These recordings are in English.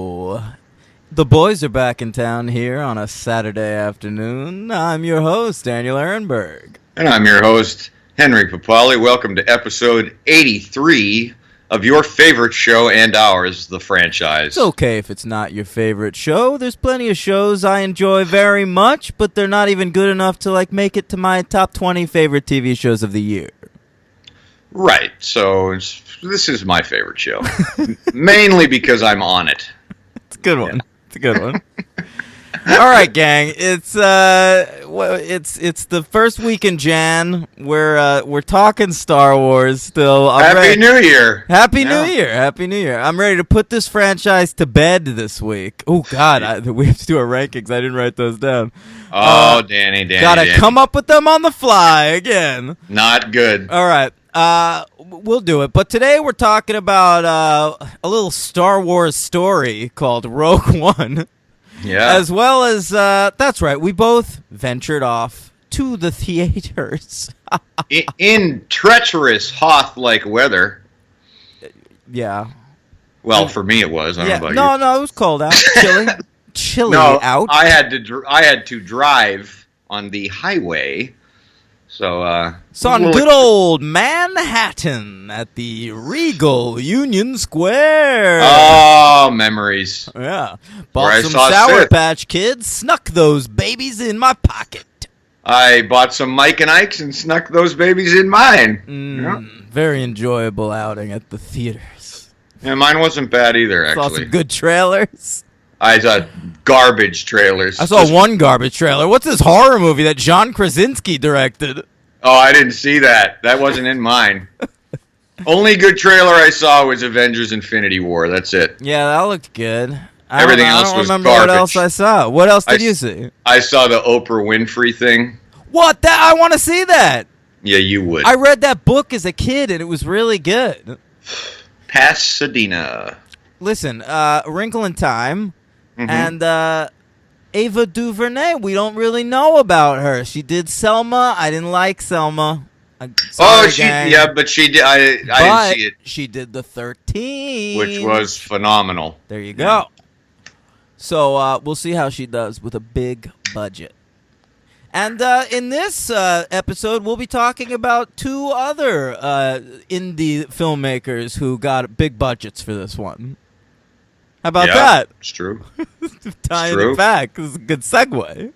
So, the boys are back in town here on a Saturday afternoon. I'm your host, Daniel Ehrenberg. And I'm your host, Henry Papali. Welcome to episode 83 of your favorite show and ours, The Franchise. It's okay if it's not your favorite show. There's plenty of shows I enjoy very much, but they're not even good enough to make it to my top 20 favorite TV shows of the year. Right. So this is my favorite show, mainly because I'm on it. It's a good one. Yeah. It's a good one. All right, gang. It's the first week in Jan. We're talking Star Wars still. Happy New Year. Happy New Year. Happy New Year. I'm ready to put this franchise to bed this week. Oh God, we have to do our rankings. I didn't write those down. Oh, Danny. Gotta come up with them on the fly again. Not good. All right. We'll do it. But today we're talking about a little Star Wars story called Rogue One. Yeah. As well as, that's right, we both ventured off to the theaters. in treacherous Hoth-like weather. Yeah. Well, for me it was. I don't know about you. No, it was cold out. Chilly out. I had to drive on the highway. So on good old Manhattan at the Regal Union Square. Oh, memories. Yeah. Bought some Sour Patch Kids, snuck those babies in my pocket. I bought some Mike and Ike's and snuck those babies in mine. Very enjoyable outing at the theaters. Yeah, mine wasn't bad either, actually. Saw some good trailers. I saw garbage trailers. I saw one garbage trailer. What's this horror movie that John Krasinski directed? Oh, I didn't see that. That wasn't in mine. Only good trailer I saw was Avengers Infinity War. That's it. Yeah, that looked good. Everything else was remember garbage. What else I saw. What else did you see? I saw the Oprah Winfrey thing. What? I want to see that. Yeah, you would. I read that book as a kid, and it was really good. Pasadena. Listen, Wrinkle in Time. And Ava DuVernay, we don't really know about her. She did Selma. I didn't like Selma. But she did. I didn't see it. She did the 13, which was phenomenal. There you go. So we'll see how she does with a big budget. And in this episode, we'll be talking about two other indie filmmakers who got big budgets for this one. How about that? It's true. Tying it back. This is a good segue.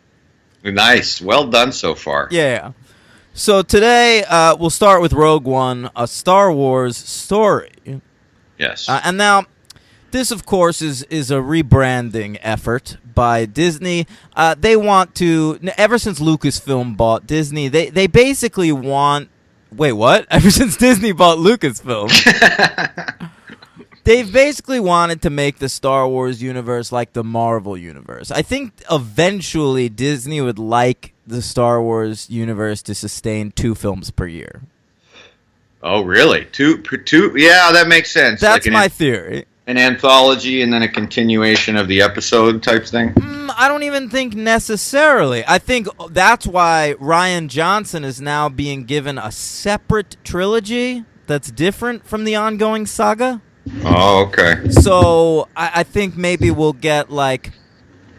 Nice. Well done so far. Yeah. So today, we'll start with Rogue One, a Star Wars story. Yes. And now, this, of course, is a rebranding effort by Disney. They want to, ever since Lucasfilm bought Disney, they basically want... Wait, what? Ever since Disney bought Lucasfilm... They've basically wanted to make the Star Wars universe like the Marvel universe. I think eventually Disney would like the Star Wars universe to sustain 2 films per year. Oh, really? Two? Yeah, that makes sense. That's my theory. An anthology and then a continuation of the episode type thing? I don't even think necessarily. I think that's why Rian Johnson is now being given a separate trilogy that's different from the ongoing saga. Oh, okay. So I think maybe we'll get an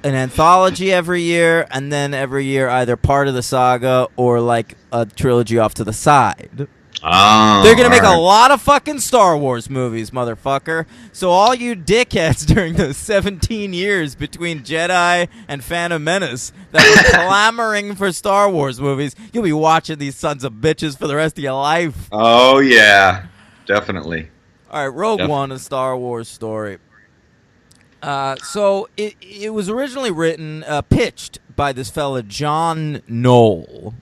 anthology every year, and then every year either part of the saga or a trilogy off to the side. Oh, they're going to make a lot of fucking Star Wars movies, motherfucker. So all you dickheads during those 17 years between Jedi and Phantom Menace that were clamoring for Star Wars movies, you'll be watching these sons of bitches for the rest of your life. Oh, yeah. Definitely. All right, Rogue One, a Star Wars story. So it was originally pitched by this fella, John Knoll.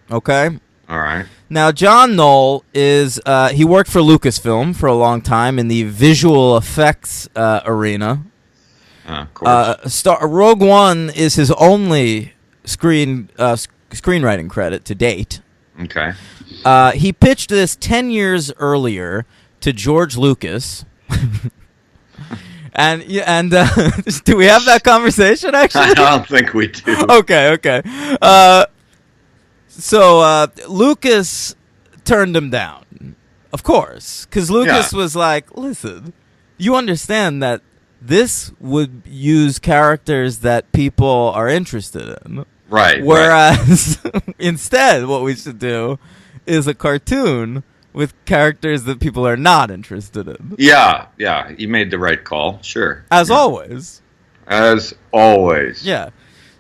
Okay? All right. Now, John Knoll is, he worked for Lucasfilm for a long time in the visual effects arena. Of course. Rogue One is his only screenwriting credit to date. Okay. He pitched this 10 years earlier to George Lucas. and do we have that conversation, actually? I don't think we do. Okay. So Lucas turned him down, of course, because Lucas was like, listen, you understand that this would use characters that people are interested in. Right. Whereas instead, what we should do is a cartoon with characters that people are not interested in. Yeah. You made the right call. Sure. As always. As always. Yeah.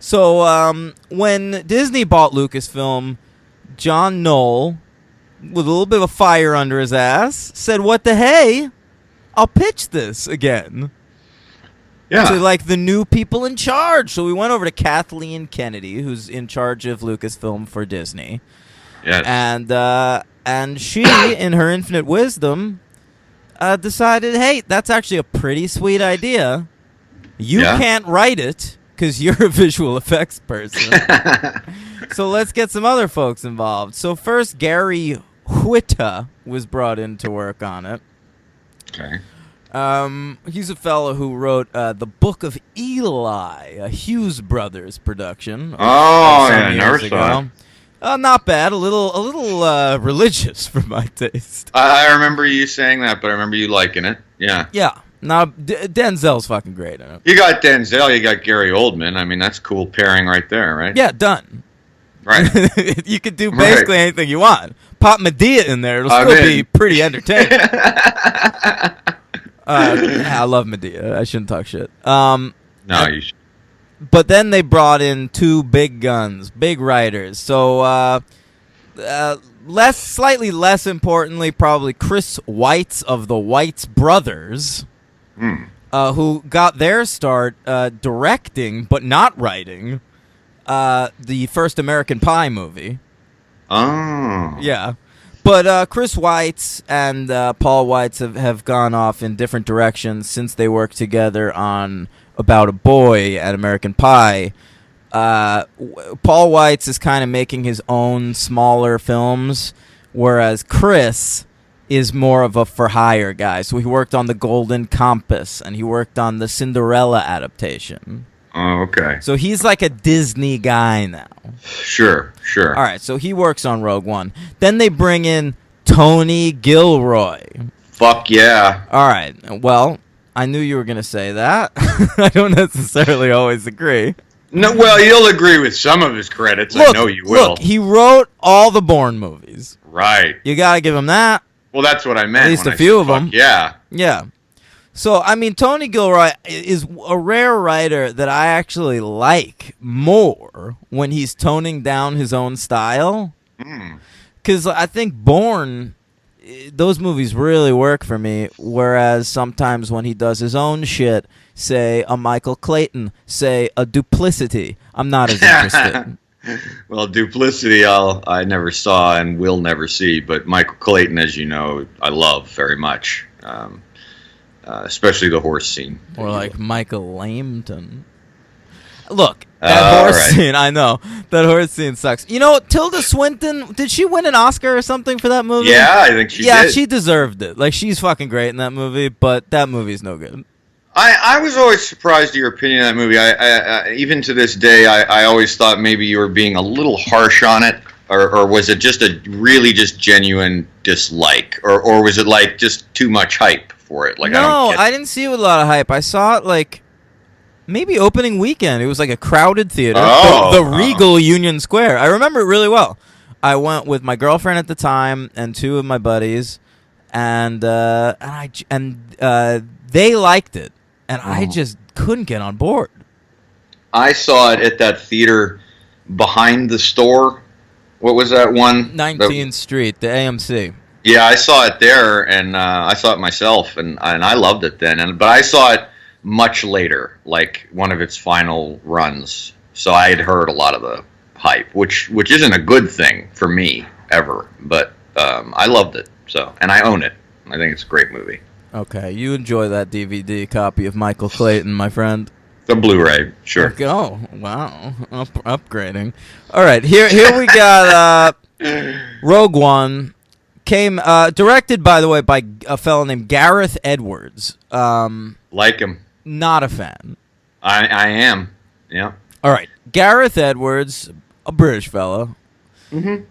So when Disney bought Lucasfilm, John Knoll, with a little bit of a fire under his ass, said, "What the hey? I'll pitch this again." Yeah. To like the new people in charge. So we went over to Kathleen Kennedy, who's in charge of Lucasfilm for Disney. Yes. And she, in her infinite wisdom, decided, hey, that's actually a pretty sweet idea. You can't write it because you're a visual effects person. So let's get some other folks involved. So first, Gary Whitta was brought in to work on it. Okay. He's a fellow who wrote The Book of Eli, a Hughes Brothers production. Oh, yeah, never saw it. Not bad. A little religious for my taste. I remember you saying that, but I remember you liking it. Yeah. Yeah. Now Denzel's fucking great in it. You got Denzel, you got Gary Oldman. I mean, that's cool pairing right there, right? Yeah, done. Right. You could do basically anything you want. Pop Medea in there; it'll still be pretty entertaining. I love Medea. I shouldn't talk shit. No, you should. But then they brought in two big guns, big writers. So, slightly less importantly, probably Chris Weitz of the Weitz Brothers, who got their start directing but not writing the first American Pie movie. Oh. Yeah. But Chris Weitz and Paul Weitz have gone off in different directions since they worked together on About a Boy and American Pie. Paul Weitz is kind of making his own smaller films, whereas Chris is more of a for-hire guy. So he worked on The Golden Compass, and he worked on the Cinderella adaptation. Oh, okay. So he's like a Disney guy now. Sure. All right, so he works on Rogue One. Then they bring in Tony Gilroy. Fuck yeah. All right, well, I knew you were going to say that. I don't necessarily always agree. No, well, you'll agree with some of his credits. I know you will. Look, he wrote all the Bourne movies. Right. You got to give him that. Well, that's what I meant. At least a few of them. Yeah. Yeah. So, I mean, Tony Gilroy is a rare writer that I actually like more when he's toning down his own style. Because I think Bourne, those movies really work for me, whereas sometimes when he does his own shit, say a Michael Clayton, say a Duplicity, I'm not as interested. Well, Duplicity I never saw and will never see, but Michael Clayton, as you know, I love very much. Especially the horse scene. Or like Michael Lambton. Look, that horse scene, I know. That horse scene sucks. You know, Tilda Swinton, did she win an Oscar or something for that movie? Yeah, I think she did. Yeah, she deserved it. Like, she's fucking great in that movie, but that movie's no good. I was always surprised at your opinion of that movie. I even to this day, I always thought maybe you were being a little harsh on it. Or was it just a really just genuine dislike? Or was it like just too much hype for it? Like, no, I didn't see it with a lot of hype. I saw it like maybe opening weekend. It was like a crowded theater. The Regal Union Square. I remember it really well. I went with my girlfriend at the time and two of my buddies, and they liked it, and I just couldn't get on board. I saw it at that theater behind the store. What was that one? 19th Street, the AMC. Yeah, I saw it there, and I saw it myself, and I loved it then. But I saw it much later, like one of its final runs. So I had heard a lot of the hype, which isn't a good thing for me ever. But I loved it, and I own it. I think it's a great movie. Okay, you enjoy that DVD copy of Michael Clayton, my friend. The Blu-ray, sure. Oh, wow. Upgrading. All right, here we got Rogue One. Came directed, by the way, by a fellow named Gareth Edwards. Like him. Not a fan. I am, yeah. All right, Gareth Edwards, a British fellow.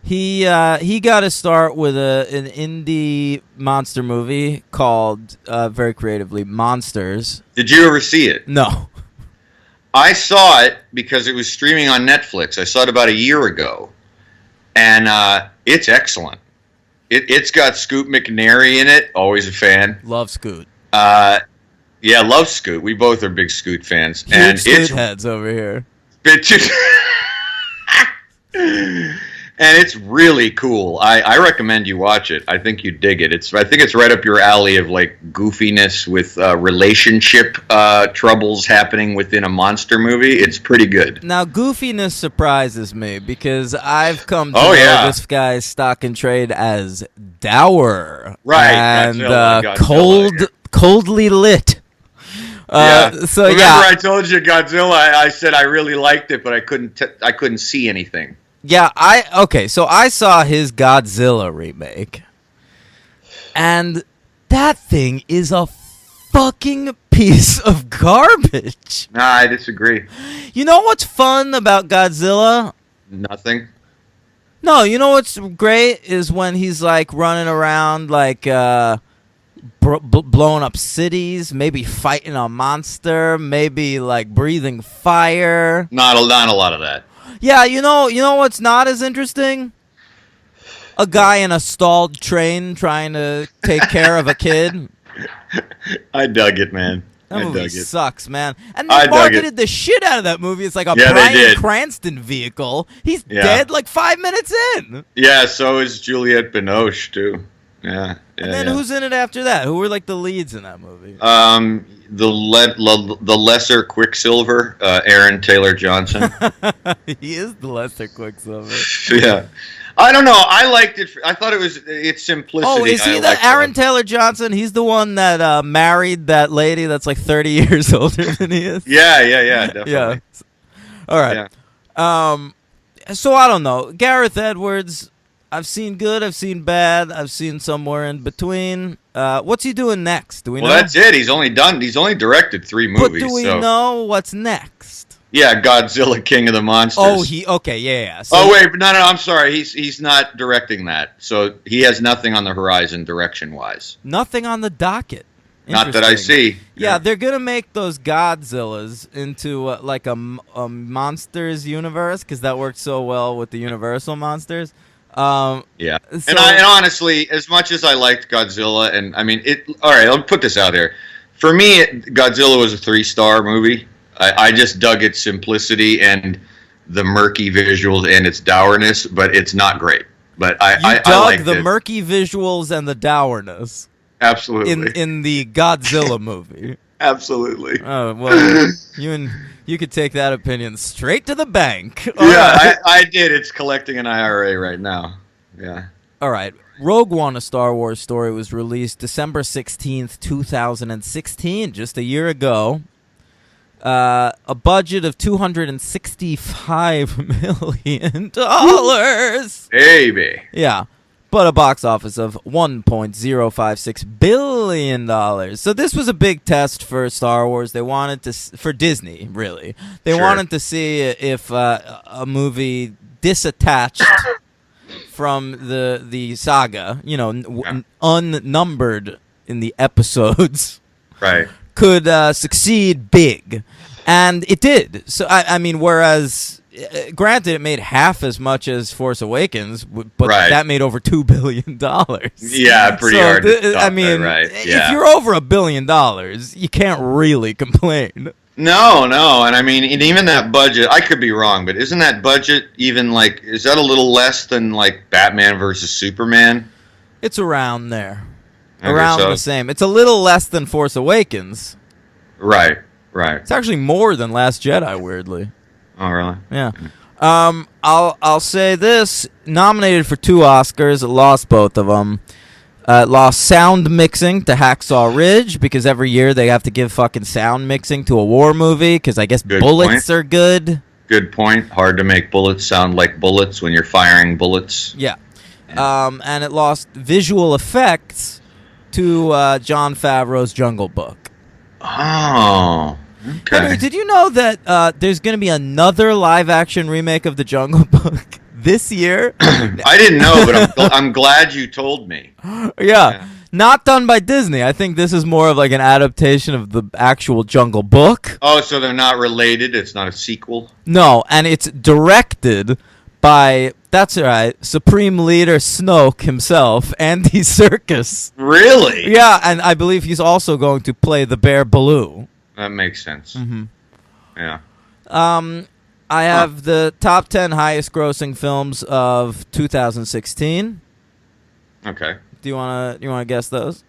He got to start with an indie monster movie called very creatively Monsters. Did you ever see it? No. I saw it because it was streaming on Netflix. I saw it about a year ago, and it's excellent. It's got Scoot McNairy in it. Always a fan. Love Scoot. Yeah, love Scoot. We both are big Scoot fans. Huge And Scoot it's heads over here. bitches. And it's really cool. I recommend you watch it. I think you dig it. I think it's right up your alley of like goofiness with relationship troubles happening within a monster movie. It's pretty good. Now, goofiness surprises me because I've come to Oh, know yeah. this guy's stock and trade as dour. Right, And Godzilla. coldly lit. So Remember yeah, I told you Godzilla. I said I really liked it, but I couldn't see anything. yeah. So I saw his Godzilla remake, and that thing is a fucking piece of garbage. Nah, I disagree. You know what's fun about Godzilla? Nothing. No, you know what's great is when he's like running around like blowing up cities, maybe fighting a monster, maybe like breathing fire. Not a lot of that. Yeah, you know what's not as interesting? A guy in a stalled train trying to take care of a kid. I dug it, man. That I movie dug it. sucks, man. And I they dug it. marketed the shit out of that movie. It's like a Yeah, they Bryan did. Cranston vehicle. He's Yeah. dead like 5 minutes in. Yeah, so is Juliette Binoche too. Yeah. And then who's in it after that? Who were like the leads in that movie? The lesser Quicksilver, Aaron Taylor Johnson. He is the lesser Quicksilver. Yeah. I don't know. I liked it. I thought its simplicity. Oh, is he I the liked Aaron it. Taylor Johnson? He's the one that married that lady that's like 30 years older than he is. Yeah, definitely. Yeah. All right. Yeah. So I don't know. Gareth Edwards, I've seen good, I've seen bad, I've seen somewhere in between. What's he doing next? Do we know? Well, that's it. He's only directed 3 movies. But do we so. know what's next? Yeah, Godzilla, King of the Monsters. Oh, okay, yeah. So, Oh wait, but no, I'm sorry. He's not directing that, so he has nothing on the horizon direction wise. nothing on the docket. Not that I Interesting. see. Yeah, they're gonna make those Godzillas into like a monsters universe because that worked so well with the Universal monsters. Yeah, So- and honestly, as much as I liked Godzilla, and I mean it. All right, I'll put this out there. For me, Godzilla was a 3-star movie. I just dug its simplicity and the murky visuals and its dourness, but it's not great. But I dug liked the it. murky visuals and the dourness Absolutely, in the Godzilla movie. absolutely. Oh well, you could take that opinion straight to the bank. All Yeah, right. I did. It's collecting an IRA right now. Yeah. All right. Rogue One, a Star Wars story, was released December 16th, 2016, just a year ago. A budget of $265 million. Baby. Yeah. But a box office of $1.056 billion. So this was a big test for Star Wars. They wanted to, for Disney, really. They Sure. wanted to see if a movie disattached from the saga, unnumbered in the episodes, Right. could succeed big. And it did. So, I mean, whereas, granted, it made half as much as Force Awakens, but Right. that made over $2 billion. Yeah, pretty hard to top I mean, that, right? if Yeah. you're over $1 billion, you can't really complain. No, and I mean, and even that budget, I could be wrong, but isn't that budget even like, is that a little less than like Batman versus Superman? It's around there. I guess Around so. the same. It's a little less than Force Awakens. Right. It's actually more than Last Jedi, weirdly. Oh, really? Yeah. I'll say this: nominated for 2 Oscars, it lost both of them. Lost sound mixing to Hacksaw Ridge because every year they have to give fucking sound mixing to a war movie because I guess Good bullets point. are good. Good point. Hard to make bullets sound like bullets when you're firing bullets. Yeah. And it lost visual effects to Jon Favreau's Jungle Book. Oh, Henry, okay. did you know that there's going to be another live-action remake of the Jungle Book this year. I didn't know, but I'm glad you told me. Yeah. Not done by Disney. I think this is more of like an adaptation of the actual Jungle Book. Oh, so they're not related? It's not a sequel? No, and it's directed by, that's right, Supreme Leader Snoke himself, Andy Serkis. Really? Yeah, and I believe he's also going to play the Bear Baloo. That makes sense. Mm-hmm. Yeah. I have the top 10 highest grossing films of 2016. Okay. Do you wanna guess those?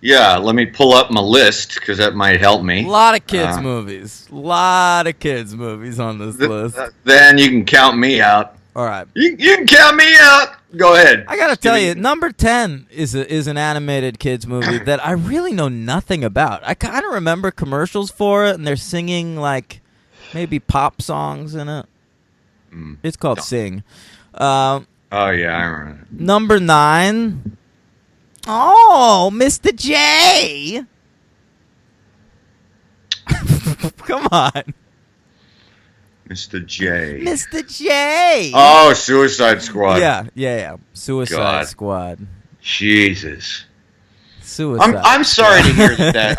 Yeah, let me pull up my list because that might help me. A lot of kids movies. A lot of kids movies on this list. Then you can count me out. All right. You can count me out. Go ahead. I gotta tell you, number 10 is an animated kids movie that I really know nothing about. I kind of remember commercials for it, and they're singing like maybe pop songs in it. It's called Sing. Oh yeah, I remember. Number 9. Oh, Mr. J. Come on. Mr. J. Mr. J. Oh, Suicide Squad. Yeah. Suicide Squad. Jesus. Suicide. I'm sorry to hear that.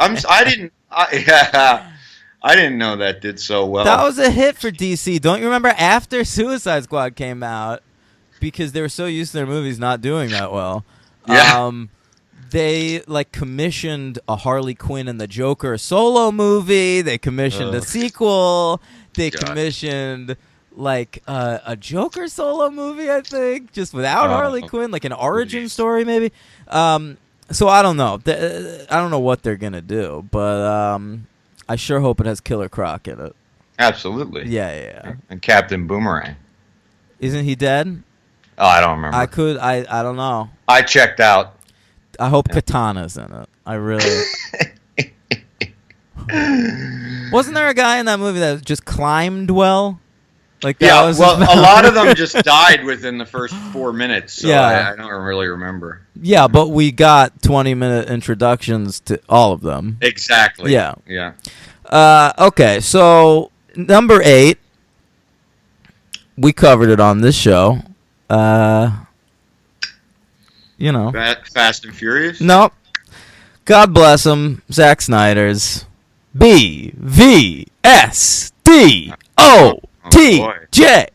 I didn't know that did so well. That was a hit for DC. Don't you remember after Suicide Squad came out, because they were so used to their movies not doing that well. Yeah. They like commissioned a Harley Quinn and the Joker solo movie. They commissioned a sequel. They commissioned like a Joker solo movie, I think, just without Harley Quinn, like an origin story maybe. So I don't know. I don't know what they're gonna do, but I sure hope it has Killer Croc in it. Absolutely. Yeah. And Captain Boomerang. Isn't he dead? Oh, I don't remember. I don't know. I checked out. I hope Katana's in it. I really. Wasn't there a guy in that movie that just climbed well? Like that was well, a lot of them just died within the first 4 minutes, so Yeah. I don't really remember. Yeah, but we got 20-minute introductions to all of them. Exactly. Yeah. Yeah. Okay, so number 8, we covered it on this show. Fast and Furious? Nope. God bless him, Zack Snyder's BVSDOTJ.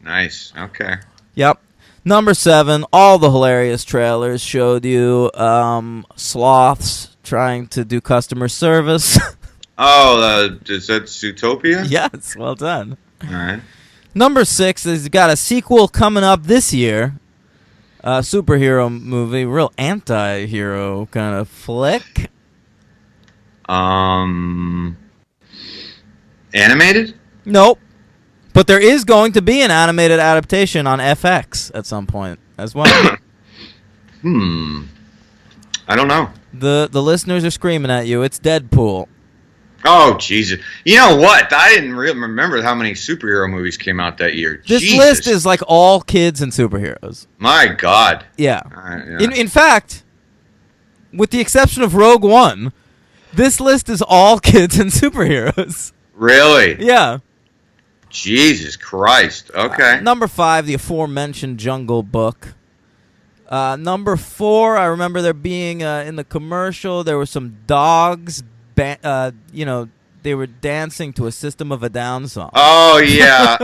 Nice. Okay. Yep. Number 7, all the hilarious trailers showed you sloths trying to do customer service. Oh, is that Zootopia? Yes, well done. All right. Number 6 has got a sequel coming up this year. Superhero movie, real anti-hero kind of flick. Animated? Nope. But there is going to be an animated adaptation on FX at some point as well. I don't know. The listeners are screaming at you. It's Deadpool. Oh, Jesus. You know what? I didn't really remember how many superhero movies came out that year. This Jesus. list is like all kids and superheroes. My God. Yeah. Yeah. In fact, with the exception of Rogue One, this list is all kids and superheroes. Really? Yeah. Jesus Christ. Okay. Number 5, the aforementioned Jungle Book. Number 4, I remember there being in the commercial, there were some dogs, they were dancing to a System of a Down song. Oh, yeah.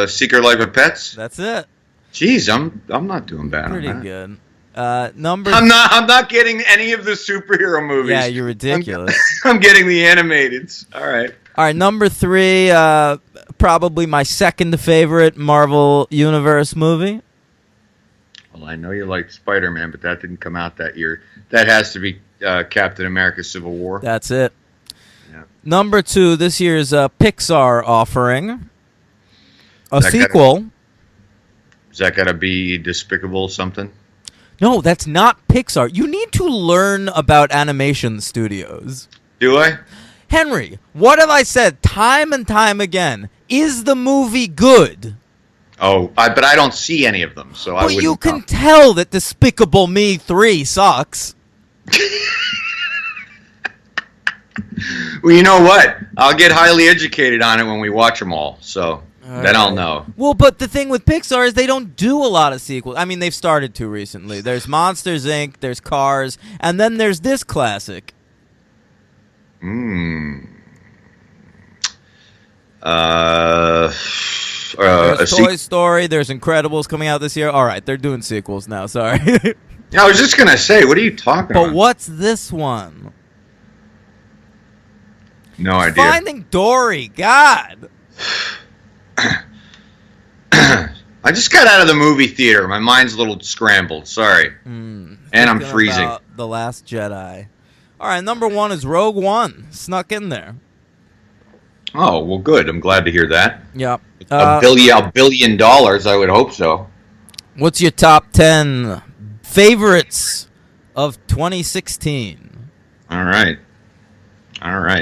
Secret Life of Pets? That's it. Jeez, I'm not doing bad Pretty on that. good. I'm not getting any of the superhero movies. Yeah, you're ridiculous. I'm getting the animateds. All right. All right, number 3, probably my second favorite Marvel Universe movie. Well, I know you like Spider-Man, but that didn't come out that year. That has to be Captain America: Civil War. That's it. Yeah. Number 2, this year's Pixar offering. A sequel. Is that got to be Despicable something? No, that's not Pixar. You need to learn about animation studios. Do I? Henry, what have I said time and time again? Is the movie good? Oh, but I don't see any of them, so I wouldn't. But you can tell that Despicable Me 3 sucks. Well, you know what? I'll get highly educated on it when we watch them all. So Then I'll know. Well, but the thing with Pixar is they don't do a lot of sequels. I mean, they've started to recently. There's Monsters, Inc., there's Cars, and then there's this classic. There's Toy Story, there's Incredibles coming out this year. All right, they're doing sequels now, sorry. I was just going to say, what are you talking about? But what's this one? No idea. Finding Dory, God. I just got out of the movie theater. My mind's a little scrambled. Sorry. And I'm freezing. About The Last Jedi. All right, number 1 is Rogue One. Snuck in there. Oh, well, good. I'm glad to hear that. Yep. $1 billion, I would hope so. What's your top 10 favorites of 2016? All right.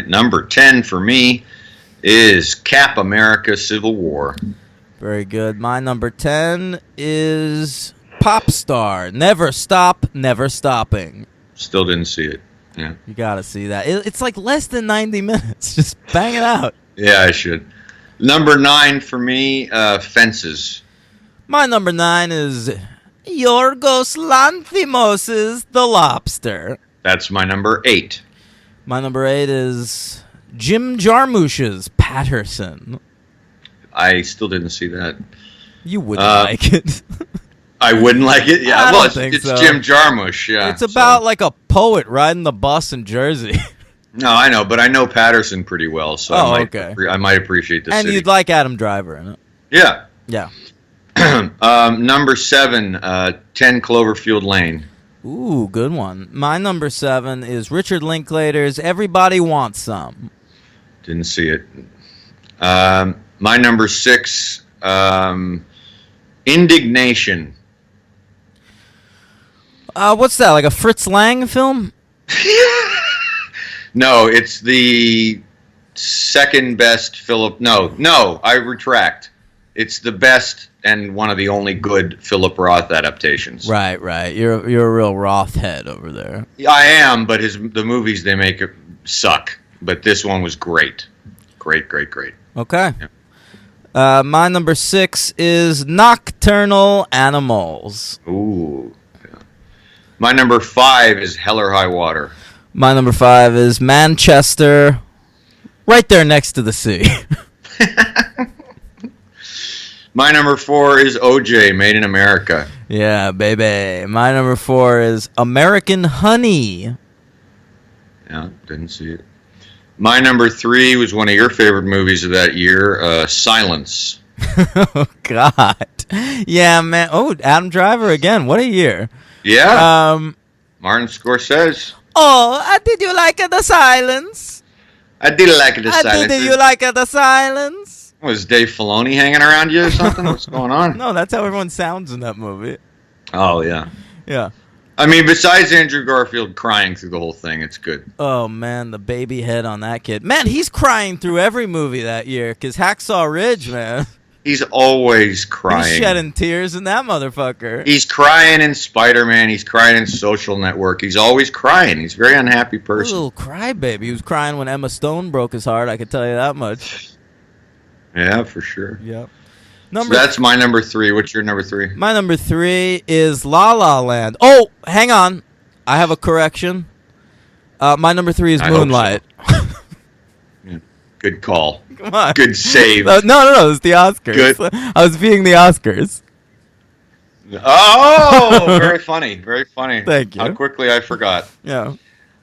Number 10 for me is Cap America Civil War. Very good. My number 10 is Pop Star. Never Stop, Never Stopping. Still didn't see it. Yeah. You got to see that. It's like less than 90 minutes. Just bang it out. Yeah, I should. Number 9 for me, Fences. My number 9 is Yorgos Lanthimos' The Lobster. That's my number 8. My number 8 is Jim Jarmusch's Patterson. I still didn't see that. You wouldn't like it. I wouldn't like it. Yeah, well, it's Jim Jarmusch. Yeah, it's about like a poet riding the bus in Jersey. No, I know, but I know Patterson pretty well, so I might appreciate the and city. You'd like Adam Driver in it. Yeah. Yeah. Number 7, 10 Cloverfield Lane. Ooh, good one. My number 7 is Richard Linklater's Everybody Wants Some. Didn't see it. My number 6, Indignation. What's that, like a Fritz Lang film? No, it's the second best Philip... No, I retract. It's the best and one of the only good Philip Roth adaptations. Right. You're a real Roth head over there. I am, but the movies they make suck. But this one was great. Great. Okay. Yeah. My number 6 is Nocturnal Animals. Ooh. Yeah. My number 5 is Hell or High Water. My number 5 is Manchester, right there next to the sea. My number 4 is OJ, Made in America. Yeah, baby. My number 4 is American Honey. Yeah, didn't see it. My number 3 was one of your favorite movies of that year, Silence. Oh, God. Yeah, man. Oh, Adam Driver again. What a year. Yeah. Martin Scorsese. Oh, did you like the silence? I did like the silence. Did you like the silence? Was Dave Filoni hanging around you or something? What's going on? No, that's how everyone sounds in that movie. Oh, yeah. Yeah. I mean, besides Andrew Garfield crying through the whole thing, it's good. Oh, man, the baby head on that kid. Man, he's crying through every movie that year, because Hacksaw Ridge, man. He's always crying. He's shedding tears in that motherfucker. He's crying in Spider-Man. He's crying in Social Network. He's always crying. He's a very unhappy person. A little crybaby. He was crying when Emma Stone broke his heart, I can tell you that much. Yeah, for sure. Yep. So that's my number 3. What's your number 3? My number 3 is La La Land. Oh, hang on. I have a correction. My number 3 is Moonlight. So. Yeah. Good call. Come on. Good save. No. It's the Oscars. Good. I was being the Oscars. Oh, very funny. Very funny. Thank you. How quickly I forgot. Yeah.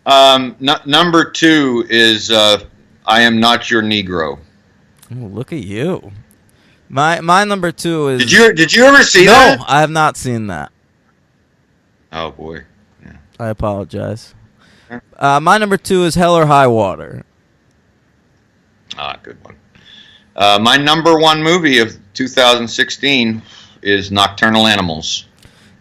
Number 2 is I Am Not Your Negro. Oh, look at you. My number 2 is... Did you ever see that? No, I have not seen that. Oh, boy. Yeah. I apologize. My number 2 is Hell or High Water. Ah, good one. My number 1 movie of 2016 is Nocturnal Animals.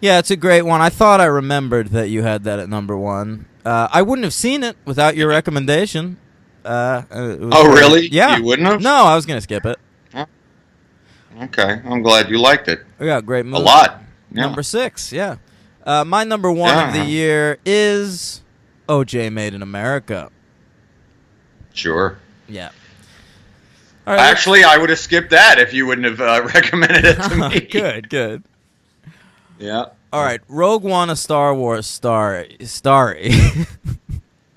Yeah, it's a great one. I thought I remembered that you had that at number 1. I wouldn't have seen it without your recommendation. Oh, really? Yeah. You wouldn't have? No, I was going to skip it. Okay. I'm glad you liked it. We got great movie. A lot. Yeah. Number 6, yeah. My number 1 of the year is OJ Made in America. Sure. Yeah. All right, Actually, I would have skipped that if you wouldn't have recommended it to me. good. Yeah. All right, Rogue One, a Star Wars story.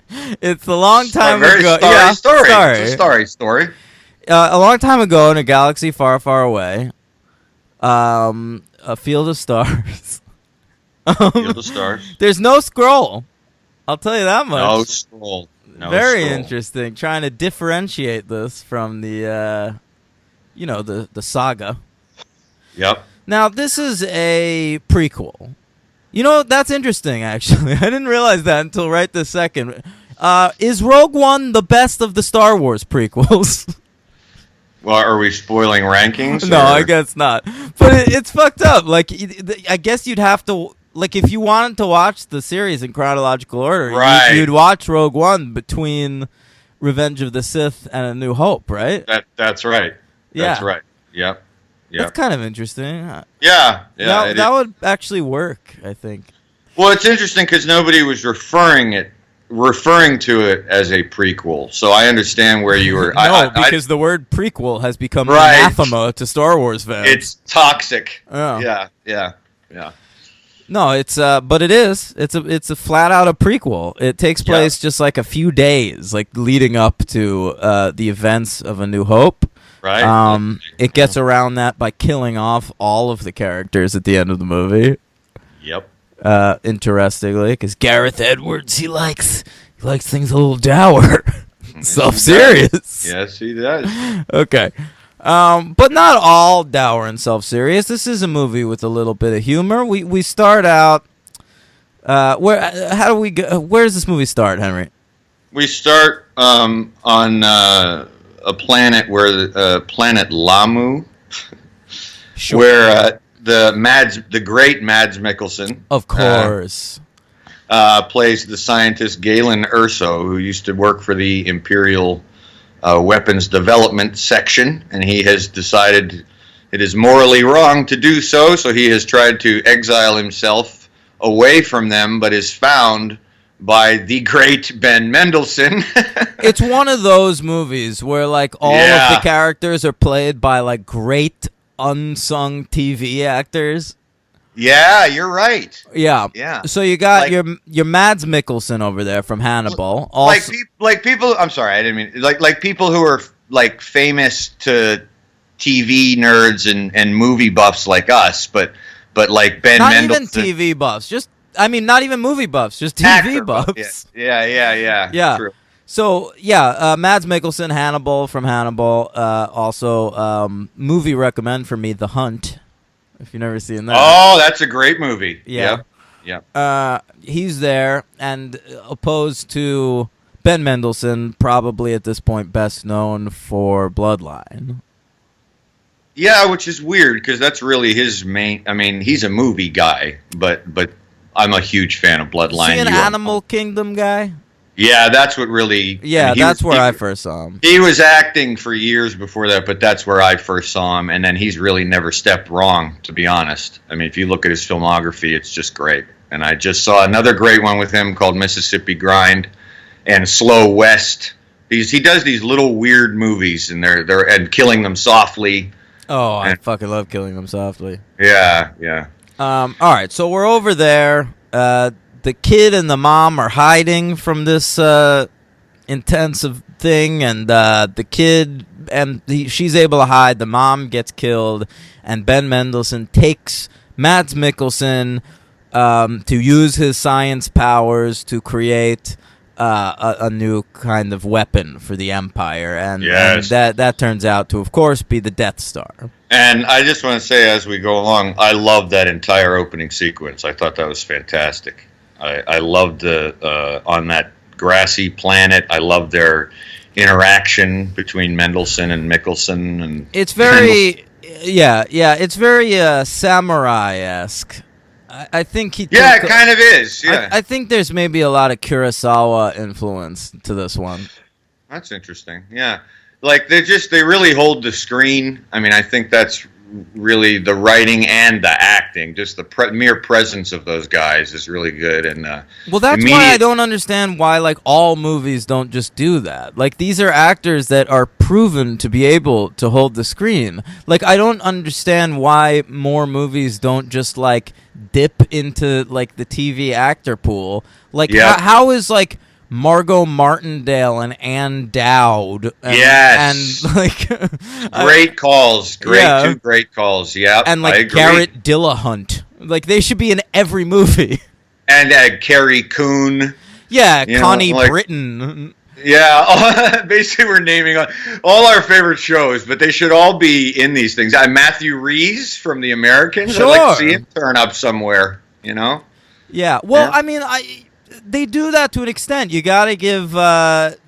It's a long time Very ago. starry Yeah, story. starry. It's a starry story. A long time ago in a galaxy far, far away, a field of stars. Field of Stars. There's no scroll. I'll tell you that much. No scroll. No Very scroll. interesting. Trying to differentiate this from the, the saga. Yep. Now, this is a prequel. You know, that's interesting, actually. I didn't realize that until right this second. Is Rogue One the best of the Star Wars prequels? Well, are we spoiling rankings? No, or? I guess not. But it's fucked up. Like, I guess you'd have to... Like, if you wanted to watch the series in chronological order, Right. you'd watch Rogue One between Revenge of the Sith and A New Hope, right? That's right. Yeah. That's right. Yep. Yep. That's kind of interesting. Yeah. That would actually work, I think. Well, it's interesting because nobody was referring to it as a prequel. So I understand where you were. Because the word prequel has become Right. anathema to Star Wars fans. It's toxic. Oh. Yeah. No, but it is. It's a flat out a prequel. It takes place just like a few days, like leading up to the events of A New Hope. Right. It gets around that by killing off all of the characters at the end of the movie. Yep. Interestingly, because Gareth Edwards, he likes things a little dour, self-serious. Yes, he does. Okay. But not all dour and self-serious. This is a movie with a little bit of humor. We start out. How do we go? Where does this movie start, Henry? We start on a planet planet Lamu, Sure. where the great Mads Mikkelsen, Of course. plays the scientist Galen Urso, who used to work for the Imperial Weapons Development Section, and he has decided it is morally wrong to do so, so he has tried to exile himself away from them, but is found by the great Ben Mendelsohn. It's one of those movies where like all of the characters are played by like great unsung TV actors. Yeah, you're right. Yeah. Yeah. So you got Like- your Mads Mikkelsen over there from Hannibal. Also, like people. I'm sorry, I didn't mean like people who are like famous to TV nerds and movie buffs like us, but like Ben not Mendelsohn. even TV buffs. Not even movie buffs. Just TV Actor buffs. Yeah. Yeah. True. So Mads Mikkelsen, Hannibal from Hannibal. Also, movie recommend for me, The Hunt. If you've never seen that. Oh, that's a great movie. Yeah. Yeah. He's there, and opposed to Ben Mendelsohn, probably at this point best known for Bloodline. Yeah, which is weird because that's really his main. I mean, he's a movie guy, but I'm a huge fan of Bloodline. Is he an You are- Animal Kingdom guy? Yeah, that's what really. Yeah, I mean, that's where I first saw him. He was acting for years before that, but that's where I first saw him, and then he's really never stepped wrong, to be honest. I mean, if you look at his filmography, it's just great. And I just saw another great one with him called Mississippi Grind and Slow West. He does these little weird movies, and they're and Killing Them Softly. Oh, I fucking love Killing Them Softly. Yeah. All right, so we're over there. The kid and the mom are hiding from this intensive thing, and the kid she's able to hide. The mom gets killed, and Ben Mendelsohn takes Mads Mikkelsen to use his science powers to create a new kind of weapon for the Empire, and that turns out to, of course, be the Death Star. And I just want to say, as we go along, I love that entire opening sequence. I thought that was fantastic. I loved on that grassy planet. I loved their interaction between Mendelsohn and Mikkelsen, and it's very, it's very samurai-esque. I think he. Yeah, it kind of is. Yeah, I think there's maybe a lot of Kurosawa influence to this one. That's interesting. Yeah, like they really hold the screen. I mean, I think that's really the writing and the acting, just the mere presence of those guys is really good. And well, that's why I don't understand why like all movies don't just do that. Like these are actors that are proven to be able to hold the screen. Like I don't understand why more movies don't just like dip into like the TV actor pool. Like how is like Margot Martindale and Ann Dowd. Yes. And like great calls. Two great calls. Yeah. And like Garrett Dillahunt. Like they should be in every movie. And Carrie Coon. Yeah, Connie Britton. Yeah, basically we're naming all our favorite shows, but they should all be in these things. Matthew Rees from The Americans. Sure. I'd like to see him turn up somewhere, Yeah. Well, I mean, they do that to an extent. You got to give the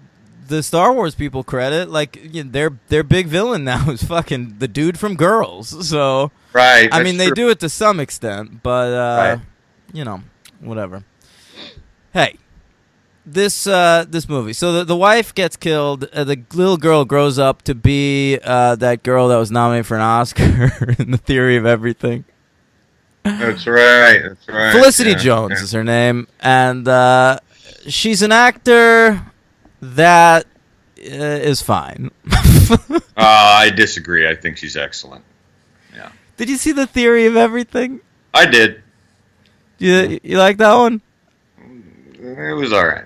Star Wars people credit. Like their big villain now is fucking the dude from Girls. So right. I mean, they do it to some extent, but whatever. Hey, this movie. So the wife gets killed. The little girl grows up to be that girl that was nominated for an Oscar in The Theory of Everything. That's right. Felicity Jones is her name, and she's an actor that is fine. I disagree. I think she's excellent. Yeah. Did you see The Theory of Everything? I did. You like that one? It was all right.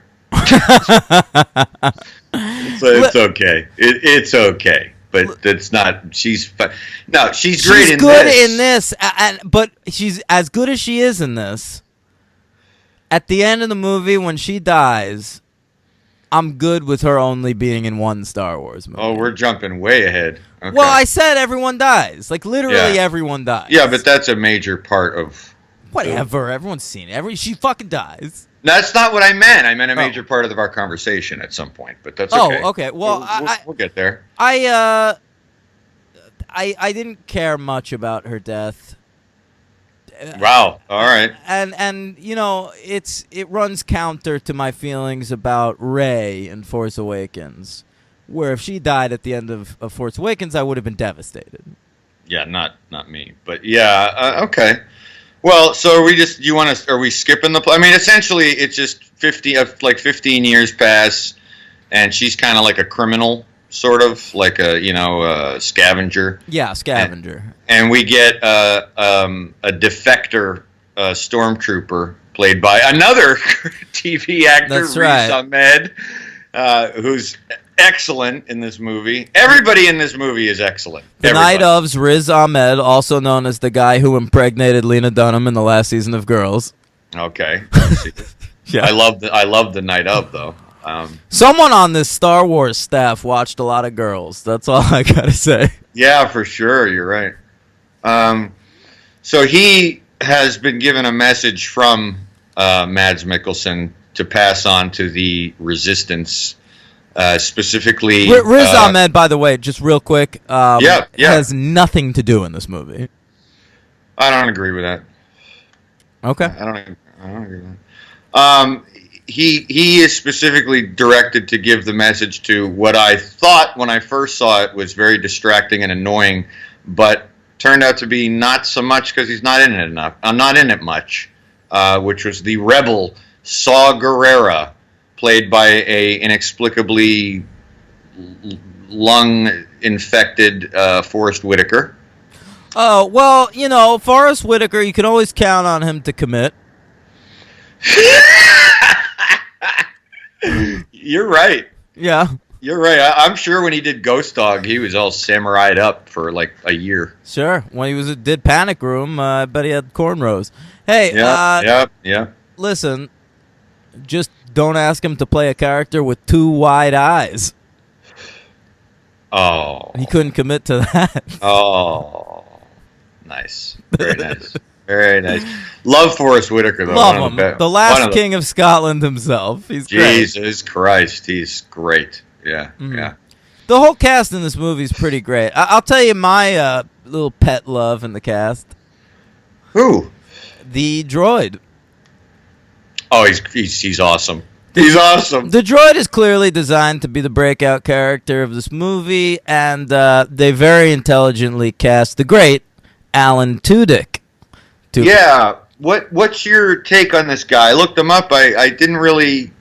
It's okay. It's okay. But it's not. She's great in this. She's good in this, but she's as good as she is in this. At the end of the movie, when she dies, I'm good with her only being in one Star Wars movie. Oh, we're jumping way ahead. Okay. Well, I said everyone dies. Like literally everyone dies. Yeah, but that's a major part of. Whatever. Everyone's seen it. She fucking dies. That's not what I meant. I meant a major part of our conversation at some point, but that's okay. Oh, okay. Well, we'll get there. I didn't care much about her death. Wow. All right. And it runs counter to my feelings about Rey in Force Awakens, where if she died at the end of Force Awakens, I would have been devastated. Yeah, not me, but yeah. Okay. Well, so are we skipping the I mean, essentially, it's just 15 years pass, and she's kind of like a criminal, sort of, like a scavenger. Yeah, scavenger. And we get a defector stormtrooper, played by another TV actor, That's right. Riz Ahmed, who's excellent in this movie. Everybody in this movie is excellent. The Night of's Riz Ahmed, also known as the guy who impregnated Lena Dunham in the last season of Girls. Okay. Yeah. I love the Night of though. Someone on this Star Wars staff watched a lot of Girls. That's all I gotta say. Yeah, for sure. You're right. So he has been given a message from Mads Mikkelsen to pass on to the Resistance. Specifically, Riz Ahmed, by the way, just real quick, yeah. has nothing to do in this movie. I don't agree with that. Okay. I don't agree with that. He is specifically directed to give the message to what I thought when I first saw it was very distracting and annoying, but turned out to be not so much because he's not in it enough. I'm not in it much, which was the rebel Saw Gerrera, played by a inexplicably lung-infected Forrest Whitaker. Oh, well, Forrest Whitaker, you can always count on him to commit. You're right. Yeah. You're right. I'm sure when he did Ghost Dog, he was all samurai'd up for like a year. Sure. When he did Panic Room, I bet he had cornrows. Hey, yeah. Listen, just don't ask him to play a character with two wide eyes. Oh. He couldn't commit to that. Oh. Nice. Very nice. Very nice. Love Forrest Whitaker, though. Love him. The last king of Scotland himself. He's great. Jesus Christ. He's great. Yeah. Mm-hmm. Yeah. The whole cast in this movie is pretty great. I'll tell you my little pet love in the cast. Who? The droid. Oh, he's awesome. He's awesome. The droid is clearly designed to be the breakout character of this movie, and they very intelligently cast the great Alan Tudyk. Yeah. What's your take on this guy? I looked him up. I didn't really.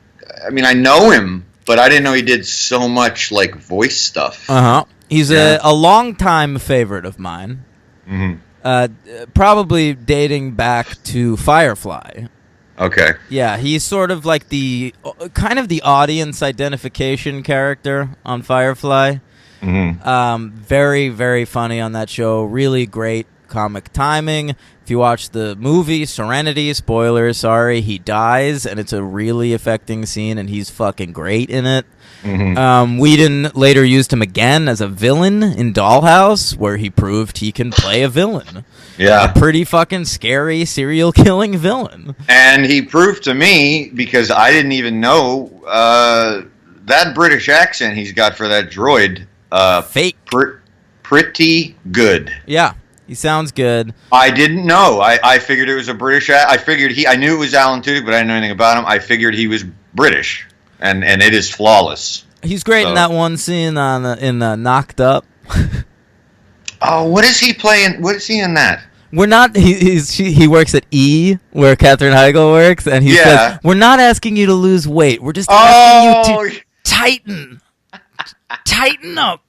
I mean, I know him, but I didn't know he did so much like voice stuff. He's a long-time favorite of mine. Probably dating back to Firefly. Okay. Yeah, he's sort of like the kind of the audience identification character on Firefly. Very, very funny on that show. Really great comic timing. If you watch the movie Serenity, spoilers, sorry, he dies, and it's a really affecting scene, and he's fucking great in it. Whedon later used him again as a villain in Dollhouse, where he proved he can play a villain. Yeah. A pretty fucking scary serial killing villain. And he proved to me, because I didn't even know, that British accent he's got for that droid. Fake. Pretty good. Yeah. He sounds good. I didn't know. I figured it was a British. I knew it was Alan Tudyk, but I didn't know anything about him. I figured he was British, and it is flawless. He's great in that one scene in Knocked Up. Oh, what is he playing? What is he in that? We're not. He works at E, where Katherine Heigl works, and he says, "We're not asking you to lose weight. We're just asking you to tighten up."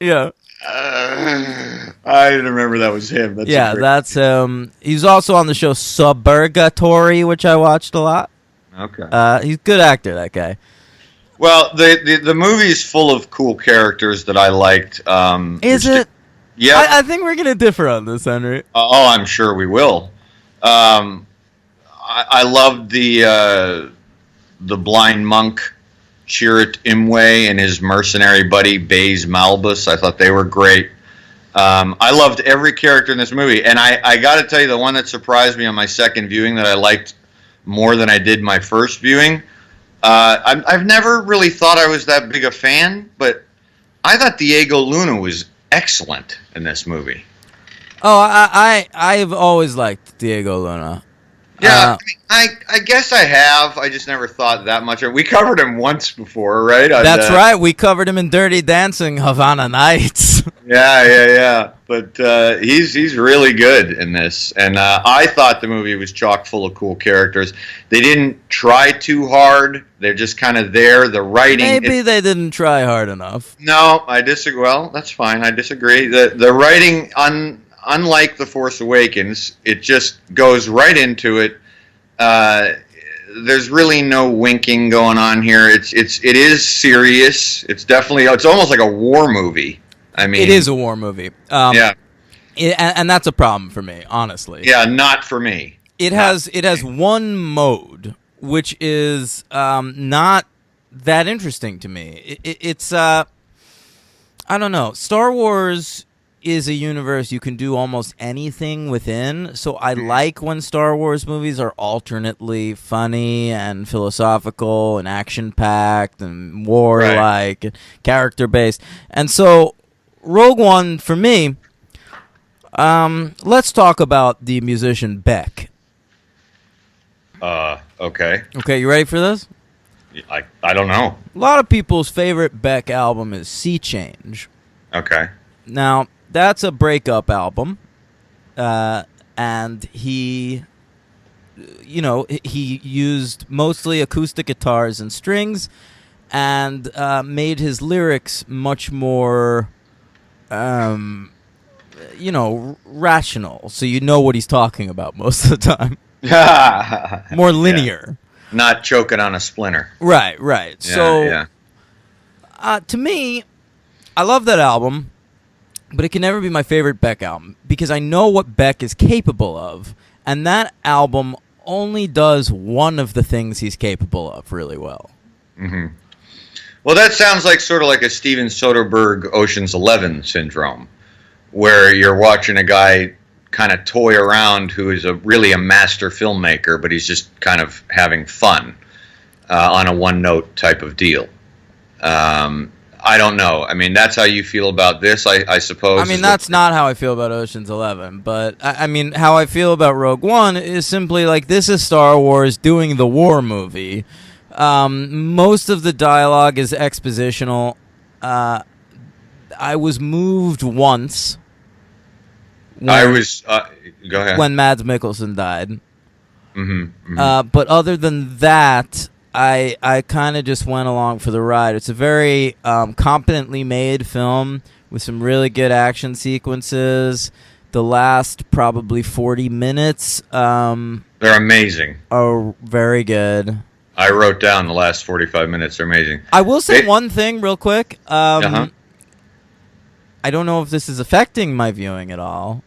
Yeah. I didn't remember that was him. That's he's also on the show Suburgatory, which I watched a lot. Okay. He's a good actor, that guy. Well, the movie is full of cool characters that I liked. Is it? Yeah. I think we're gonna differ on this, Henry. I'm sure we will. I loved the blind monk Chirrut Imwe and his mercenary buddy Baze Malbus. I thought they were great. I loved every character in this movie, and I got to tell you, the one that surprised me on my second viewing that I liked more than I did my first viewing. I've never really thought I was that big a fan, but I thought Diego Luna was excellent in this movie. Oh, I've always liked Diego Luna. Yeah, I guess I have. I just never thought that much of it. We covered him once before, right? That's right. We covered him in Dirty Dancing, Havana Nights. Yeah. But he's really good in this. And I thought the movie was chock full of cool characters. They didn't try too hard. They're just kind of there. The writing... Maybe they didn't try hard enough. No, I disagree. Well, that's fine. I disagree. The writing... Unlike The Force Awakens, it just goes right into it. There's really no winking going on here. It is serious. It's almost like a war movie. I mean, it is a war movie. Yeah, and that's a problem for me, honestly. Yeah, not for me. It has one mode which is not that interesting to me. It's I don't know. Star Wars is a universe you can do almost anything within, so I like when Star Wars movies are alternately funny and philosophical and action-packed and war-like and character-based. And so Rogue One, for me, let's talk about the musician Beck. Okay. Okay, you ready for this? I don't know. A lot of people's favorite Beck album is Sea Change. Okay. Now, that's a breakup album, and he used mostly acoustic guitars and strings, and made his lyrics much more, rational, so you know what he's talking about most of the time. More linear. Yeah. Not choking on a splinter. Right. Yeah, to me, I love that album. But it can never be my favorite Beck album because I know what Beck is capable of, and that album only does one of the things he's capable of really well. Mm-hmm. Well, that sounds like sort of like a Steven Soderbergh Ocean's 11 syndrome, where you're watching a guy kind of toy around who is really a master filmmaker, but he's just kind of having fun on a one-note type of deal. I don't know. I mean, that's how you feel about this, I suppose. I mean, that's not how I feel about Ocean's 11, but I mean, how I feel about Rogue One is simply like this is Star Wars doing the war movie, Most of the dialogue is expositional. I was moved once. Go ahead. When Mads Mikkelsen died. Mm-hmm. But other than that, I kind of just went along for the ride. It's a very competently made film with some really good action sequences. The last probably 40 minutes they're amazing. Are very good. I wrote down the last 45 minutes are amazing. I will say one thing real quick. Uh-huh. I don't know if this is affecting my viewing at all.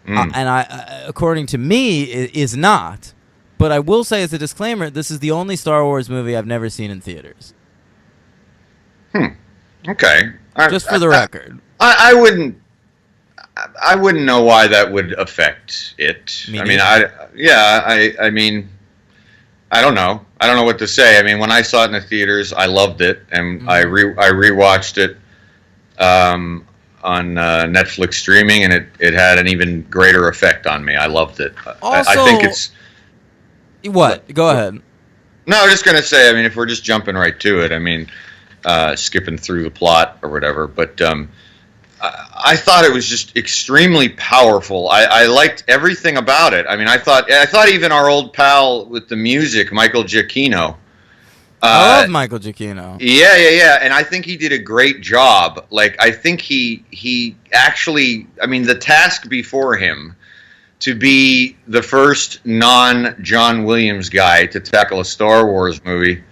And according to me, it is not. But I will say as a disclaimer, this is the only Star Wars movie I've never seen in theaters. Okay. Just for the record. I wouldn't know why that would affect it. I mean, I mean, I don't know. I don't know what to say. I mean, when I saw it in the theaters, I loved it, and I rewatched it on Netflix streaming, and it had an even greater effect on me. I loved it. Also, I think it's... What? Go ahead. No, I was just going to say, I mean, if we're just jumping right to it, I mean, skipping through the plot or whatever, but I thought it was just extremely powerful. I liked everything about it. I mean, I thought even our old pal with the music, Michael Giacchino. I love Michael Giacchino. Yeah. And I think he did a great job. Like, I think he actually, I mean, the task before him to be the first non-John Williams guy to tackle a Star Wars movie,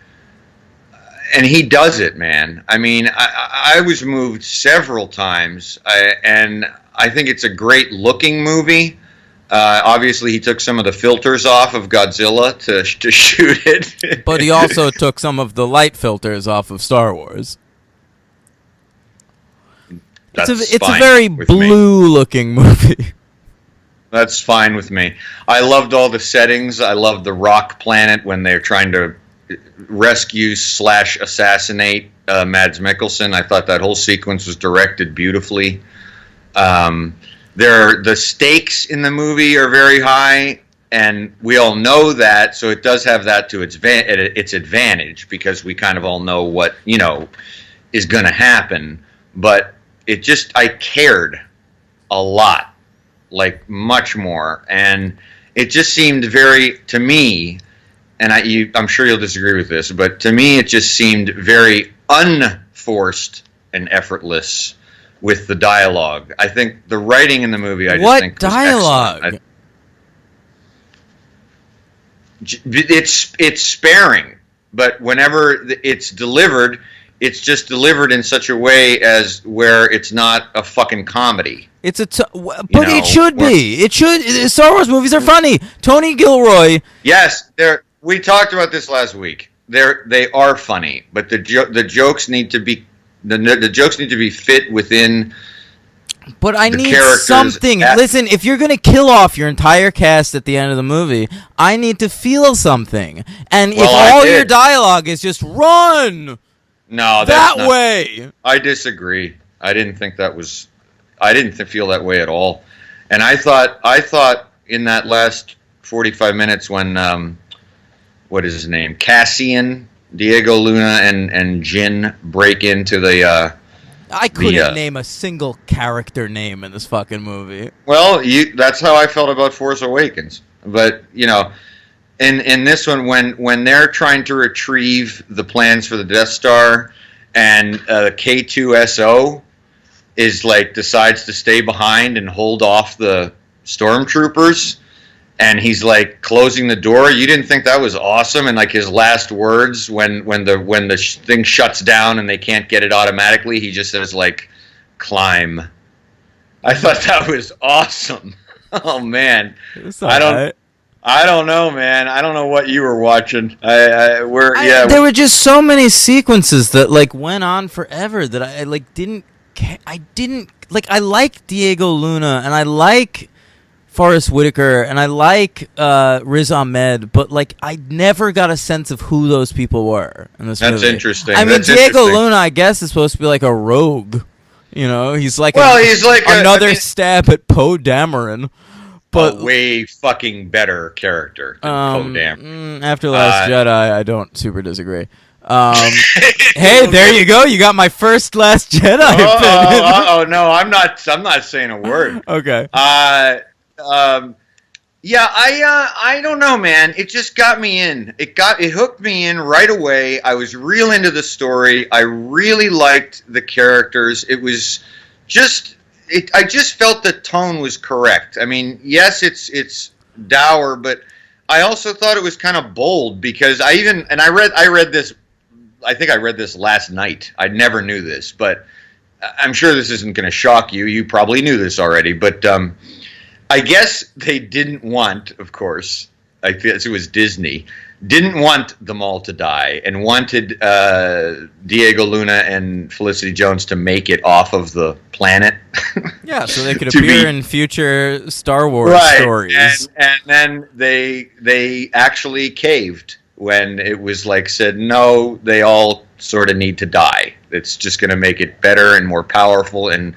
and he does it, man. I mean, I was moved several times, and I think it's a great-looking movie. Obviously, he took some of the filters off of Godzilla to shoot it. But he also took some of the light filters off of Star Wars. It's a very blue-looking movie. That's fine with me. I loved all the settings. I loved the rock planet when they're trying to rescue/assassinate Mads Mikkelsen. I thought that whole sequence was directed beautifully. The stakes in the movie are very high, and we all know that, so it does have that to its advantage, because we kind of all know what, is going to happen. But I cared a lot. Like, much more, and it just seemed very, to me, and I'm sure you'll disagree with this, but to me it just seemed very unforced and effortless with the dialogue. I think the writing in the movie, what think dialogue? It's sparing, but whenever it's delivered, it's just delivered in such a way as where it's not a fucking comedy. But it should be. It should. Star Wars movies are funny. Tony Gilroy. Yes, we talked about this last week. They are funny, but the jokes need to be the jokes need to be fit within. But I need something. Listen, if you're gonna kill off your entire cast at the end of the movie, I need to feel something. And if all your dialogue is just run. No, that way. I disagree. I didn't feel that way at all. And I thought in that last 45 minutes when what is his name? Cassian, Diego Luna, and Jin break into the I couldn't name a single character name in this fucking movie. Well, that's how I felt about Force Awakens. But, in this one, when they're trying to retrieve the plans for the Death Star, and K2SO decides to stay behind and hold off the stormtroopers, and he's closing the door. You didn't think that was awesome? And his last words when the thing shuts down and they can't get it automatically, he just says climb. I thought that was awesome. Oh man, I don't know, man. I don't know what you were watching. There were just so many sequences that went on forever that I didn't. I like Diego Luna and I like Forrest Whitaker and I like Riz Ahmed, but I never got a sense of who those people were in this movie. That's interesting. I mean, Diego Luna, I guess, is supposed to be a rogue. He's he's another stab at Poe Dameron. But way fucking better character than Poe Dameron. After Last Jedi, I don't super disagree. Hey, there you go. You got my first Last Jedi opinion. No, I'm not saying a word. Okay. Yeah, I don't know, man. It just got me in. It hooked me in right away. I was real into the story. I really liked the characters. It was just I just felt the tone was correct. I mean, yes, it's dour, but I also thought it was kind of bold because I read this. I think I read this last night. I never knew this, but I'm sure this isn't going to shock you. You probably knew this already, but I guess they didn't want, of course, I guess it was Disney, didn't want them all to die and wanted Diego Luna and Felicity Jones to make it off of the planet. Yeah, so they could appear in future Star Wars stories. And then they actually caved when it was like said, no, they all sort of need to die. It's just going to make it better and more powerful and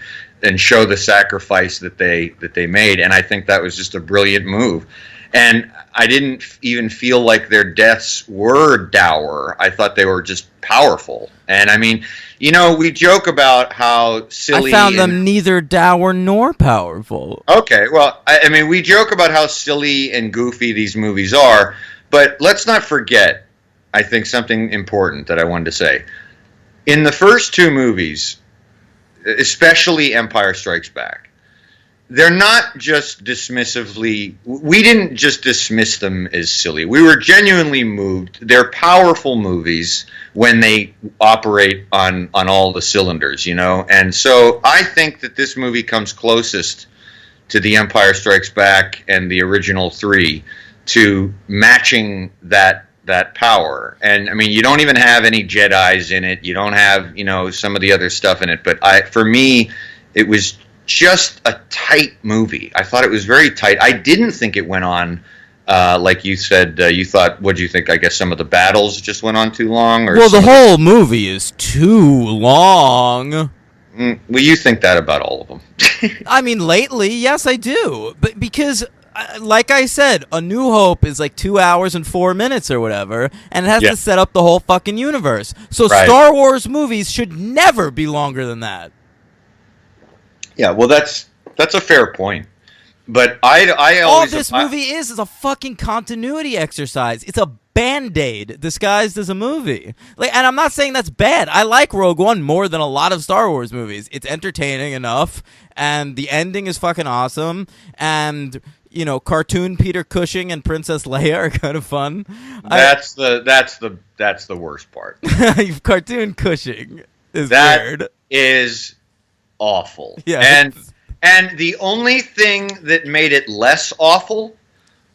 show the sacrifice that they made. And I think that was just a brilliant move. And I didn't even feel like their deaths were dour. I thought they were just powerful. And I mean, we joke about how silly. I found them neither dour nor powerful. Okay, well, I mean, we joke about how silly and goofy these movies are, but let's not forget, I think, something important that I wanted to say. In the first two movies, especially Empire Strikes Back, they're not just dismissively. We didn't just dismiss them as silly. We were genuinely moved. They're powerful movies when they operate on all the cylinders, And so I think that this movie comes closest to The Empire Strikes Back and the original three to matching that power. And I mean, you don't even have any Jedis in it. You don't have, some of the other stuff in it. But for me, it was just a tight movie. I thought it was very tight. I didn't think it went on, like you said, you thought, what do you think? I guess some of the battles just went on too long? Well, the whole movie is too long. Well, you think that about all of them. I mean, lately, yes, I do. But because, like I said, A New Hope is like 2 hours and 4 minutes or whatever, and it has to set up the whole fucking universe. So Star Wars movies should never be longer than that. Yeah, well, that's a fair point. But I always... All this movie is a fucking continuity exercise. It's a Band-Aid disguised as a movie. And I'm not saying that's bad. I like Rogue One more than a lot of Star Wars movies. It's entertaining enough, and the ending is fucking awesome, and... cartoon Peter Cushing and Princess Leia are kind of fun. That's the worst part. Cartoon Cushing is weird. That is awful. Yeah. And the only thing that made it less awful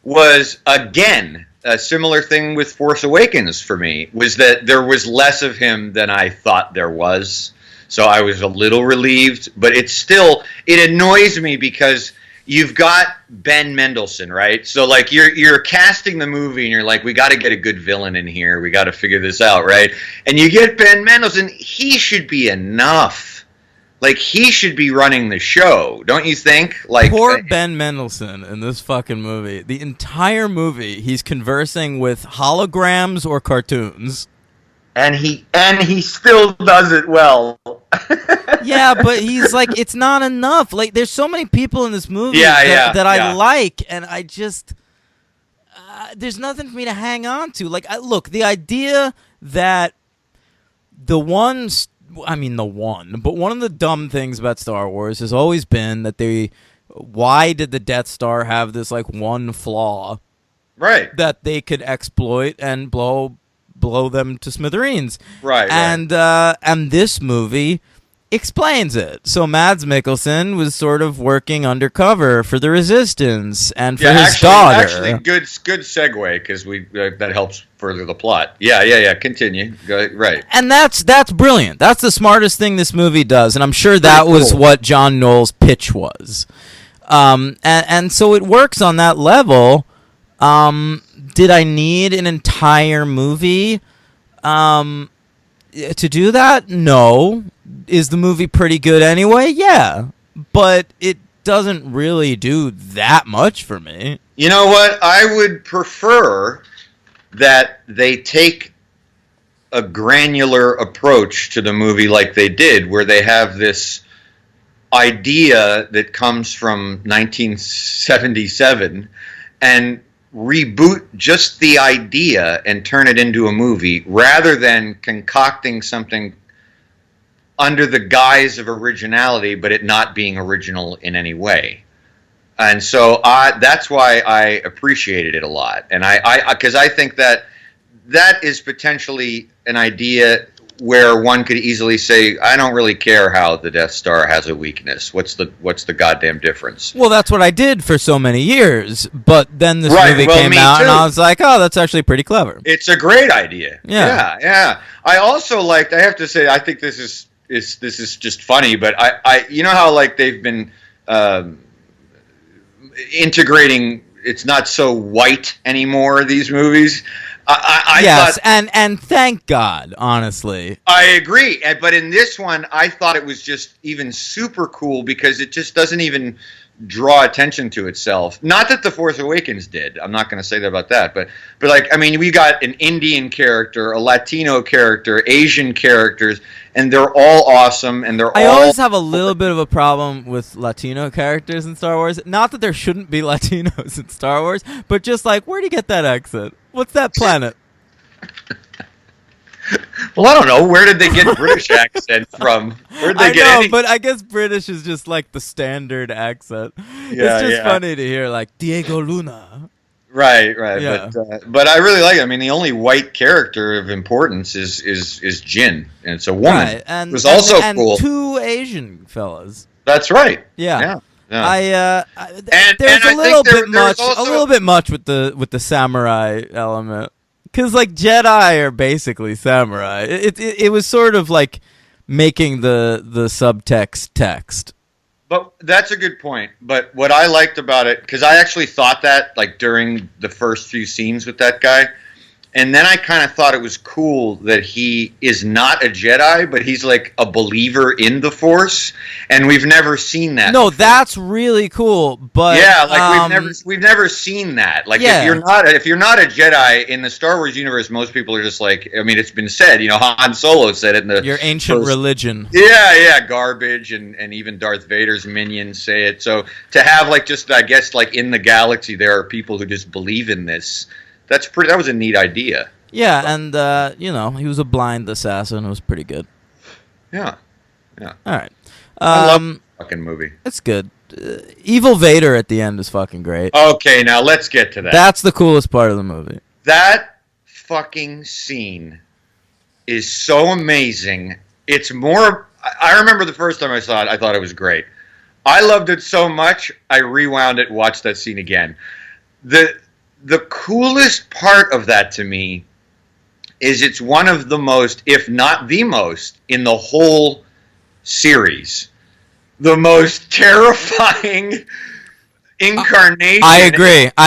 was, again, a similar thing with Force Awakens for me, was that there was less of him than I thought there was. So I was a little relieved, but it annoys me because you've got Ben Mendelsohn, right? So like you're casting the movie and you're like, we got to get a good villain in here. We got to figure this out, right? And you get Ben Mendelsohn. He should be enough. Like, he should be running the show, don't you think? Like, poor Ben Mendelsohn in this fucking movie. The entire movie, he's conversing with holograms or cartoons. And he still does it well. Yeah, but he's like, it's not enough. Like, there's so many people in this movie that I like, and I just... there's nothing for me to hang on to. Like, look, the idea that but one of the dumb things about Star Wars has always been that why did the Death Star have this, like, one flaw? Right. That they could exploit and blow them to smithereens. Right. And this movie explains it. So Mads Mikkelsen was sort of working undercover for the Resistance and for his daughter. Actually, good segue, because that helps further the plot. Yeah. Continue. Right. And that's brilliant. That's the smartest thing this movie does, and I'm sure that was what John Knoll's pitch was. And so it works on that level. Did I need an entire movie to do that? No. Is the movie pretty good anyway? Yeah. But it doesn't really do that much for me. You know what? I would prefer that they take a granular approach to the movie like they did, where they have this idea that comes from 1977 and reboot just the idea and turn it into a movie, rather than concocting something under the guise of originality but it not being original in any way. And so that's why I appreciated it a lot. And because I think that is potentially an idea where one could easily say, I don't really care how the Death Star has a weakness. What's the goddamn difference? Well, that's what I did for so many years, but then this movie came out, too. and I was like, oh, that's actually pretty clever. It's a great idea. Yeah. Yeah. I also liked, I have to say, I think this is just funny, but I you know how like they've been integrating, it's not so white anymore, these movies. Yes, and thank God, honestly. I agree, but in this one, I thought it was just even super cool because it just doesn't even draw attention to itself. Not that The Force Awakens did. I'm not going to say that about that, but like, I mean, we got an Indian character, a Latino character, Asian characters, and they're all awesome, and I always have a little bit of a problem with Latino characters in Star Wars. Not that there shouldn't be Latinos in Star Wars, but just like, where do you get that accent? What's that planet? Well, I don't know. Where did they get British accent from? Where did they get any? But I guess British is just like the standard accent. Yeah, it's just funny to hear like Diego Luna. Right. Yeah. But I really like it. I mean, the only white character of importance is Jin, and it's a woman. Right. And it was also cool. And two Asian fellas. That's right. Yeah. And there's I a little think bit a little bit much with the samurai element, because like Jedi are basically samurai. It was sort of like making the subtext text. But that's a good point. But what I liked about it, because I actually thought that like during the first few scenes with that guy, and then I kind of thought it was cool that he is not a Jedi, but he's like a believer in the Force, and we've never seen that. No, before. That's really cool. But yeah, like we've never seen that. Like if you're not a Jedi in the Star Wars universe, most people are just like, I mean, it's been said. You know, Han Solo said it in the your ancient religion. Yeah, garbage, and even Darth Vader's minions say it. So to have like just, I guess, like in the galaxy, there are people who just believe in this. That was a neat idea. Yeah, and he was a blind assassin. It was pretty good. Yeah. All right. I love the fucking movie. It's good. Evil Vader at the end is fucking great. Okay, now let's get to that. That's the coolest part of the movie. That fucking scene is so amazing. It's more. I remember the first time I saw it, I thought it was great. I loved it so much, I rewound it, watched that scene again. The coolest part of that to me is it's one of the most, if not the most, in the whole series. The most terrifying incarnation. I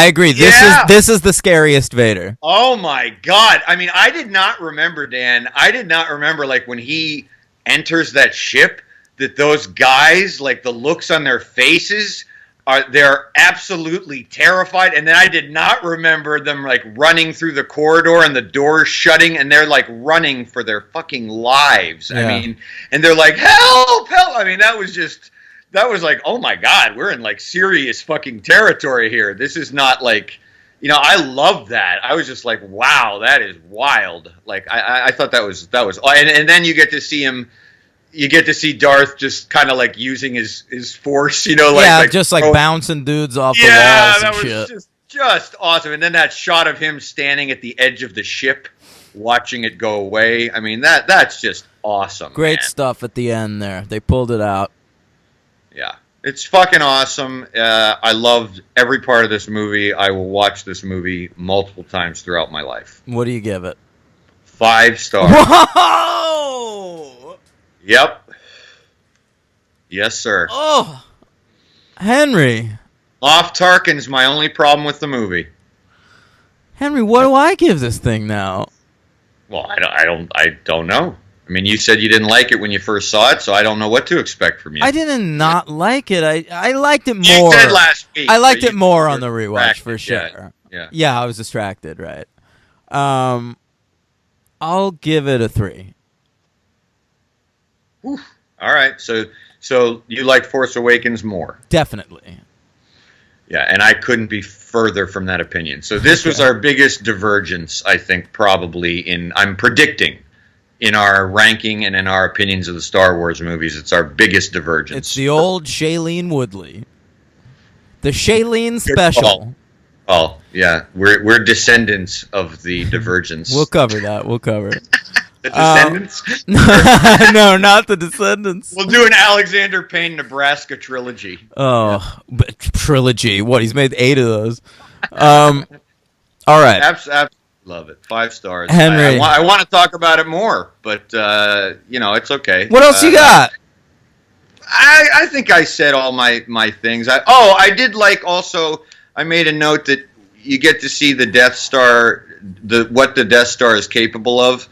agree. This is the scariest Vader. Oh my God. I mean, I did not remember, Dan. I did not remember, like, when he enters that ship, that those guys, like, the looks on their faces, they're absolutely terrified. And then I did not remember them like running through the corridor and the doors shutting, and they're like running for their fucking lives. Yeah. I mean, and they're like, help. I mean, that was like, oh my God, we're in like serious fucking territory here. This is not like, I love that. I was just like, wow, that is wild. Like I thought that was, and then you get to see him. You get to see Darth just kind of like using his force, just bouncing dudes off the walls and shit. Yeah, that was just awesome. And then that shot of him standing at the edge of the ship, watching it go away. I mean, that's just awesome. Great stuff at the end there. They pulled it out. Yeah, it's fucking awesome. I loved every part of this movie. I will watch this movie multiple times throughout my life. What do you give it? 5 stars. Whoa! Yep. Yes, sir. Oh, Henry. Moff Tarkin's my only problem with the movie. Henry, what do I give this thing now? Well, I don't know. I mean, you said you didn't like it when you first saw it, so I don't know what to expect from you. I didn't not like it. I liked it more. You said last week. I liked it more on the rewatch for sure. Yeah. I was distracted, right? I'll give it a 3. Whew. All right, so you like Force Awakens more? Definitely. Yeah, and I couldn't be further from that opinion. So this was our biggest divergence, I think, probably I'm predicting, in our ranking and in our opinions of the Star Wars movies. It's our biggest divergence. It's the old Shailene Woodley. The Shailene special. Oh, yeah. We're descendants of the divergence. We'll cover that. The Descendants? No, not the Descendants. We'll do an Alexander Payne Nebraska trilogy. Oh, but trilogy. What? He's made 8 of those. All right. Absolutely love it. 5 stars. Henry. I want to talk about it more, but, it's okay. What else you got? I think I said all my things. I did like also, I made a note that you get to see the Death Star, what the Death Star is capable of.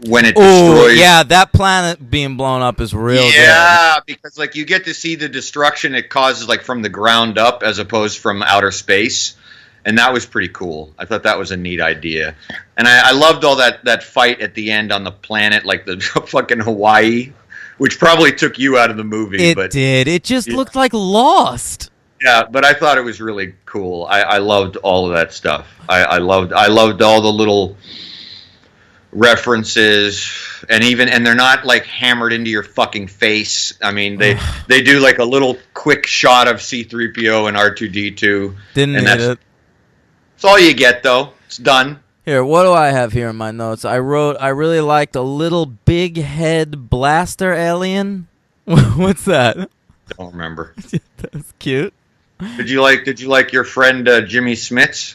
When it destroys, yeah, that planet being blown up is real good. Yeah, because you get to see the destruction it causes from the ground up as opposed from outer space, and that was pretty cool. I thought that was a neat idea, and I loved all that fight at the end on the planet, like the fucking Hawaii, which probably took you out of the movie. It did. It just looked like Lost. Yeah, but I thought it was really cool. I loved all of that stuff. I loved all the little references, and they're not hammered into your fucking face. I mean, they do a little quick shot of C-3PO and R2-D2. Didn't need it. That's all you get, though. It's done. Here, what do I have here in my notes? I wrote I really liked a little big head blaster alien. What's that? Don't remember. That's cute. Did you like your friend Jimmy Smits?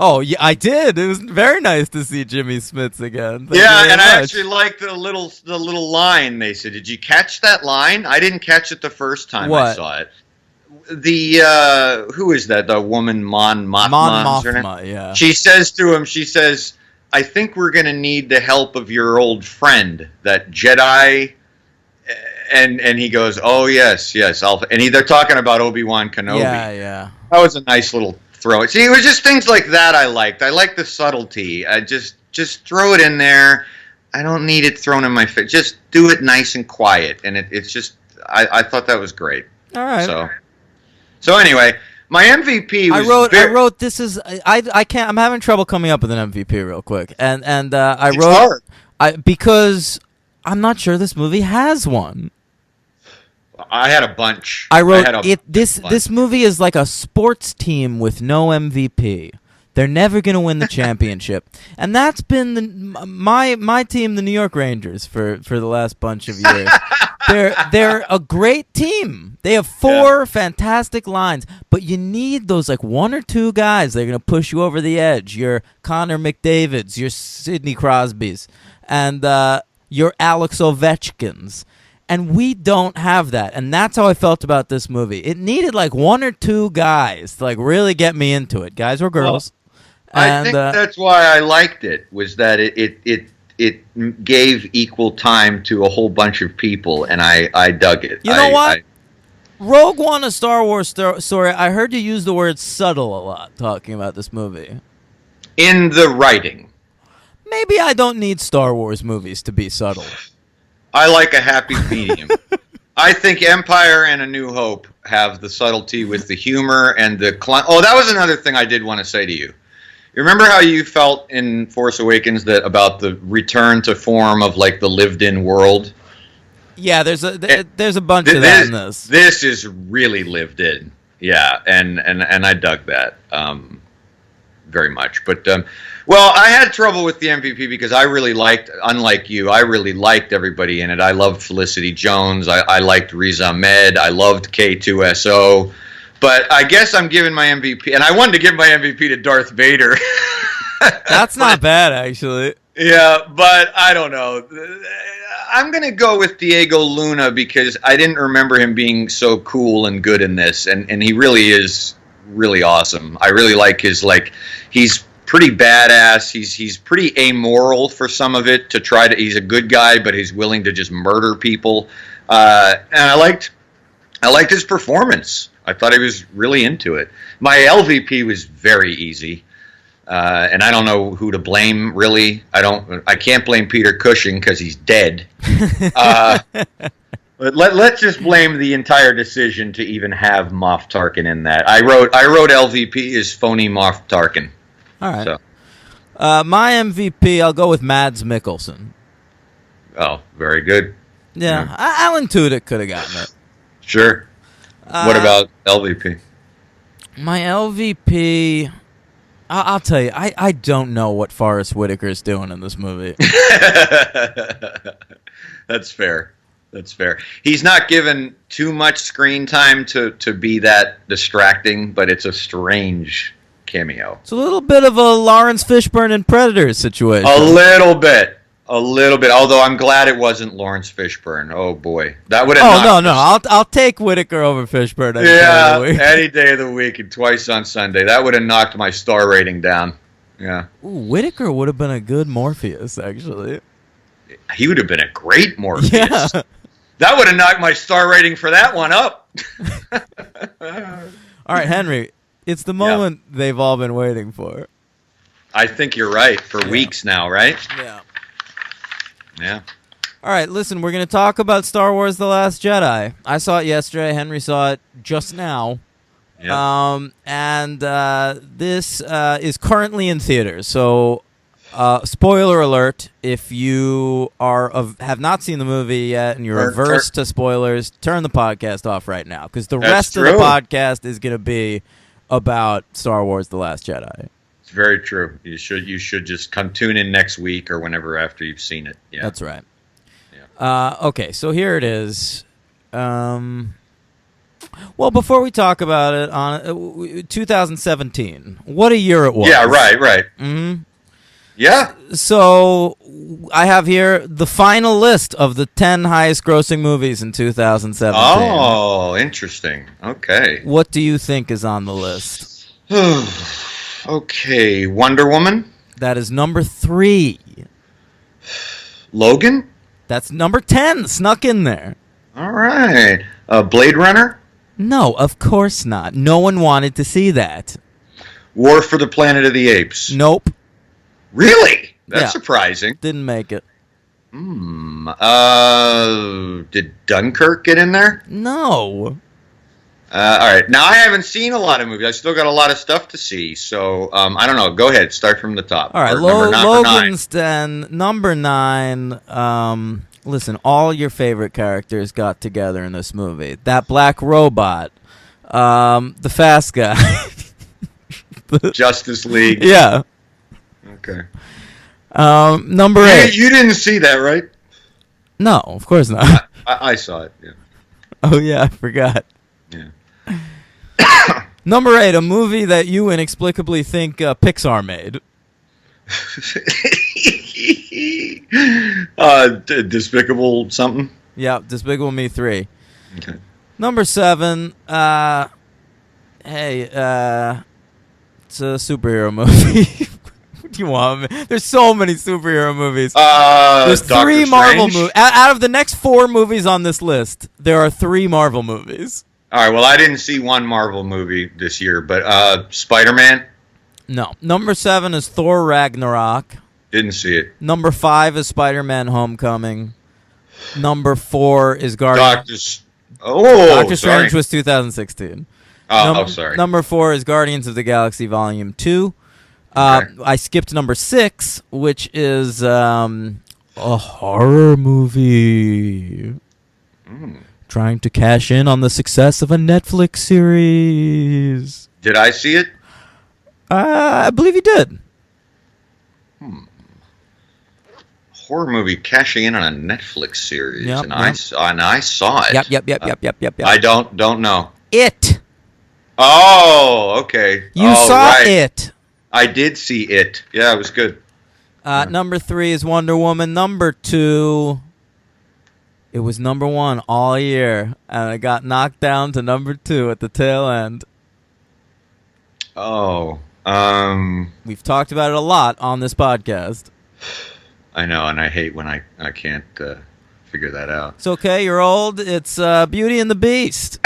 Oh yeah, I did. It was very nice to see Jimmy Smits again. Thank yeah, and much. I actually liked the little line they said. Did you catch that line? I didn't catch it the first time I saw it. The who is that? The woman Mon Mothma. Yeah. She says to him. She says, "I think we're going to need the help of your old friend, that Jedi." And he goes, "Oh yes. They're talking about Obi-Wan Kenobi. Yeah. That was a nice little throw. See, it was just things like that I liked. I liked the subtlety. I just throw it in there. I don't need it thrown in my face. Just do it nice and quiet. And it's just, I thought that was great. All right. So anyway, my MVP was I wrote this is I can't, I'm having trouble coming up with an MVP real quick. And I it's wrote hard. Because I'm not sure this movie has one. I had a bunch. I wrote this movie is like a sports team with no MVP. They're never going to win the championship. And that's been my team, the New York Rangers, for the last bunch of years. They're a great team. They have 4 fantastic lines, but you need those 1 or 2 guys that are going to push you over the edge. Your Connor McDavids, your Sidney Crosbys, and your Alex Ovechkins. And we don't have that. And that's how I felt about this movie. It needed 1 or 2 guys to really get me into it. Guys or girls. Well, I think that's why I liked it, was that it gave equal time to a whole bunch of people, and I dug it. You know what? Rogue One, a Star Wars story, I heard you use the word subtle a lot talking about this movie. In the writing. Maybe I don't need Star Wars movies to be subtle. I like a happy medium. I think Empire and A New Hope have the subtlety with the humor and the... Oh, that was another thing I did want to say to you. You remember how you felt in Force Awakens about the return to form of the lived-in world? Yeah, there's a bunch of that in this. This is really lived in. Yeah, and I dug that very much. But... well, I had trouble with the MVP because I really liked, unlike you, I really liked everybody in it. I loved Felicity Jones. I liked Riz Ahmed. I loved K2SO. But I guess I'm giving my MVP, and I wanted to give my MVP to Darth Vader. That's not bad, actually. Yeah, but I don't know. I'm going to go with Diego Luna because I didn't remember him being so cool and good in this, and he really is really awesome. I really like his, he's pretty badass. He's pretty amoral for some of it. He's a good guy, but he's willing to just murder people. And I liked his performance. I thought he was really into it. My LVP was very easy. And I don't know who to blame, really. I can't blame Peter Cushing because he's dead. But let's just blame the entire decision to even have Moff Tarkin in that. I wrote LVP as phony Moff Tarkin. All right. So. My MVP, I'll go with Mads Mikkelsen. Oh, very good. Yeah. Alan Tudyk could have gotten it. Sure. What about LVP? My LVP... I'll tell you, I don't know what Forrest Whitaker's doing in this movie. That's fair. He's not given too much screen time to be that distracting, but it's a strange cameo. It's a little bit of a Lawrence Fishburne and Predators situation. A little bit. Although I'm glad it wasn't Lawrence Fishburne. Oh boy, that would have. Oh no! I'll take Whitaker over Fishburne. Any day of the week and twice on Sunday. That would have knocked my star rating down. Yeah. Ooh, Whitaker would have been a good Morpheus, actually. He would have been a great Morpheus. Yeah. That would have knocked my star rating for that one up. All right, Henry. It's the moment they've all been waiting for. I think you're right. For weeks now, right? Yeah. Yeah. All right, listen, we're going to talk about Star Wars The Last Jedi. I saw it yesterday. Henry saw it just now. Yep. This is currently in theaters. So, spoiler alert, if you have not seen the movie yet and you're averse to spoilers, turn the podcast off right now, because the rest of the podcast is going to be about Star Wars The Last Jedi. Very true. You should just come tune in next week or whenever after you've seen it. Yeah, that's right. Yeah. Okay, so here it is. Well, before we talk about it, on 2017, what a year it was. Yeah, right. Mm-hmm. Yeah. So I have here the final list of the 10 highest-grossing movies in 2017. Oh, interesting. Okay. What do you think is on the list? Okay, Wonder Woman. That is number 3. Logan. That's number 10. Snuck in there. All right. Blade Runner. No, of course not. No one wanted to see that. War for the Planet of the Apes. Nope. Really? That's surprising. Didn't make it. Did Dunkirk get in there? No. All right. Now, I haven't seen a lot of movies. I still got a lot of stuff to see. So, I don't know. Go ahead. Start from the top. All right. Logan's 10. Number 9. Listen, all your favorite characters got together in this movie. That black robot. The fast guy. Justice League. Yeah. Okay. Number 8. You didn't see that, right? No, of course not. I saw it. Yeah. Oh, yeah. I forgot. Yeah. Number 8, a movie that you inexplicably think Pixar made. Despicable something? Yeah, Despicable Me 3. Okay. Number 7, it's a superhero movie. What do you want? There's so many superhero movies. There's 3 Marvel movies. Out of the next 4 movies on this list, there are 3 Marvel movies. All right, well, I didn't see one Marvel movie this year, but Spider-Man? No. Number 7 is Thor Ragnarok. Didn't see it. Number 5 is Spider-Man Homecoming. Number 4 is Doctor Strange was 2016. Sorry. Number 4 is Guardians of the Galaxy Volume 2. Okay. I skipped number 6, which is a horror movie. Trying to cash in on the success of a Netflix series. Did I see it? I believe you did. Horror movie cashing in on a Netflix series, Yep, and I saw it. Yep. I don't know. It. Oh, okay. You saw it. I did see it. Yeah, it was good. Number 3 is Wonder Woman. Number 2, it was number 1 all year, and it got knocked down to number 2 at the tail end. Oh, We've talked about it a lot on this podcast. I know, and I hate when I can't figure that out. It's okay, you're old. It's Beauty and the Beast.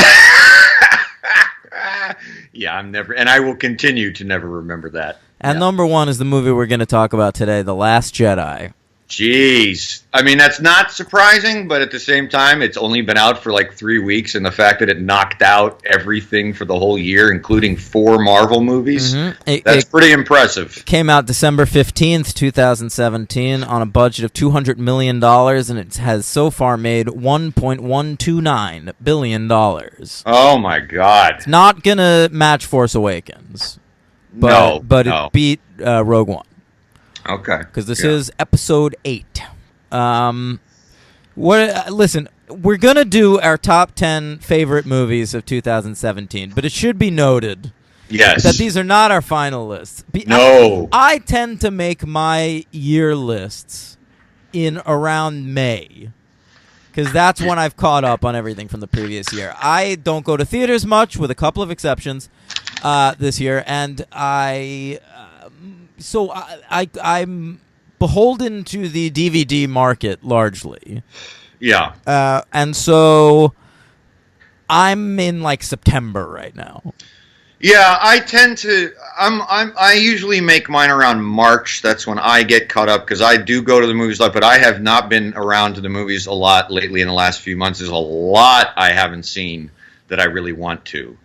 Yeah, and I will continue to never remember that. And number one is the movie we're going to talk about today, The Last Jedi. Jeez. I mean, that's not surprising, but at the same time, it's only been out for like 3 weeks, and the fact that it knocked out everything for the whole year, including 4 Marvel movies, that's pretty impressive. It came out December 15th, 2017, on a budget of $200 million, and it has so far made $1.129 billion. Oh, my God. It's not going to match Force Awakens, but it beat Rogue One. Okay. Because this is episode 8. Listen, we're going to do our top 10 favorite movies of 2017, but it should be noted that these are not our final lists. No. I tend to make my year lists in around May, because that's when I've caught up on everything from the previous year. I don't go to theaters much, with a couple of exceptions, this year, and So I'm beholden to the DVD market largely. Yeah. And so I'm in like September right now. Yeah, I tend to. I usually make mine around March. That's when I get caught up, because I do go to the movies a lot. But I have not been around to the movies a lot lately. In the last few months, there's a lot I haven't seen that I really want to.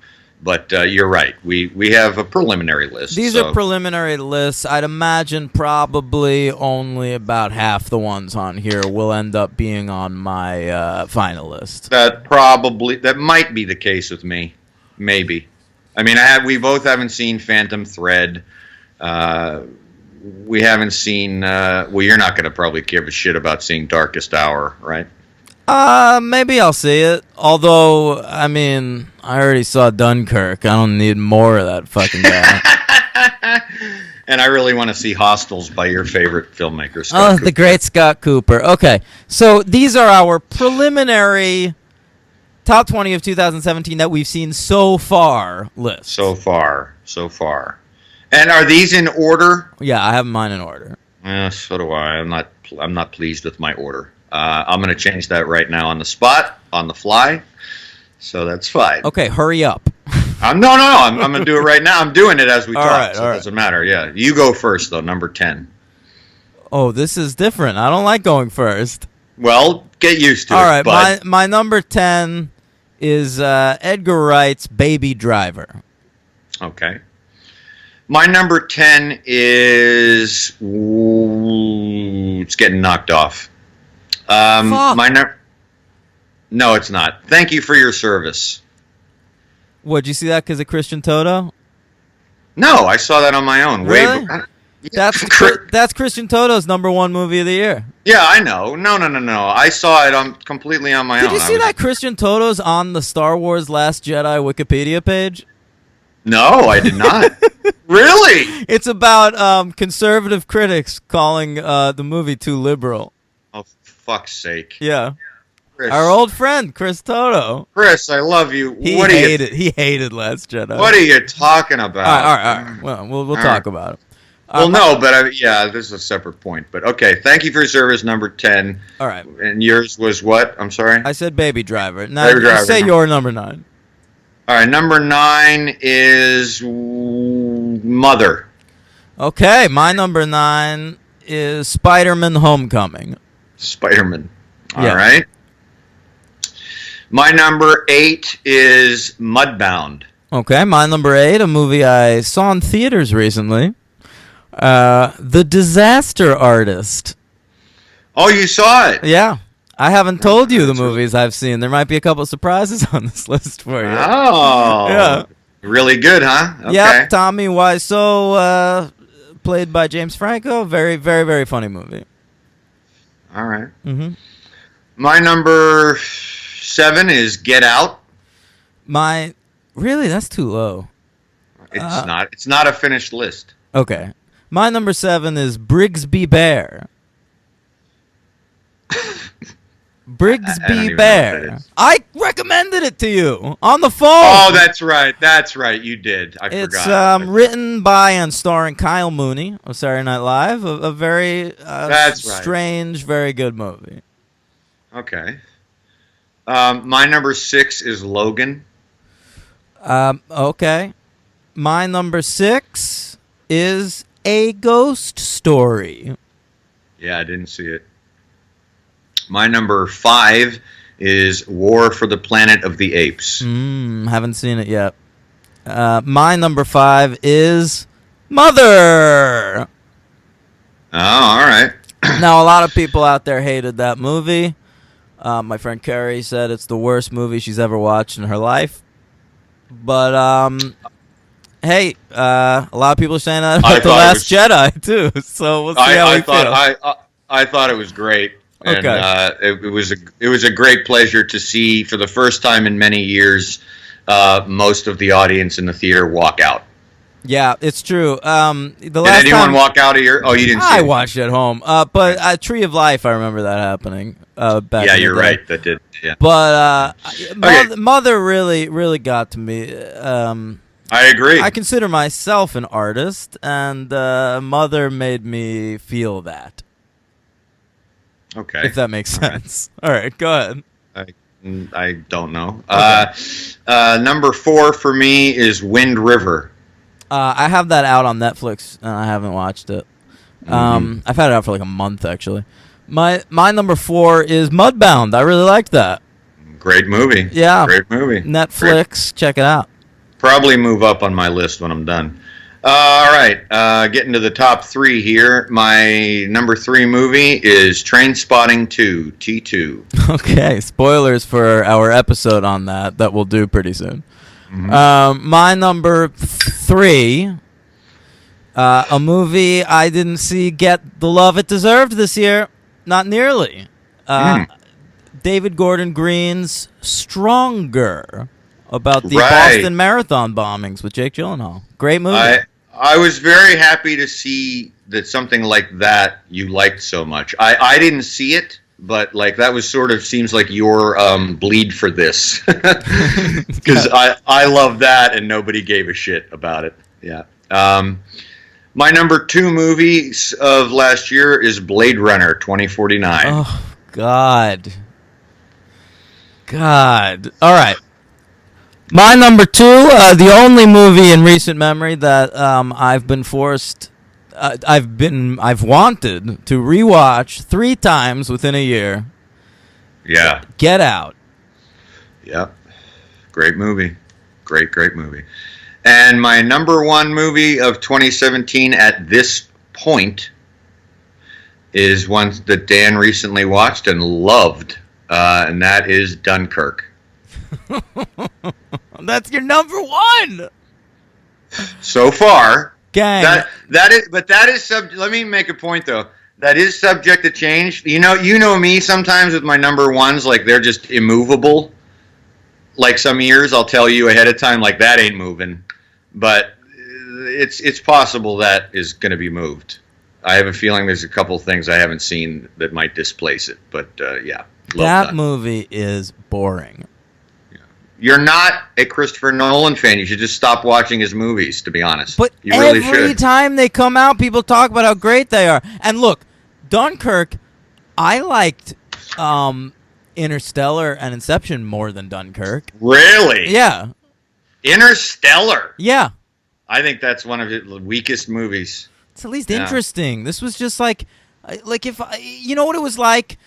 But you're right. We have a preliminary list. These are preliminary lists. I'd imagine probably only about half the ones on here will end up being on my final list. That might be the case with me. Maybe. I mean, we both haven't seen Phantom Thread. We haven't seen. Well, you're not going to probably give a shit about seeing Darkest Hour, right? Maybe I'll see it. Although, I mean, I already saw Dunkirk. I don't need more of that fucking guy. And I really want to see Hostels by your favorite filmmaker, Scott Cooper. The great Scott Cooper. Okay, so these are our preliminary top 20 of 2017 that we've seen so far lists. So far. And are these in order? Yeah, I have mine in order. Yeah, so do I. I'm not pleased with my order. I'm going to change that right now on the spot, on the fly. So that's fine. Okay, hurry up. No. I'm going to do it right now. I'm doing it as we talk. Right, so it doesn't matter. Yeah, you go first though. Number 10. Oh, this is different. I don't like going first. Well, get used to it. All right, my number 10 is Edgar Wright's Baby Driver. Okay. My number 10 is it's getting knocked off. No, it's not. Thank You for Your Service. What, did you see that because of Christian Toto? No, I saw that on my own. Really? That's Christian Toto's number 1 movie of the year. Yeah, I know. No. I saw it completely on my own. Did you see that Christian Toto's on the Star Wars Last Jedi Wikipedia page? No, I did not. Really? It's about conservative critics calling the movie too liberal. Oh, for fuck's sake. Yeah. Chris. Our old friend, Chris Toto. Chris, I love you. He hated Last Jedi. What are you talking about? All right. Well, we'll talk about it. This is a separate point. But okay, Thank You for Your Service, number 10. All right. And yours was what? I'm sorry? I said Baby Driver. Now, say your number 9. All right, number 9 is Mother. Okay, my number 9 is Spider-Man Homecoming. Spider-Man. All right. My number 8 is Mudbound. Okay, my number 8, a movie I saw in theaters recently. The Disaster Artist. Oh, you saw it? Yeah. I haven't told you the movies I've seen. There might be a couple of surprises on this list for you. Oh. Yeah. Really good, huh? Okay. Yeah, Tommy Wiseau, played by James Franco. Very, very, very funny movie. All right. Mm-hmm. My number 7 is Get Out. Really? That's too low. It's not. It's not a finished list. Okay. My number 7 is Brigsby Bear. Brigsby I don't even know what Bear. that is. I recommended it to you on the phone. Oh, that's right. That's right. You did. I It's forgot. written by and starring Kyle Mooney of Saturday Night Live. A very That's right. strange, very good movie. Okay. My number 6 is Logan. Okay. My number 6 is A Ghost Story. Yeah, I didn't see it. My number 5 is War for the Planet of the Apes. Haven't seen it yet. My number 5 is Mother. Oh, all right. Now, a lot of people out there hated that movie. My friend Carrie said it's the worst movie she's ever watched in her life. But, hey, a lot of people are saying that about The Last Jedi, too. So we'll see how we feel. I thought it was great. Okay. And it was a great pleasure to see, for the first time in many years, most of the audience in the theater walk out. Yeah, it's true. Did anyone walk out of your? Oh, you didn't see it. I watched it at home. But Tree of Life, I remember that happening. Back Yeah, in the you're day. right. That did. Yeah. But Okay. Mother really got to me. I agree. I consider myself an artist, and Mother made me feel that. Okay. If that makes sense. All right, go ahead. I don't know. Okay. Number 4 for me is Wind River. I have that out on Netflix, and I haven't watched it. I've had it out for like a month, actually. My number 4 is Mudbound. I really liked that. Great movie. Yeah. Great movie. Netflix. Check it out. Probably move up on my list when I'm done. All right. Getting to the top 3 here. My number 3 movie is Trainspotting 2, T2. Okay. Spoilers for our episode on that we'll do pretty soon. My number 3, a movie I didn't see get the love it deserved this year. Not nearly. David Gordon Green's Stronger, about the Boston Marathon bombings with Jake Gyllenhaal. Great movie. I was very happy to see that something like that you liked so much. I didn't see it, but like that was sort of seems like your bleed for this, because I love that and nobody gave a shit about it. Yeah. My number 2 movie of last year is Blade Runner 2049. Oh God. All right. My number 2, the only movie in recent memory that I've been forced, I've wanted to rewatch 3 times within a year. Yeah. Get Out. Yep. Great movie. Great movie. And my number 1 movie of 2017 at this point is one that Dan recently watched and loved, and that is Dunkirk. That's your number 1. So far, gang. That is let me make a point though. That is subject to change. You know me sometimes with my number 1s, like they're just immovable. Like some years I'll tell you ahead of time, like that ain't moving. But it's possible that is going to be moved. I have a feeling there's a couple things I haven't seen that might displace it. But yeah. That movie is boring. You're not a Christopher Nolan fan. You should just stop watching his movies, to be honest. But you really every time they come out, people talk about how great they are. And look, Dunkirk, I liked Interstellar and Inception more than Dunkirk. Really? Yeah. Interstellar? Yeah. I think that's one of his weakest movies. It's at least interesting. This was just like if you know what it was like.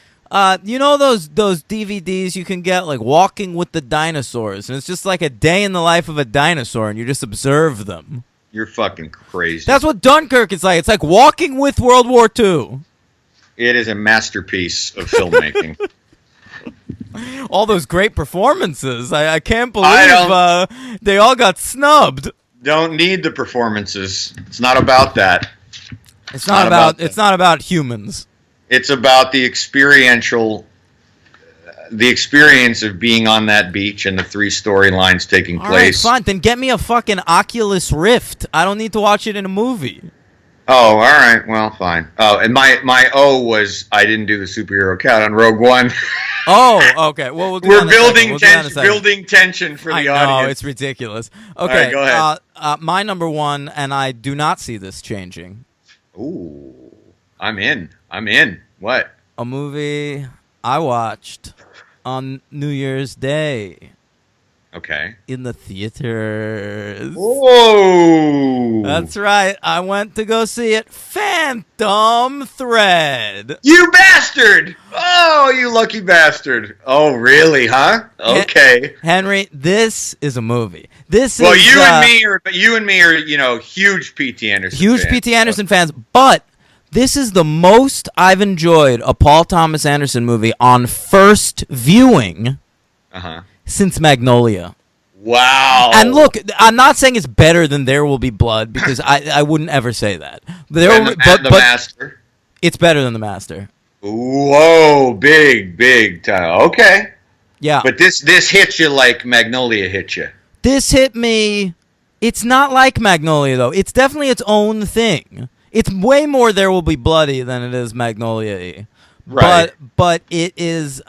You know those DVDs you can get, like Walking with the Dinosaurs, and it's just like a day in the life of a dinosaur, and you just observe them. You're fucking crazy. That's what Dunkirk is like. It's like walking with World War II. It is a masterpiece of filmmaking. All those great performances. I can't believe they all got snubbed. Don't need the performances. It's not about that. It's not about humans. It's about the experience of being on that beach and the 3 storylines taking place. All right, fine. Then get me a fucking Oculus Rift. I don't need to watch it in a movie. Oh, all right. Well, fine. Oh, and my O was I didn't do the superhero count on Rogue One. Oh, okay. Well, we'll do that We're in a second. building We'll do that in a tension, second. building tension for I the know, audience. it's ridiculous. All right, Okay, go ahead. my number one, and I do not see this changing. Ooh, I'm in. I'm in. What? A movie I watched on New Year's Day Okay. in the theaters. Whoa! That's right. I went to go see it. Phantom Thread. You bastard! Oh, you lucky bastard! Oh, really? Huh? Okay. Henry, this is a movie. This Well, is you and me are huge P.T. Anderson huge fans, P.T. Anderson fans, but this is the most I've enjoyed a Paul Thomas Anderson movie on first viewing since Magnolia. Wow. And look, I'm not saying it's better than There Will Be Blood because I wouldn't ever say that. The Master. It's better than The Master. Whoa, big time. Okay. Yeah. But this hits you like Magnolia hit you. This hit me. It's not like Magnolia, though. It's definitely its own thing. It's way more There Will Be Bloody than it is Magnolia-y. Right. But it is,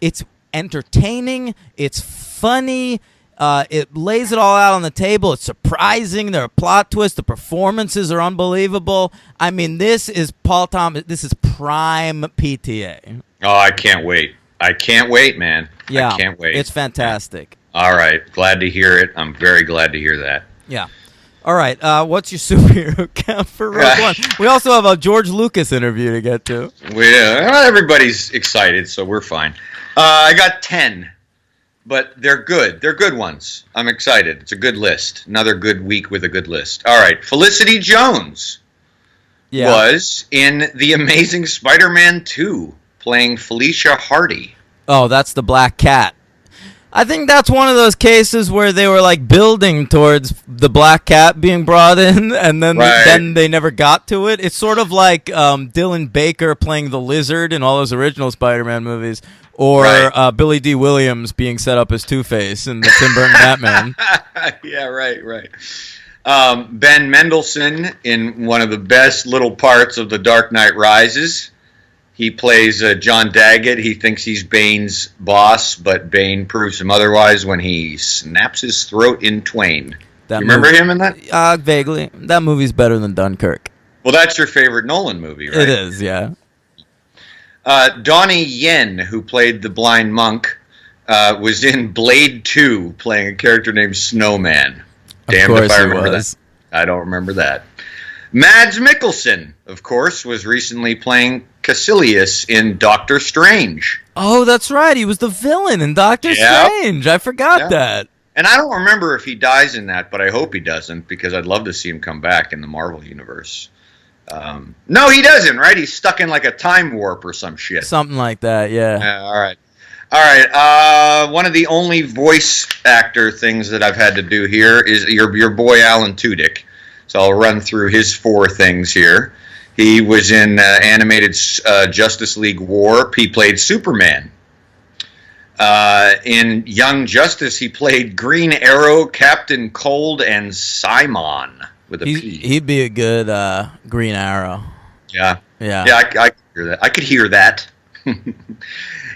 it's entertaining. It's funny. It lays it all out on the table. It's surprising. There are plot twists. The performances are unbelievable. I mean, this is Paul Thomas. This is prime PTA. Oh, I can't wait. I can't wait, man. Yeah. I can't wait. It's fantastic. All right. Glad to hear it. I'm very glad to hear that. Yeah. All right. What's your superhero count for Rogue One? We also have a George Lucas interview to get to. Everybody's excited, so we're fine. I got 10, but they're good. They're good ones. I'm excited. It's a good list. Another good week with a good list. All right. Felicity Jones was in The Amazing Spider-Man 2, playing Felicia Hardy. Oh, that's the Black Cat. I think that's one of those cases where they were like building towards the Black Cat being brought in, and then they never got to it. It's sort of like Dylan Baker playing the Lizard in all those original Spider-Man movies, or Billy D. Williams being set up as Two-Face in the Tim Burton Batman. Yeah, right. Ben Mendelsohn in one of the best little parts of The Dark Knight Rises. He plays John Daggett. He thinks he's Bane's boss, but Bane proves him otherwise when he snaps his throat in twain. You remember him in that? Vaguely. That movie's better than Dunkirk. Well, that's your favorite Nolan movie, right? It is, yeah. Donnie Yen, who played the blind monk, was in Blade 2, playing a character named Snowman. Damned if I remember that. I don't remember that. Mads Mikkelsen, of course, was recently playing Caecilius in Doctor Strange. Oh, that's right. He was the villain in Doctor Strange. I forgot that. And I don't remember if he dies in that, but I hope he doesn't, because I'd love to see him come back in the Marvel Universe. No, he doesn't, right? He's stuck in like a time warp or some shit. Something like that, yeah. All right. One of the only voice actor things that I've had to do here is your boy Alan Tudyk. So I'll run through his 4 things here. He was in animated Justice League War. He played Superman. In Young Justice, he played Green Arrow, Captain Cold, and Simon with a P. He'd be a good Green Arrow. Yeah. I could hear that. I could hear that.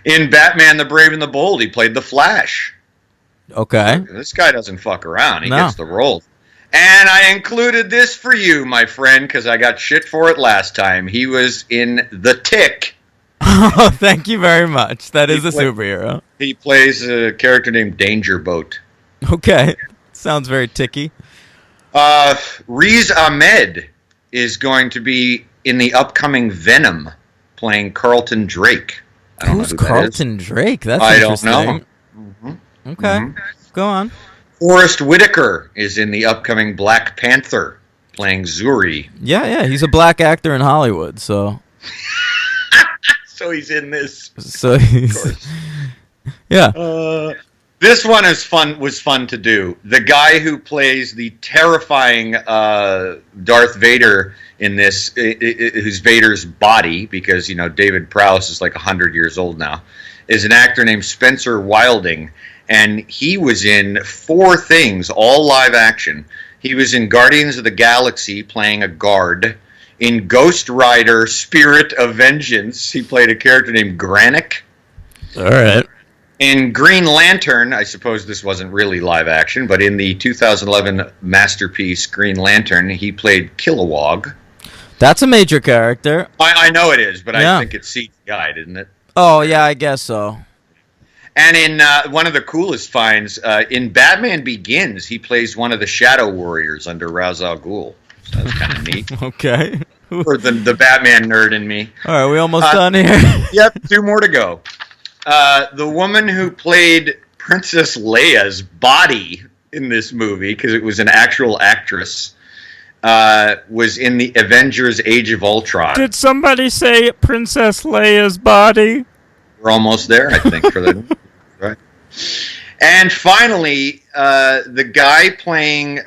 In Batman the Brave and the Bold, he played the Flash. Okay. This guy doesn't fuck around. He gets the role. And I included this for you, my friend, because I got shit for it last time. He was in The Tick. Oh, thank you very much. That is a superhero. He plays a character named Danger Boat. Okay. Sounds very ticky. Riz Ahmed is going to be in the upcoming Venom, playing Carlton Drake. Who's Carlton Drake? That's interesting. I don't know. Okay. Go on. Forrest Whitaker is in the upcoming Black Panther, playing Zuri. Yeah, he's a black actor in Hollywood, so. So he's in this. So he's. Yeah. This one was fun to do. The guy who plays the terrifying Darth Vader in this, who's Vader's body, because David Prowse is like 100 years old now, is an actor named Spencer Wilding. And he was in 4 things, all live action. He was in Guardians of the Galaxy playing a guard. In Ghost Rider Spirit of Vengeance, he played a character named Granick. All right. In Green Lantern, I suppose this wasn't really live action, but in the 2011 masterpiece Green Lantern, he played Kilowog. That's a major character. I know it is, but Yeah. I think it's CGI, isn't it? Oh, yeah, I guess so. And in one of the coolest finds, in Batman Begins, he plays one of the Shadow Warriors under Ra's al Ghul. So that's kind of neat. Okay. For the Batman nerd in me. All right, we almost done here. Yep, 2 more to go. The woman who played Princess Leia's body in this movie, because it was an actual actress, was in the Avengers Age of Ultron. Did somebody say Princess Leia's body? We're almost there, I think, for the right. And finally, the guy playing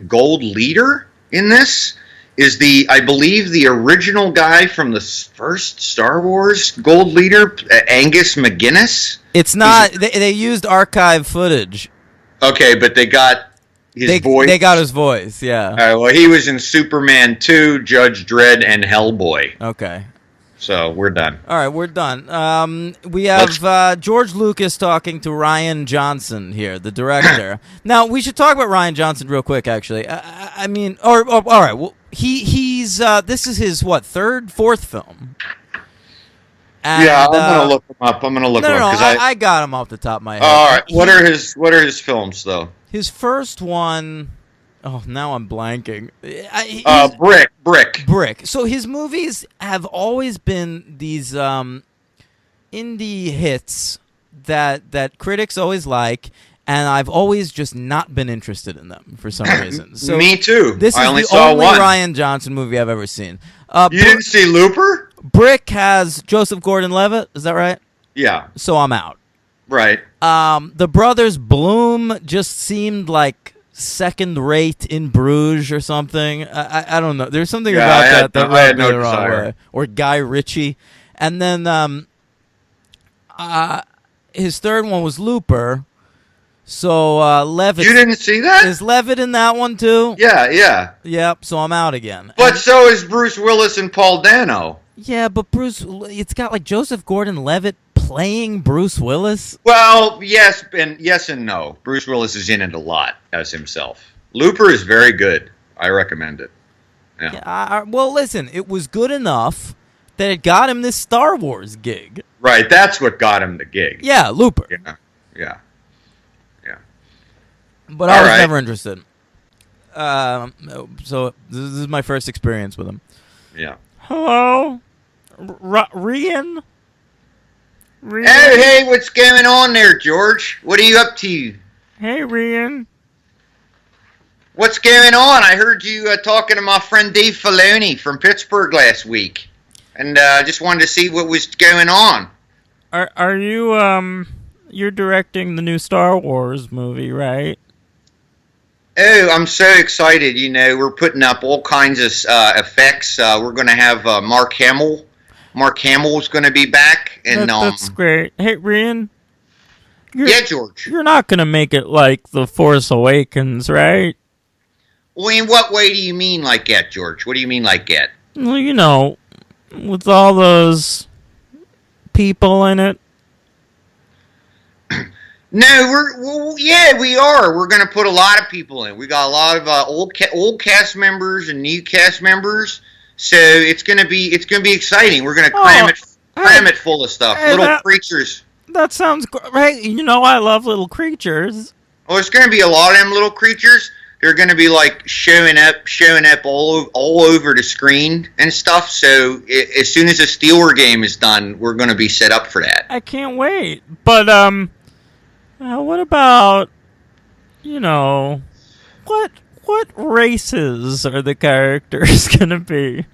Gold Leader in this is I believe, the original guy from the first Star Wars, Gold Leader, Angus McGinnis. It's not. They used archive footage. Okay, but they got his voice. They got his voice, yeah. All right, well, he was in Superman 2, Judge Dredd, and Hellboy. Okay. So we're done. All right, we're done. We have George Lucas talking to Rian Johnson here, the director. Now, we should talk about Rian Johnson real quick, actually. I mean, all right. Well, he's this is his fourth film. And, yeah, I'm gonna look him up. No, I got him off the top of my head. All right. What are his films though? His first one. Oh, now I'm blanking. Brick. So his movies have always been these indie hits that critics always like, and I've always just not been interested in them for some reason. So me too. This I is only the saw only one. Rian Johnson movie I've ever seen. You didn't see Looper? Brick has Joseph Gordon-Levitt. Is that right? Yeah. So I'm out. Right. The brothers Bloom just seemed like second rate in Bruges or something. I don't know. There's something about that I had rubbed me no the wrong desire. way. Or Guy Ritchie. And then his third one was Looper. So Levitt. You didn't see that? Is Levitt in that one too? Yeah. Yep, so I'm out again. But so is Bruce Willis and Paul Dano. Yeah, but it's got like Joseph Gordon-Levitt playing Bruce Willis. Well, yes and no. Bruce Willis is in it a lot as himself. Looper is very good. I recommend it. Yeah. Well, listen, it was good enough that it got him this Star Wars gig. Right, that's what got him the gig. Yeah, Looper. Yeah. But I was never interested. So this is my first experience with him. Yeah. Hello? Rian? Hey, what's going on there, George? What are you up to? Hey, Rian. What's going on? I heard you talking to my friend Dave Filoni from Pittsburgh last week. And just wanted to see what was going on. Are you, you're directing the new Star Wars movie, right? Oh, I'm so excited. You know, we're putting up all kinds of effects. We're going to have Mark Hamill. Mark Hamill's going to be back. And that's great. Hey, Rian? Yeah, George. You're not going to make it like The Force Awakens, right? Well, in what way do you mean like that, George? What do you mean like that? Well, you know, with all those people in it. No, we are. We're going to put a lot of people in. We got a lot of old cast members and new cast members. So it's going to be exciting. We're going to cram it full of stuff. Little creatures. That sounds great. You know, I love little creatures. Oh, it's going to be a lot of them little creatures. They're going to be like showing up all over the screen and stuff. So as soon as the Steelers game is done, we're going to be set up for that. I can't wait. But what about, you know, what races are the characters going to be?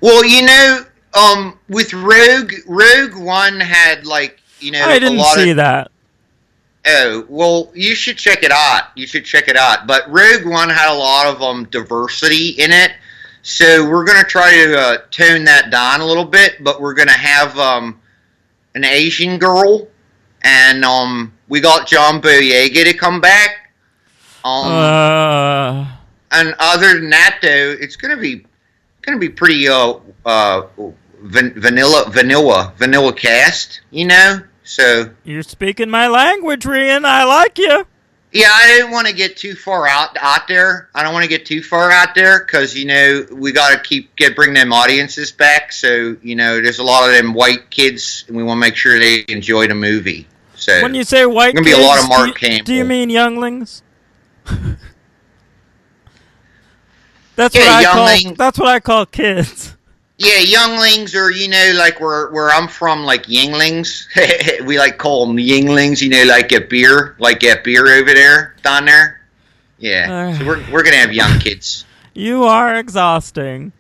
Well, you know, with Rogue One had like, you know, I didn't see that. Oh, well, you should check it out. But Rogue One had a lot of diversity in it. So we're going to try to tone that down a little bit, but we're going to have an Asian girl, and we got John Boyega to come back. And other than that, though, it's gonna be pretty vanilla cast, you know. So You're speaking my language, Rian. I like you. yeah, I didn't want to get too far out there. I don't want to get too far out there because you know we got to bring them audiences back. So you know, there's a lot of them white kids, and we want to make sure they enjoy the movie. So When you say white there's kids, gonna be a lot of Mark Campbell. do you mean younglings? That's Yeah, what younglings. That's what I call kids. Yeah, younglings, or you know, like where I'm from, like yinglings. We like call them yinglings. You know, like a beer over there, down there. Yeah, so we're gonna have young kids. You are exhausting.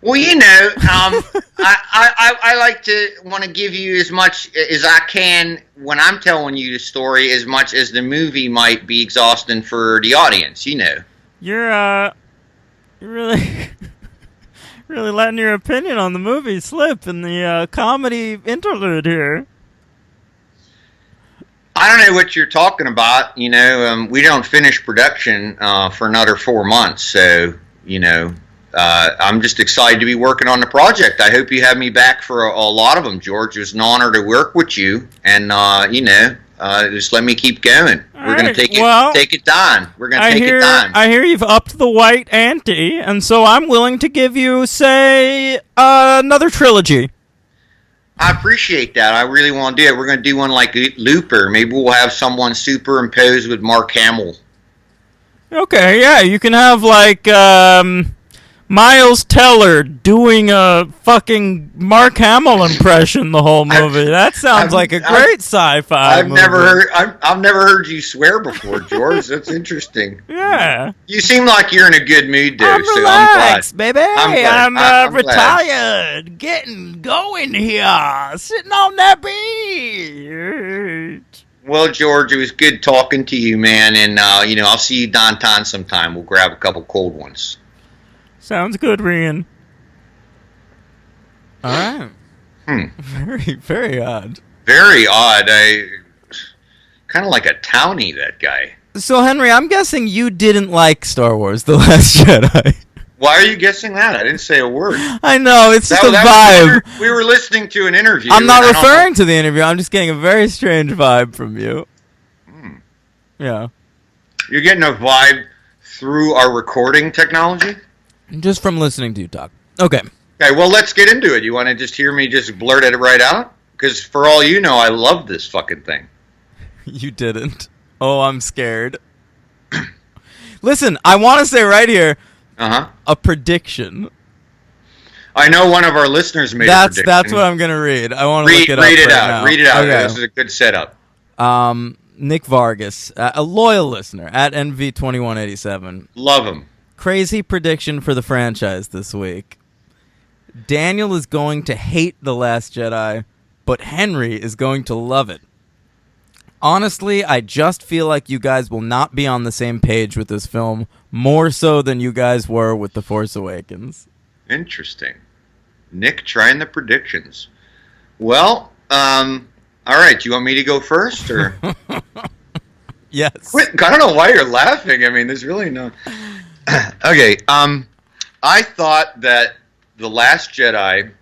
Well, you know, I like to want to give you as much as I can when I'm telling you the story, as much as the movie might be exhausting for the audience. You know. You're really really letting your opinion on the movie slip in the comedy interlude here. I don't know what you're talking about. You know, we don't finish production for another 4 months, so you know, I'm just excited to be working on the project. I hope you have me back for a lot of them, George. It was an honor to work with you, and you know, just let me keep going. We're gonna take it down. We're gonna take it down. I hear you've upped the white ante, and so I'm willing to give you, say, another trilogy. I appreciate that. I really want to do it. We're going to do one like Looper. Maybe we'll have someone superimposed with Mark Hamill. Okay, yeah, you can have, like, Miles Teller doing a fucking Mark Hamill impression the whole movie. That sounds like a great sci-fi movie. I've never heard you swear before, George. That's interesting. Yeah. You seem like you're in a good mood, though. I'm relaxed, baby. I'm retired, getting going here, sitting on that beach. Well, George, it was good talking to you, man. And you know, I'll see you downtown sometime. We'll grab a couple cold ones. Sounds good, Rian. All right. Very, very odd. Very odd. Kind of like a townie, that guy. So, Henry, I'm guessing you didn't like Star Wars: The Last Jedi. Why are you guessing that? I didn't say a word. I know, it's just a vibe. We were listening to an interview. I'm not referring to the interview. I'm just getting a very strange vibe from you. Yeah. You're getting a vibe through our recording technology? Just from listening to you talk. Okay. Okay, well, let's get into it. You want to just hear me just blurt it right out? Because for all you know, I love this fucking thing. You didn't. Oh, I'm scared. Listen, I want to say right here, a prediction. I know one of our listeners made a prediction. That's what I'm going to read. I want to look it up Read it right out. now. Read it out. Okay. This is a good setup. Nick Vargas, a loyal listener, at NV2187. Love him. Crazy prediction for the franchise this week. Daniel is going to hate The Last Jedi, but Henry is going to love it. Honestly, I just feel like you guys will not be on the same page with this film, more so than you guys were with The Force Awakens. Interesting. Nick trying the predictions. Well, all right, do you want me to go first, or? Yes. Quit, I don't know why you're laughing. I mean, there's really no... Okay, I thought that The Last Jedi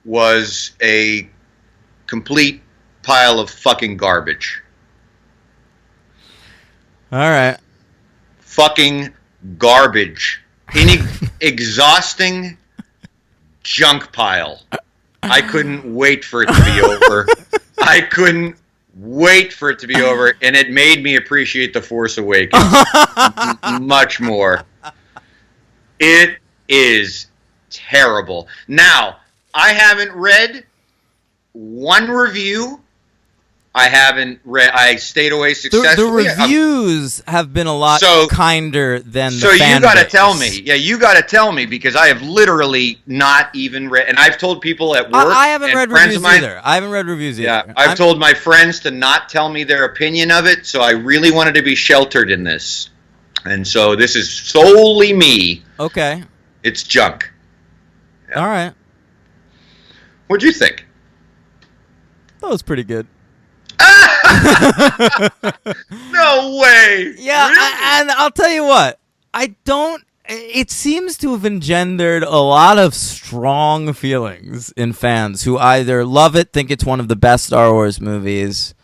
was a complete pile of fucking garbage. All right. Fucking garbage. Exhausting junk pile. I couldn't wait for it to be over. I couldn't wait for it to be over, and it made me appreciate The Force Awakens much more. It is terrible. Now, I haven't read one review. I stayed away successfully. The reviews have been a lot kinder than the fan base. So you got to tell me. Yeah, you got to tell me, because I have literally not even read. And I've told people at work. I haven't read reviews either. I haven't read reviews either. Yeah, I've told my friends to not tell me their opinion of it. So I really wanted to be sheltered in this. And so this is solely me. Okay. It's junk. Yeah. All right. What'd you think? That was pretty good. No way. Yeah, Really? and I'll tell you what. I don't. It seems to have engendered a lot of strong feelings in fans who either love it, think it's one of the best Star Wars movies,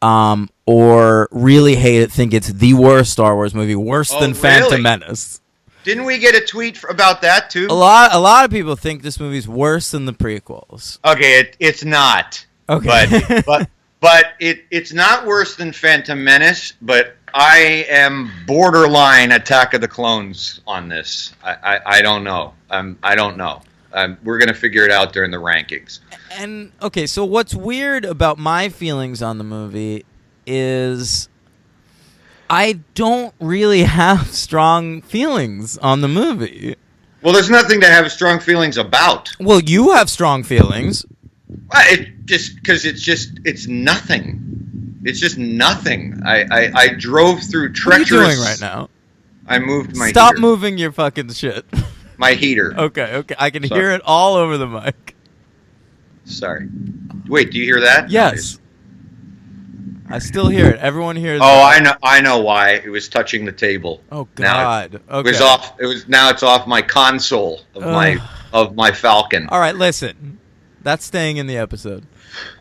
or really hate it, think it's the worst Star Wars movie, worse than really? Phantom Menace. Didn't we get a tweet about that too? A lot of people think this movie's worse than the prequels. Okay, it's not. Okay. But it's not worse than Phantom Menace, but I am borderline Attack of the Clones on this. I don't know. I don't know. We're going to figure it out during the rankings. And, okay, so what's weird about my feelings on the movie is I don't really have strong feelings on the movie. Well, there's nothing to have strong feelings about. Well, you have strong feelings. It just because it's nothing. It's just nothing. I drove through treacherous. What are you doing right now? I moved my Stop heater. moving your fucking shit. My heater. Okay. I can Sorry. hear it all over the mic. Sorry. Wait, do you hear that? Yes. I still hear it. Everyone hears it. Oh, I know why. It was touching the table. Oh Now God. It Okay. was off. Now it's off my console of my Falcon. All right, listen. That's staying in the episode.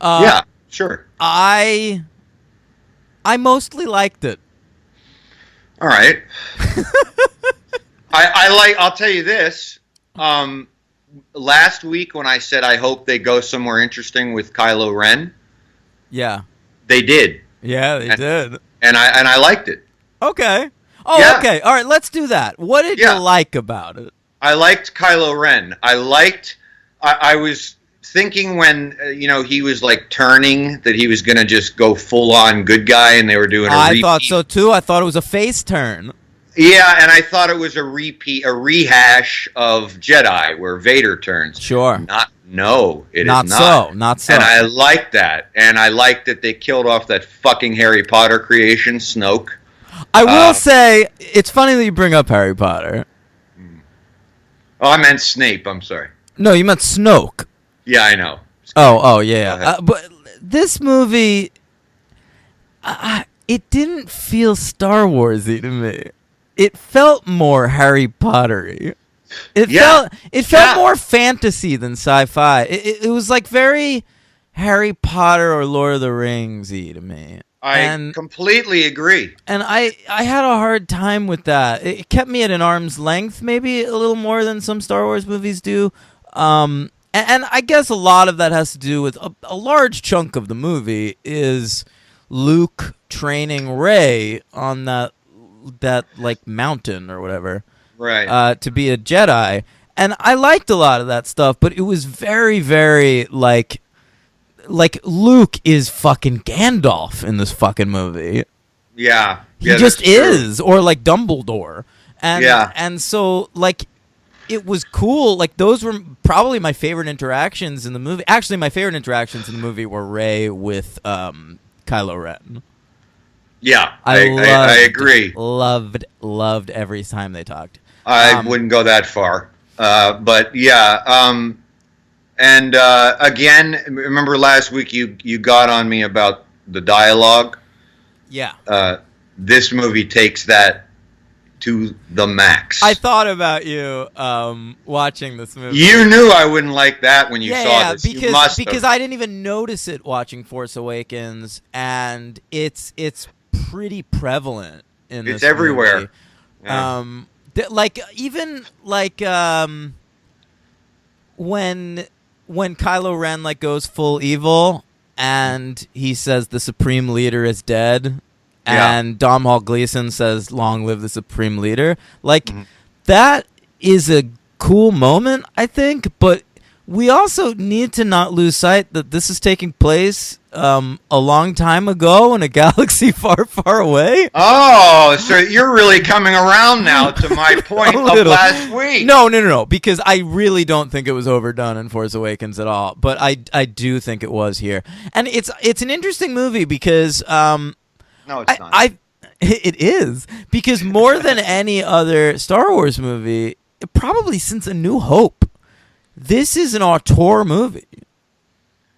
Yeah, sure. I mostly liked it. All right. I'll tell you this. Last week when I said I hope they go somewhere interesting with Kylo Ren, Yeah. they did, Yeah, they did. and I liked it. Okay. Oh, Yeah. okay. All right, let's do that. What did Yeah. you like about it? I liked Kylo Ren. I was thinking when he was like turning that he was gonna just go full on good guy, and they were doing a I repeat. thought so too. I thought it was a face turn. Yeah, and I thought it was a rehash of Jedi where Vader turns. Sure. It is Not not. so. Not so. And I liked that, and I liked that they killed off that fucking Harry Potter creation, Snoke. I will say it's funny that you bring up Harry Potter. Oh, I meant Snape. I'm sorry. No, you meant Snoke. Yeah, I know. Oh, yeah. Go ahead. But this movie, it didn't feel Star Warsy to me. It felt more Harry Pottery. It Yeah. felt more fantasy than sci-fi. It was like very Harry Potter or Lord of the Ringsy to me. I completely agree. And I had a hard time with that. It kept me at an arm's length, maybe a little more than some Star Wars movies do. And I guess a lot of that has to do with a large chunk of the movie is Luke training Rey on that like mountain or whatever, Right. to be a Jedi. And I liked a lot of that stuff, but it was very, very like Luke is fucking Gandalf in this fucking movie. Yeah. He Yeah, just that's true. is, or like Dumbledore. And Yeah. and so like it was cool. Like those were probably my favorite interactions in the movie. Actually, my favorite interactions in the movie were Rey with Kylo Ren. Yeah, I agree. Loved every time they talked. I wouldn't go that far. But yeah. And again, remember last week you got on me about the dialogue? Yeah. This movie takes that to the max. I thought about you watching this movie. You knew I wouldn't like that when you saw this. You must have. because I didn't even notice it watching Force Awakens, and it's pretty prevalent in this It's everywhere. movie. Yeah. Like even like when Kylo Ren like goes full evil and he says the Supreme Leader is dead, Yeah. and Domhnall Gleeson says "Long live the Supreme Leader." Like Mm-hmm. that is a cool moment, I think, but we also need to not lose sight that this is taking place a long time ago in a galaxy far, far away. Oh, so you're really coming around now to my point A of little. last week. No, because I really don't think it was overdone in Force Awakens at all, but I do think it was here. And it's an interesting movie because No, it's not. it is, because more than any other Star Wars movie, probably since A New Hope, this is an auteur movie.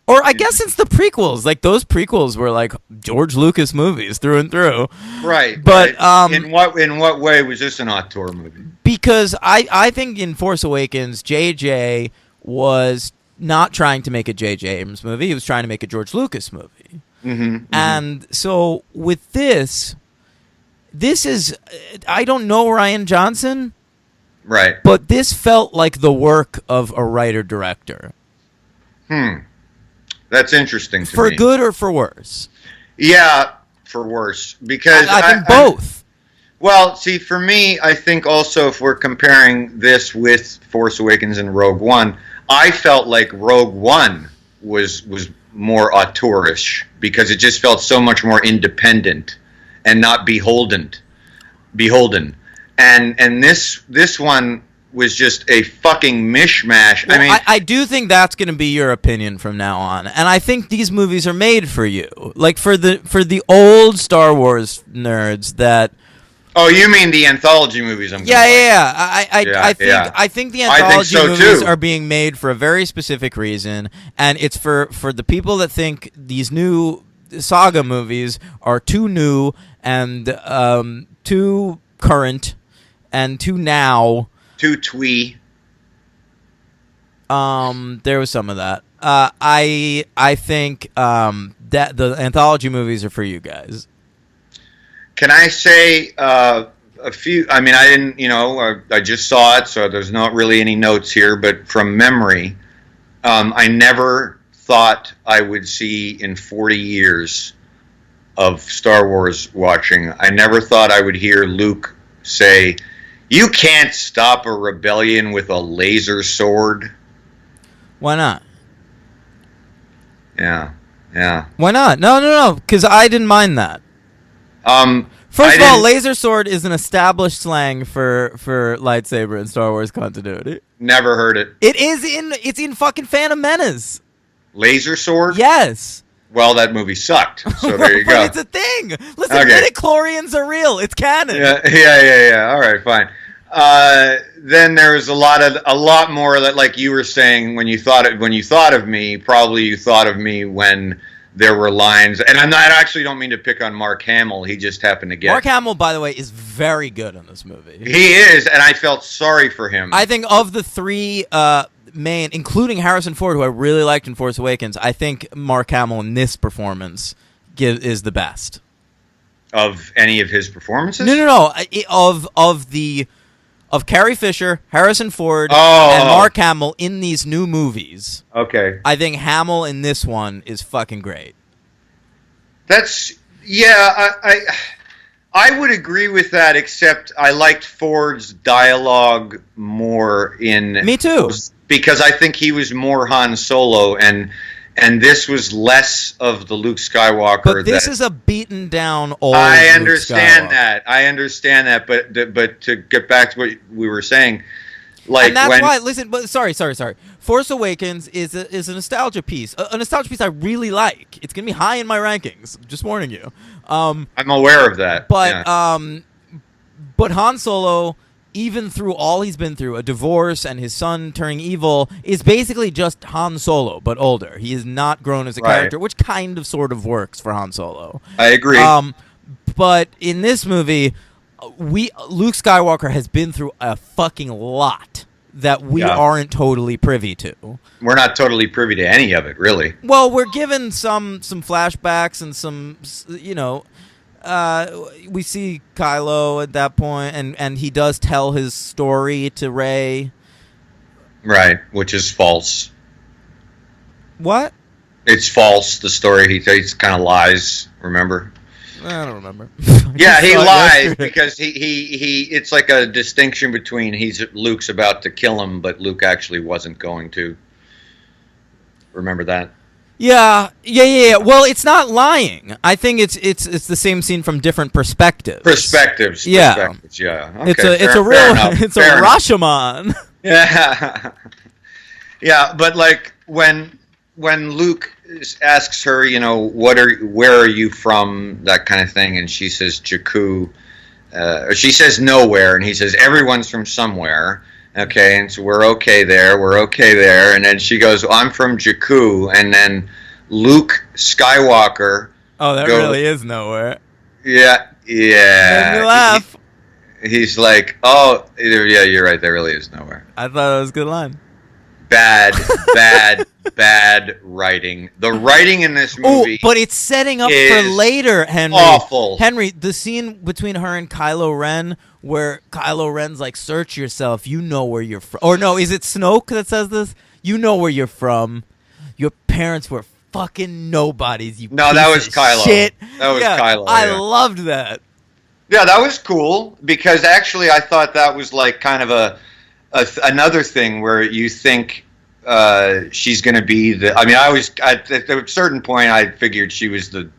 Or I guess it's the prequels. Like those prequels were like George Lucas movies through and through. Right. But in what way was this an auteur movie? Because I think in Force Awakens, J.J. was not trying to make a J.J. Abrams movie. He was trying to make a George Lucas movie. And so with this is, I don't know Rian Johnson. Right. But this felt like the work of a writer-director. That's interesting to me. For good or for worse? Yeah, for worse. Because I think both. Well, see, for me, I think also if we're comparing this with Force Awakens and Rogue One, I felt like Rogue One was more auteurish because it just felt so much more independent and not beholden. And this one was just a fucking mishmash. Well, I mean, I do think that's going to be your opinion from now on, and I think these movies are made for you, like for the old Star Wars nerds that. Oh, you mean the anthology movies? I think the anthology movies too. are being made for a very specific reason, and it's for the people that think these new saga movies are too new and too current and too now. Too twee. There was some of that. I think that the anthology movies are for you guys. Can I say a few? I mean, I didn't. I just saw it, so there's not really any notes here. But from memory, I never thought I would see in 40 years of Star Wars watching. I never thought I would hear Luke say, "You can't stop a rebellion with a laser sword." Why not? Yeah. Why not? No. Because I didn't mind that. First of all, laser sword is an established slang for lightsaber in Star Wars continuity. Never heard it. It's in fucking Phantom Menace. Laser sword? Yes. Well, that movie sucked. So there you but go. It's a thing. Listen, midichlorians are real. It's canon. Yeah. All right, fine. Then there was a lot more that, like you were saying, when you thought of me, probably you thought of me when there were lines, and I actually don't mean to pick on Mark Hamill. He just happened to get. Mark Hamill, by the way, is very good in this movie. He is, and I felt sorry for him. I think of the three main, including Harrison Ford, who I really liked in Force Awakens, I think Mark Hamill in this performance is the best. Of any of his performances? No. Of Carrie Fisher, Harrison Ford, and Mark Hamill in these new movies. Okay. I think Hamill in this one is fucking great. I would agree with that, except I liked Ford's dialogue more in... Me too. Because I think he was more Han Solo, and this was less of the Luke Skywalker. But this is a beaten down old I understand that, but to get back to what we were saying, like, and that's why. Listen, but sorry. Force Awakens is a nostalgia piece. A nostalgia piece I really like. It's gonna be high in my rankings. Just warning you. I'm aware of that. But Han Solo, even through all he's been through, a divorce and his son turning evil, is basically just Han Solo, but older. He has not grown as a character, which kind of sort of works for Han Solo. I agree. But in this movie, Luke Skywalker has been through a fucking lot that we aren't totally privy to. We're not totally privy to any of it, really. Well, we're given some flashbacks and some, we see Kylo at that point, and he does tell his story to Rey. Right, which is false. What? It's false, the story. He kind of lies, remember? I don't remember. Yeah, he lies because he it's like a distinction between Luke's about to kill him, but Luke actually wasn't going to. Remember that? Yeah. Well, it's not lying. I think it's the same scene from different perspectives. Perspectives. Yeah. Okay, it's a real it's a Rashomon. Yeah. Yeah, but like when Luke asks her, where are you from, that kind of thing, and she says Jakku, she says nowhere, and he says everyone's from somewhere, Okay, and so we're okay there. We're okay there. And then she goes, I'm from Jakku. And then Luke Skywalker. Oh, that goes, really is nowhere. Yeah, yeah. Made me laugh. He's like, oh, yeah, you're right. There really is nowhere. I thought it was a good line. Bad, bad writing. The writing in this Oh, movie. but it's setting up for later, Henry. Awful. Henry, the scene between her and Kylo Ren, where Kylo Ren's like, "Search yourself. You know where you're from." Or no, is it Snoke that says this? You know where you're from. Your parents were fucking nobodies. You No, piece that was of Kylo. Shit. That was Kylo. I yeah. loved that. Yeah, that was cool because actually I thought that was like kind of another thing where you think she's going to be the. I mean, at a certain point I figured she was the,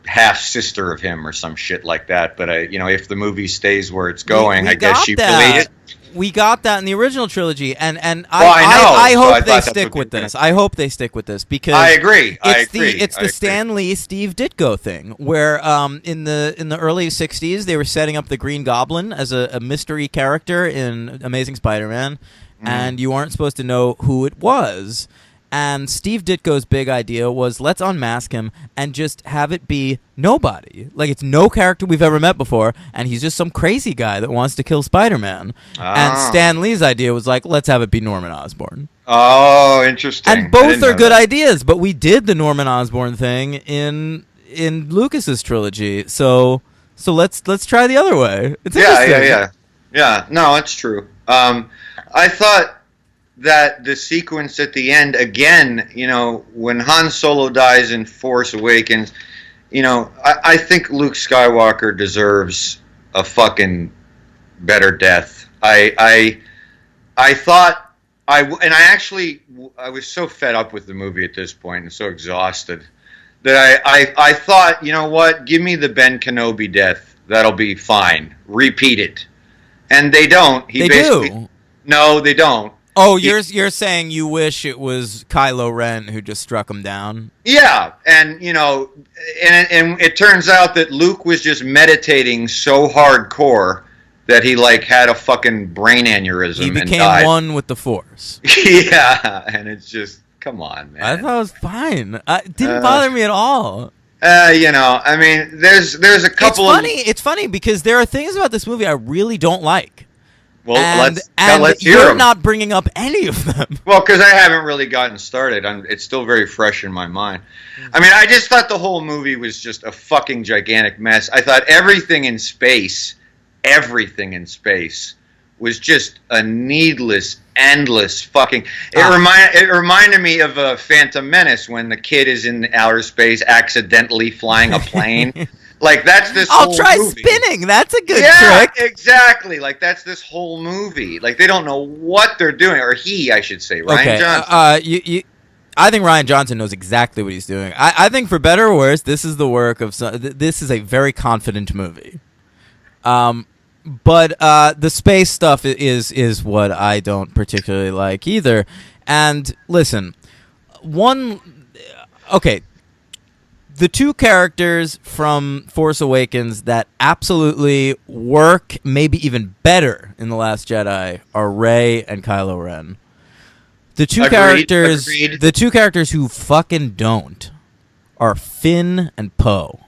half sister of him or some shit like that. But if the movie stays where it's going, I guess she really is. We got that in the original trilogy, and I hope they stick with this. I hope they stick with this because I agree. It's the Stan Lee, Steve Ditko thing, where in the early '60s they were setting up the Green Goblin as a mystery character in Amazing Spider-Man, and you aren't supposed to know who it was. And Steve Ditko's big idea was, let's unmask him and just have it be nobody. Like, it's no character we've ever met before, and he's just some crazy guy that wants to kill Spider-Man. And Stan Lee's idea was like, let's have it be Norman Osborn. Oh, interesting. And both are good ideas, but we did the Norman Osborn thing in Lucas's trilogy. So let's try the other way. It's interesting. Yeah. No, it's true. I thought that the sequence at the end, again, when Han Solo dies in Force Awakens, I think Luke Skywalker deserves a fucking better death. I thought I was so fed up with the movie at this point and so exhausted that I thought, you know what, give me the Ben Kenobi death. That'll be fine. Repeat it. And they don't. They do. No, they don't. Oh, you're saying you wish it was Kylo Ren who just struck him down? Yeah, and and it turns out that Luke was just meditating so hardcore that he had a fucking brain aneurysm. He and became died. one with the Force. Yeah, and it's just come on, man. I thought it was fine. It didn't bother me at all. I mean, there's a couple. It's funny because there are things about this movie I really don't like. Well, let's hear you're them. not bringing up any of them. Well, because I haven't really gotten started. It's still very fresh in my mind. I mean, I just thought the whole movie was just a fucking gigantic mess. I thought everything in space was just a needless, endless fucking. It reminded me of a Phantom Menace when the kid is in outer space accidentally flying a plane. That's this whole movie. I'll try spinning. That's a good trick. Yeah, exactly. That's this whole movie. They don't know what they're doing. Or I should say, Rian Johnson. I think Rian Johnson knows exactly what he's doing. I think for better or worse, this is the work of this is a very confident movie. But the space stuff is what I don't particularly like either. And listen, the two characters from Force Awakens that absolutely work, maybe even better in The Last Jedi, are Rey and Kylo Ren. The two characters who fucking don't are Finn and Poe.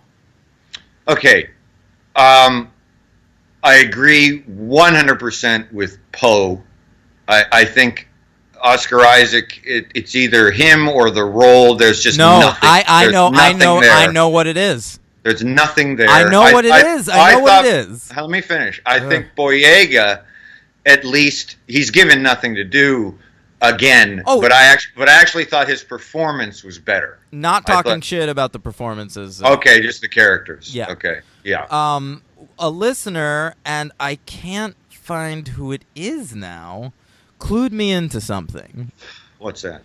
Okay. I agree 100% with Poe. I think Oscar Isaac, it's either him or the role. There's just nothing. I know what it is. There's nothing there. I know what it is. Let me finish. I think Boyega, at least, he's given nothing to do again. But I actually thought his performance was better. Not talking shit about the performances. Okay, just the characters. Yeah. Okay. Yeah. A listener, and I can't find who it is now, clued me into something. What's that?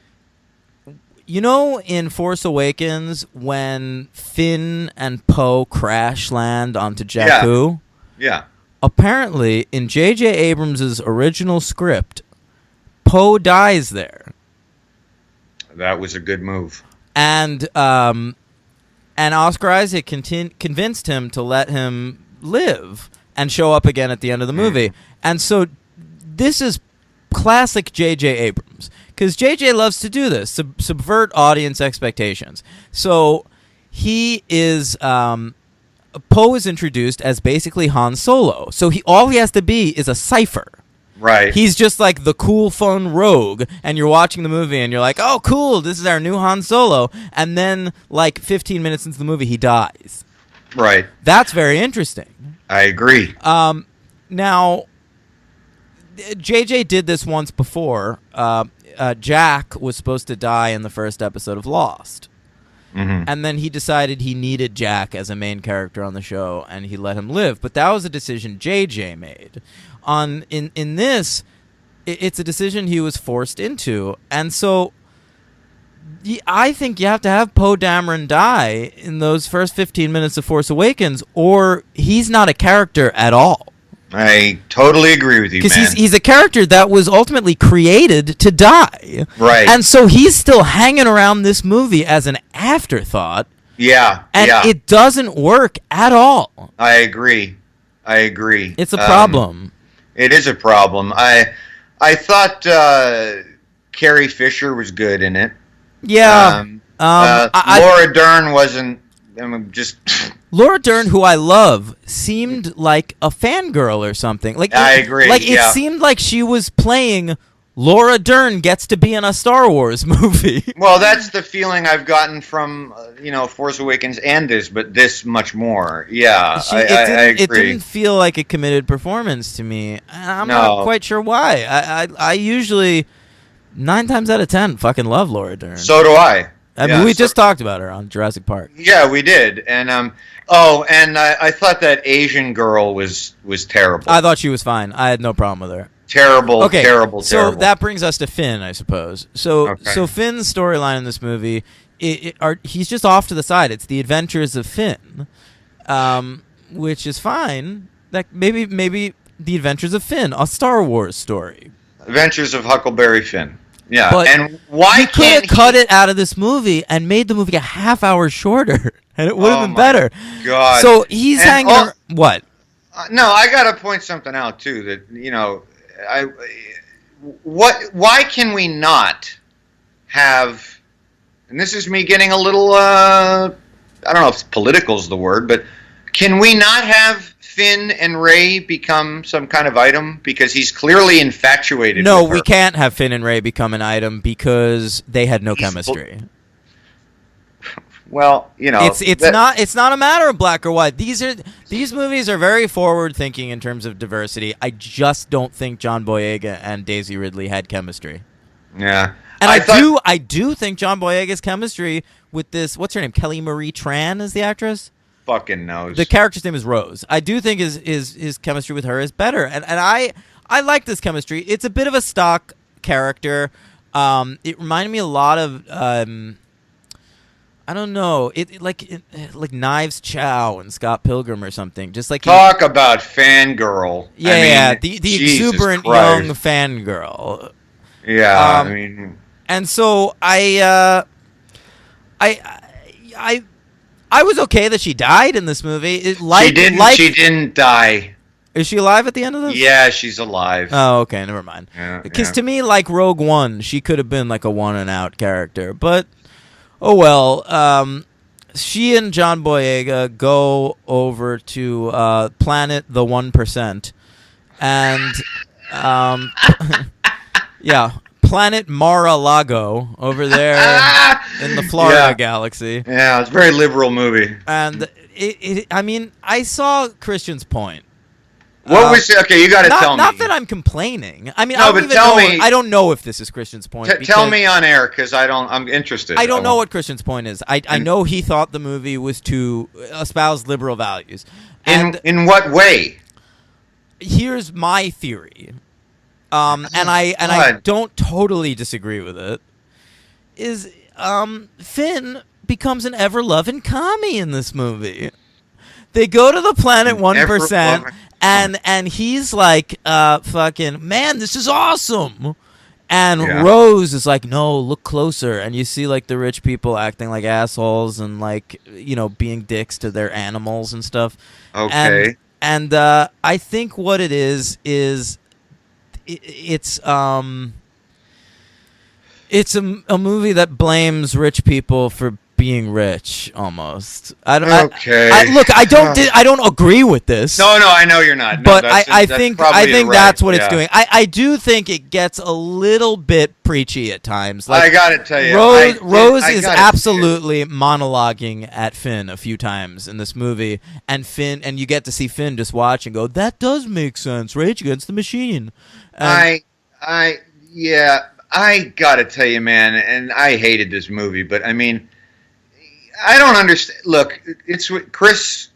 In Force Awakens, when Finn and Poe crash land onto Jakku? Yeah. Apparently, in J.J. Abrams' original script, Poe dies there. That was a good move. And Oscar Isaac convinced him to let him live and show up again at the end of the movie. And so this is classic J.J. Abrams, because J.J. loves to do this, subvert audience expectations. So he is Poe is introduced as basically Han Solo. So all he has to be is a cipher. Right. He's just like the cool, fun rogue, and you're watching the movie, and you're like, oh, cool, this is our new Han Solo. And then, like, 15 minutes into the movie, he dies. Right. That's very interesting. I agree. Now, JJ did this once before. Jack was supposed to die in the first episode of Lost. Mm-hmm. And then he decided he needed Jack as a main character on the show, and he let him live. But that was a decision JJ made. In this, it's a decision he was forced into. And so I think you have to have Poe Dameron die in those first 15 minutes of Force Awakens, or he's not a character at all. I totally agree with you, man. Because he's a character that was ultimately created to die. Right. And so he's still hanging around this movie as an afterthought. Yeah. And it doesn't work at all. I agree. It's a problem. It is a problem. I thought Carrie Fisher was good in it. Yeah. Laura Dern wasn't. Laura Dern, who I love, seemed like a fangirl or something. I agree. It seemed like she was playing Laura Dern gets to be in a Star Wars movie. Well, that's the feeling I've gotten from Force Awakens and this, but this much more. Yeah, I agree. It didn't feel like a committed performance to me. I'm not quite sure why. I usually 9 times out of 10 fucking love Laura Dern. So do I. I mean, we just talked about her on Jurassic Park. Yeah, we did. And I thought that Asian girl was terrible. I thought she was fine. I had no problem with her. Terrible, terrible. So that brings us to Finn, I suppose. So Finn's storyline in this movie, he's just off to the side. It's the adventures of Finn, which is fine. That maybe the adventures of Finn, a Star Wars story. Adventures of Huckleberry Finn. Yeah, but and why you could have cut it out of this movie and made the movie a half hour shorter, and it would have been better. God. So he's hanging. What? No, I gotta point something out too. That why can we not have? And this is me getting a little. I don't know if political is the word, but can we not have Finn and Rey become some kind of item, because he's clearly infatuated with her? We can't have Finn and Rey become an item because they had no chemistry. Well, it's not a matter of black or white. These movies are very forward thinking in terms of diversity. I just don't think John Boyega and Daisy Ridley had chemistry. Yeah. And I do think John Boyega's chemistry with this, what's her name? Kelly Marie Tran is the actress? Fucking knows. The character's name is Rose. I do think his chemistry with her is better, and I like this chemistry. It's a bit of a stock character. It reminded me a lot of I don't know, like Knives Chow and Scott Pilgrim or something. Just like talk about fangirl. Yeah, the exuberant young fangirl. Yeah, and so I was okay that she died in this movie. She didn't die. Is she alive at the end of this? Yeah, she's alive. Oh, okay, never mind. Because to me, like Rogue One, she could have been like a one and out character. But oh well. She and John Boyega go over to planet the 1%, and yeah. Planet Mar-a-Lago over there in the Florida galaxy. Yeah, it's a very liberal movie. And I saw Christian's point. What was it? Okay, you got to tell me. Not that I'm complaining. I mean, no, but tell me. I don't know if this is Christian's point. Tell me on air, because I'm interested. I don't know what Christian's point is. I know he thought the movie was to espouse liberal values. In what way? Here's my theory. And I don't totally disagree with it, is Finn becomes an ever-loving commie in this movie. They go to the planet 1%, and he's like, fucking, man, this is awesome. And Rose is like, no, look closer. And you see, like, the rich people acting like assholes and, like, being dicks to their animals and stuff. Okay. And I think what it is it's a movie that blames rich people for being rich, almost. Okay. I don't agree with this. No, I know you're not. No, But that's I that's think probably right. that's what it's Yeah. doing. I do think it gets a little bit preachy at times. Like, I gotta tell you, Rose is absolutely monologuing at Finn a few times in this movie, and you get to see Finn just watch and go, "That does make sense. Rage Against the Machine." And I gotta tell you, man, and I hated this movie, but I mean, I don't understand. Look, it's Chris.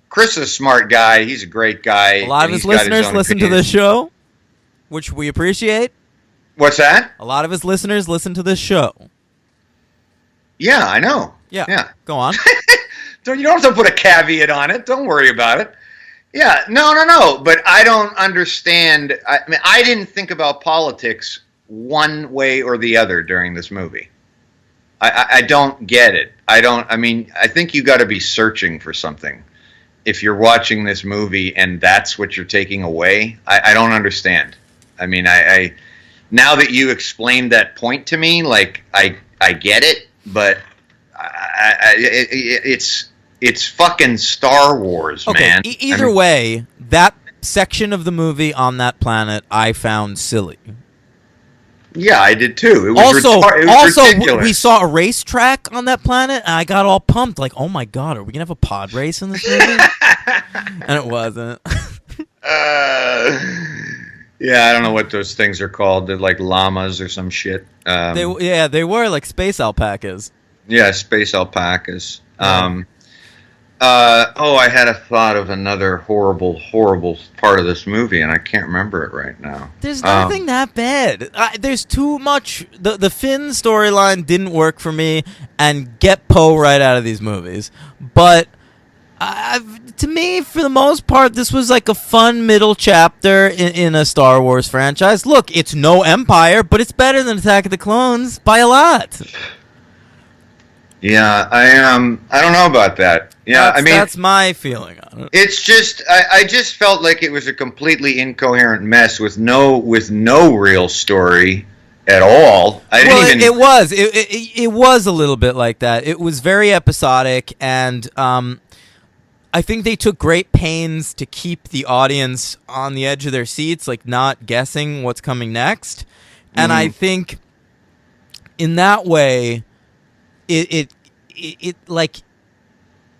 Chris is a smart guy. He's a great guy. a lot of his listeners listen to this show, which we appreciate. What's that? A lot of his listeners listen to this show. Yeah, I know. Yeah. Go on. You don't have to put a caveat on it. Don't worry about it. Yeah, no. But I don't understand. I mean, I didn't think about politics one way or the other during this movie. I don't get it. I mean, I think you got to be searching for something if you're watching this movie and that's what you're taking away. I don't understand. I mean, I now that you explained that point to me, like I get it, but it's fucking Star Wars, okay, man. Either way, that section of the movie on that planet I found silly. Yeah, I did too. It was ridiculous. We saw a racetrack on that planet, and I got all pumped, like, "Oh my god, are we gonna have a pod race in this movie?" And it wasn't. Yeah, I don't know what those things are called. They're like llamas or some shit. They were like space alpacas. Yeah, space alpacas. Yeah. I had a thought of another horrible part of this movie, and I can't remember it right now. There's nothing that bad. There's too much. The Finn storyline didn't work for me, and get Poe right out of these movies. But to me, for the most part, this was like a fun middle chapter in a Star Wars franchise. Look, it's no Empire, but it's better than Attack of the Clones by a lot. Yeah, I don't know about that. Yeah, that's my feeling on it. It's just I just felt like it was a completely incoherent mess with no real story at all. It was a little bit like that. It was very episodic, and I think they took great pains to keep the audience on the edge of their seats, like not guessing what's coming next. And I think in that way, it like,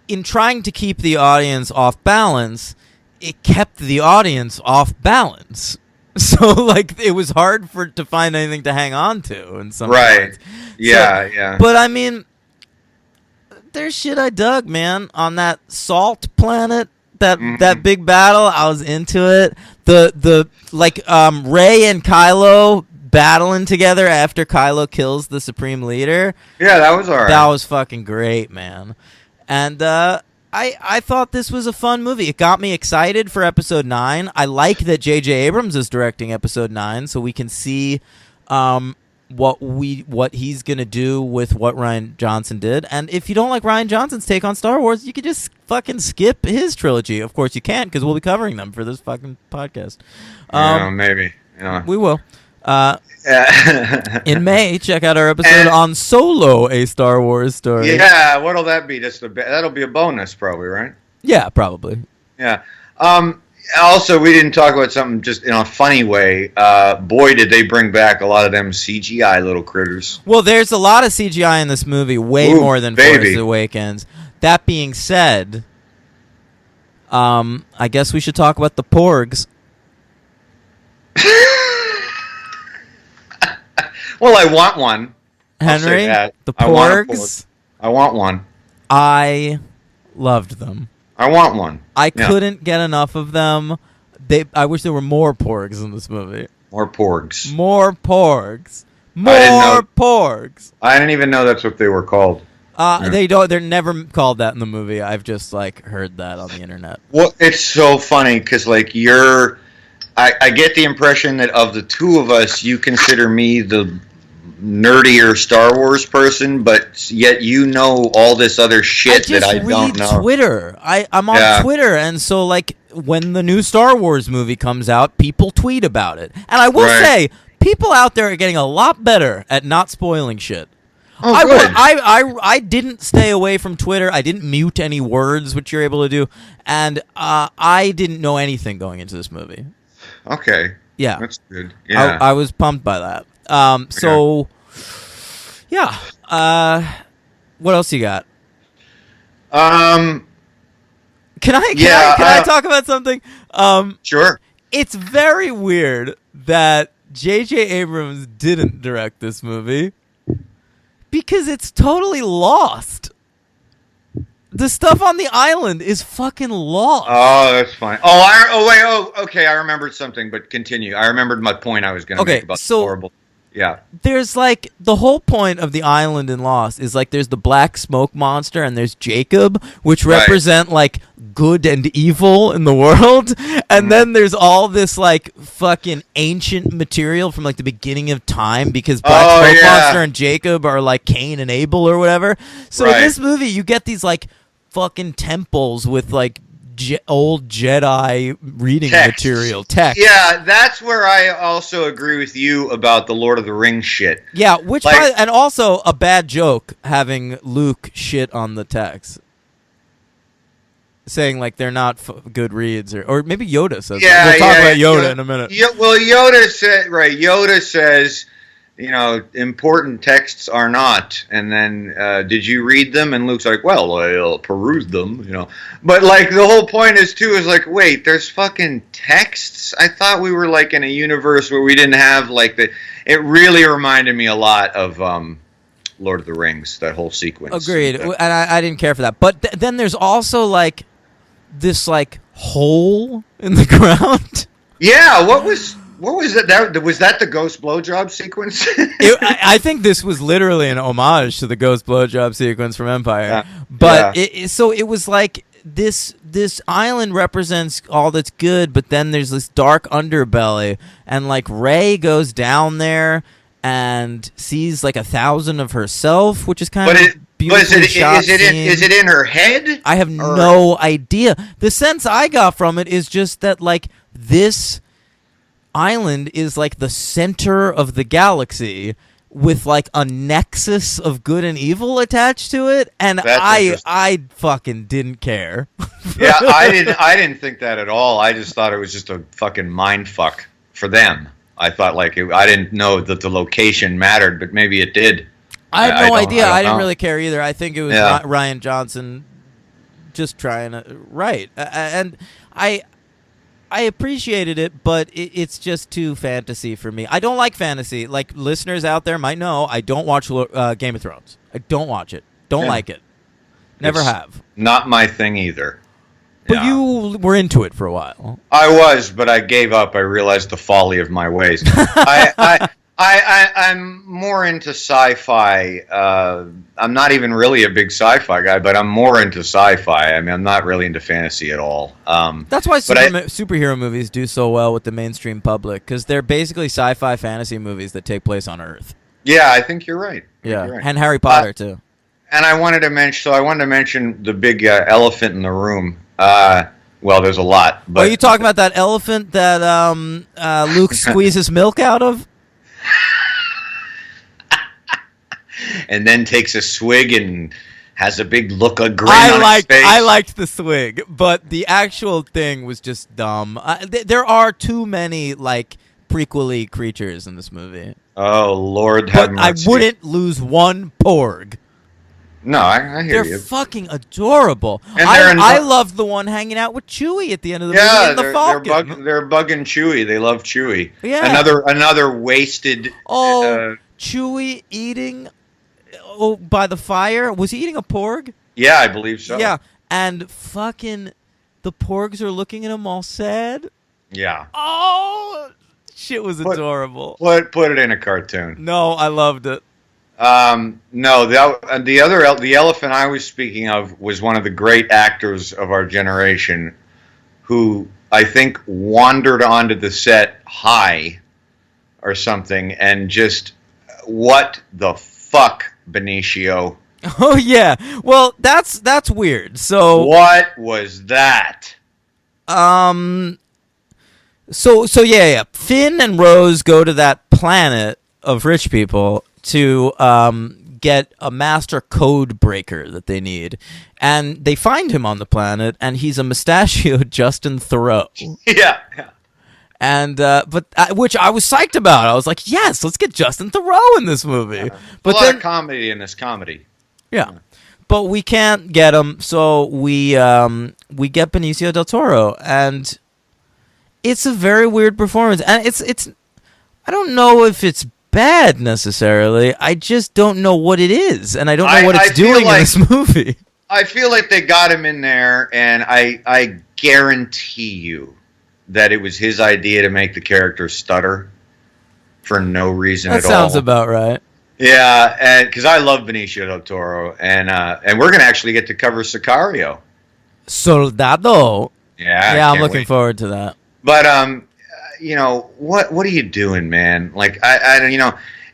in trying to keep the audience off balance, it kept the audience off balance. So like, it was hard to find anything to hang on to in some right. points. Yeah. But I mean, there's shit I dug, man, on that salt planet. That big battle, I was into it. The Rey and Kylo battling together after Kylo kills the Supreme Leader. Yeah, that was alright. That was fucking great, man. And I thought this was a fun movie. It got me excited for Episode 9. I like that J.J. Abrams is directing Episode 9, so we can see what he's gonna do with what Rian Johnson did. And if you don't like Rian Johnson's take on Star Wars, you could just fucking skip his trilogy. Of course you can't, because we'll be covering them for this fucking podcast. Maybe. We will. In May, check out our episode on Solo, a Star Wars story. Yeah, what'll that be? That'll be a bonus, probably, right? Yeah, probably. Yeah. Also, we didn't talk about something just in a funny way. Boy, did they bring back a lot of them CGI little critters. Well, there's a lot of CGI in this movie, way more than Force Awakens. That being said, I guess we should talk about the Porgs. Well, I want one. Henry, the Porgs. I want one. I loved them. I want one. I couldn't get enough of them. I wish there were more Porgs in this movie. More Porgs. More Porgs. Porgs. I didn't even know that's what they were called. They're never called that in the movie. I've just heard that on the internet. Well, it's so funny because I get the impression that of the two of us, you consider me the nerdier Star Wars person, but yet you know all this other shit that I don't know. Twitter. I'm on Twitter, and so like when the new Star Wars movie comes out, people tweet about it. And I will say, people out there are getting a lot better at not spoiling shit. Oh, good. I didn't stay away from Twitter. I didn't mute any words, which you're able to do, and I didn't know anything going into this movie. Okay. Yeah, that's good. Yeah, I was pumped by that. So, yeah. What else you got? Can I talk about something? Sure. It's very weird that J.J. Abrams didn't direct this movie because it's totally lost. The stuff on the island is fucking lost. Oh, that's fine. Okay, I remembered something, but continue. I remembered my point I was going to make about the horrible. Yeah. There's like the whole point of the island in Lost is like there's the black smoke monster and there's Jacob, which represent like good and evil in the world. And then there's all this like fucking ancient material from like the beginning of time because black smoke monster and Jacob are like Cain and Abel or whatever. So in this movie you get these like fucking temples with like old Jedi reading material text. Yeah, that's where I also agree with you about the Lord of the Rings shit. Yeah, and also a bad joke having Luke shit on the text, saying like they're not good reads, or maybe Yoda says. Yeah, we'll talk about Yoda in a minute. Yeah, well, Yoda said Yoda says, important texts are not. And then, did you read them? And Luke's like, well, I'll peruse them, But, like, the whole point is like, wait, there's fucking texts? I thought we were, like, in a universe where we didn't have, like, It really reminded me a lot of Lord of the Rings, that whole sequence. Agreed. And I didn't care for that. But then there's also, like, this, like, hole in the ground. Yeah, what was that? Was that the ghost blowjob sequence? I think this was literally an homage to the ghost blowjob sequence from Empire. Yeah. But it was like this island represents all that's good, but then there's this dark underbelly, and like Rey goes down there and sees like 1,000 of herself, which is kind of beautifully shot. Is it in her head? I have no idea. The sense I got from it is just that like this island is like the center of the galaxy with like a nexus of good and evil attached to it, and I fucking didn't care. Yeah, I didn't think that at all. I just thought it was just a fucking mind fuck for them. I thought I didn't know that the location mattered, but maybe it did. I have no idea. I didn't really care either. I think it was Ryan Johnson just trying to write, and I appreciated it, but it's just too fantasy for me. I don't like fantasy. Like, listeners out there might know, I don't watch Game of Thrones. I don't watch it. Don't like it. Never have. Not my thing either. But you were into it for a while. I was, but I gave up. I realized the folly of my ways. I'm more into sci-fi. I'm not even really a big sci-fi guy, but I'm more into sci-fi. I mean, I'm not really into fantasy at all. That's why superhero movies do so well with the mainstream public, because they're basically sci-fi fantasy movies that take place on Earth. Yeah, I think you're right. And Harry Potter too. And I wanted to mention the big elephant in the room. Well, there's a lot. But are you talking about that elephant that Luke squeezes milk out of? And then takes a swig and has a big look of grin on his face. I liked the swig, but the actual thing was just dumb. There are too many like prequel-y creatures in this movie. Oh, Lord have mercy. I wouldn't lose one porg. No, I hear you. They're fucking adorable. And I loved the one hanging out with Chewie at the end of the movie in the Falcon. They're bugging Chewie. They love Chewie. Yeah. Another wasted... Chewie eating by the fire. Was he eating a porg? Yeah, I believe so. Yeah, and fucking the porgs are looking at him all sad. Yeah. Oh, shit was adorable. Put it in a cartoon. No, I loved it. No, the elephant I was speaking of was one of the great actors of our generation, who I think wandered onto the set high or something and just what the fuck, Benicio? Oh yeah. Well, that's weird. So What was that? So yeah. Finn and Rose go to that planet of rich people to get a master code breaker that they need, and they find him on the planet, and he's a mustachioed Justin Theroux. Yeah. And which I was psyched about. I was like, yes, let's get Justin Theroux in this movie. But a lot then, of comedy in this comedy. yeah. But we can't get him, so we get Benicio del Toro, and it's a very weird performance. And it's I don't know if it's bad necessarily. I just don't know what it is, and I don't know what it's doing in this movie. I feel like they got him in there, and I guarantee you that it was his idea to make the character stutter for no reason at all. That sounds about right. Yeah, and because I love Benicio del Toro, and we're gonna actually get to cover Sicario. Soldado. Yeah, I'm looking forward to that. But what are you doing, man? Like I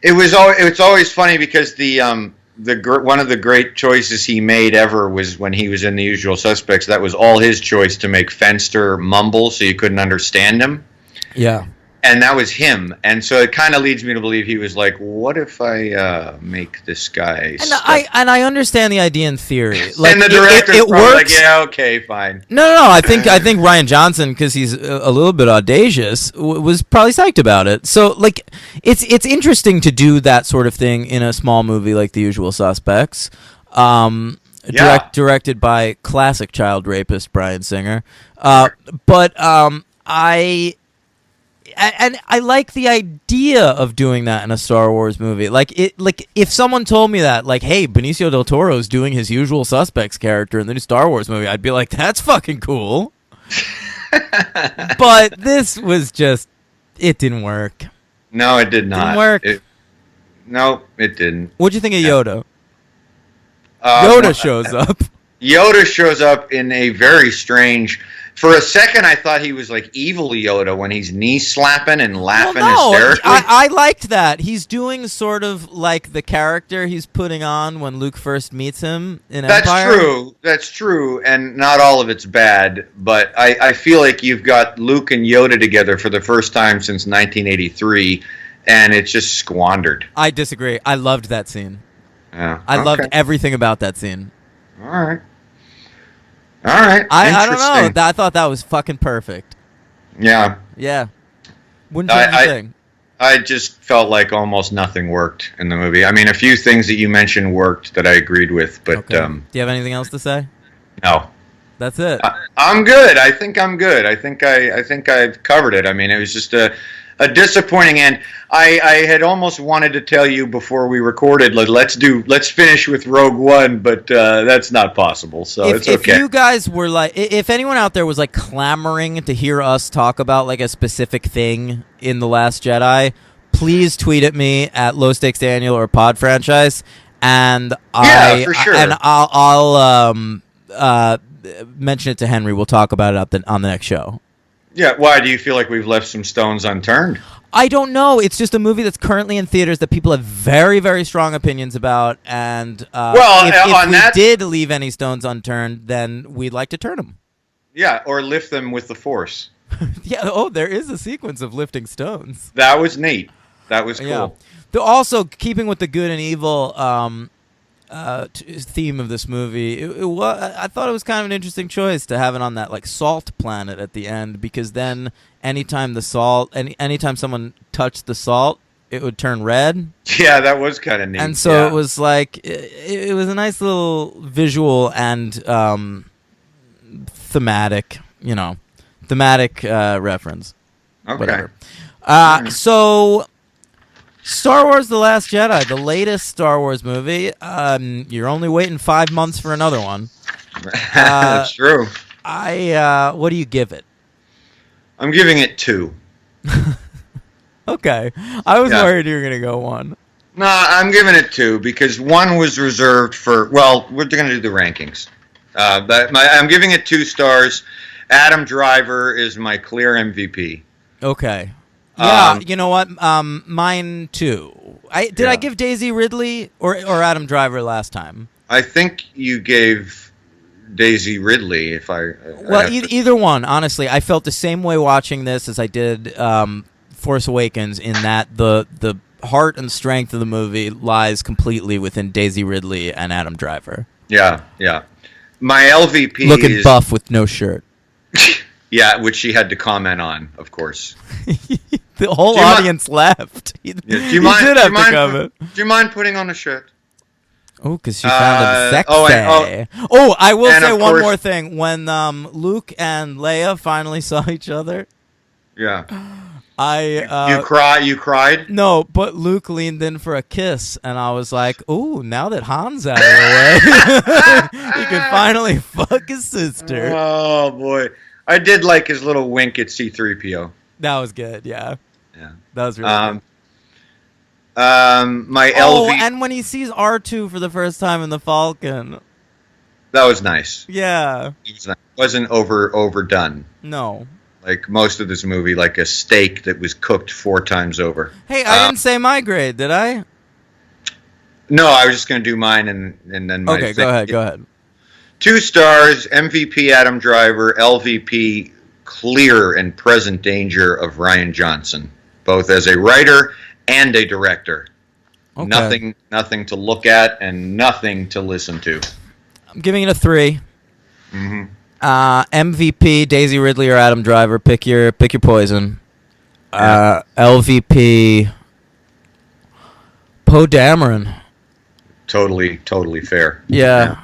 it's always funny because one of the great choices he made ever was when he was in The Usual Suspects. That was all his choice, to make Fenster mumble so you couldn't understand him. Yeah. And that was him. And so it kind of leads me to believe he was like, what if I make this guy And I understand the idea in theory. Like, and the director's it probably works. like, yeah, okay, fine. No. I think Rian Johnson, because he's a little bit audacious, was probably psyched about it. So like, it's interesting to do that sort of thing in a small movie like The Usual Suspects, directed by classic child rapist Bryan Singer. But I like the idea of doing that in a Star Wars movie. Like if someone told me that, like, hey, Benicio del Toro is doing his Usual Suspects character in the new Star Wars movie, I'd be like, that's fucking cool. But this was just, it didn't work. No, it did not. Didn't work. No, it didn't. What'd you think of Yoda? Yoda shows up. Yoda shows up in a very strange. For a second, I thought he was like evil Yoda when he's knee slapping and laughing hysterically. I liked that. He's doing sort of like the character he's putting on when Luke first meets him in Empire. That's true, and not all of it's bad. But I feel like you've got Luke and Yoda together for the first time since 1983, and it's just squandered. I disagree. I loved that scene. Yeah, I loved everything about that scene. All right. I don't know. I thought that was fucking perfect. Yeah. Yeah. Wouldn't change a thing. I just felt like almost nothing worked in the movie. I mean, a few things that you mentioned worked that I agreed with, but okay. Do you have anything else to say? No. That's it. I'm good. I think I'm good. I think I've covered it. I mean, it was just a disappointing end. I had almost wanted to tell you before we recorded, let's finish with Rogue One, but that's not possible. So it's okay. If you guys were like, if anyone out there was like clamoring to hear us talk about like a specific thing in The Last Jedi, please tweet at me at Low Stakes Daniel or Pod Franchise, and for sure. I'll mention it to Henry. We'll talk about it on the next show. Yeah, why do you feel like we've left some stones unturned? I don't know. It's just a movie that's currently in theaters that people have very, very strong opinions about. And if we did leave any stones unturned, then we'd like to turn them. Yeah, or lift them with the Force. Yeah. Oh, there is a sequence of lifting stones. That was neat. That was cool. Yeah. Also, keeping with the good and evil theme of this movie, I thought it was kind of an interesting choice to have it on that like salt planet at the end, because then anytime someone touched the salt, it would turn red. Yeah, that was kind of neat. And so it was like it was a nice little visual and thematic reference. Okay. Whatever. So Star Wars The Last Jedi, the latest Star Wars movie. You're only waiting 5 months for another one. That's true. What do you give it? I'm giving it 2. Okay. I was worried you were going to go 1. No, I'm giving it 2 because 1 was reserved for, well, we're going to do the rankings. But I'm giving it 2 stars. Adam Driver is my clear MVP. Okay. Yeah, you know what? Mine too. I give Daisy Ridley or Adam Driver last time? I think you gave Daisy Ridley. Either one. Honestly, I felt the same way watching this as I did Force Awakens. In that the heart and strength of the movie lies completely within Daisy Ridley and Adam Driver. Yeah. My LVP looking is buff with no shirt. Yeah, which she had to comment on, of course. The whole audience laughed. He did have to comment. Do you mind putting on a shirt? Oh, because she found him sexy. I will say one more thing. When Luke and Leia finally saw each other, yeah, you cried? No, but Luke leaned in for a kiss, and I was like, "Ooh, now that Han's out of the way, he can finally fuck his sister." Oh boy, I did like his little wink at C-3PO. That was good. Yeah, that was really good. And when he sees R2 for the first time in the Falcon, that was nice. Yeah, it wasn't overdone. No, like most of this movie, like a steak that was cooked 4 times over. Hey, I didn't say my grade, did I? No, I was just going to do mine and then my okay. Go ahead. 2 stars. MVP Adam Driver. LVP clear and present danger of Rian Johnson, both as a writer and a director. Okay. Nothing to look at and nothing to listen to. I'm giving it a 3. Mm-hmm. MVP Daisy Ridley or Adam Driver. Pick your poison. LVP Poe Dameron. Totally fair. Yeah.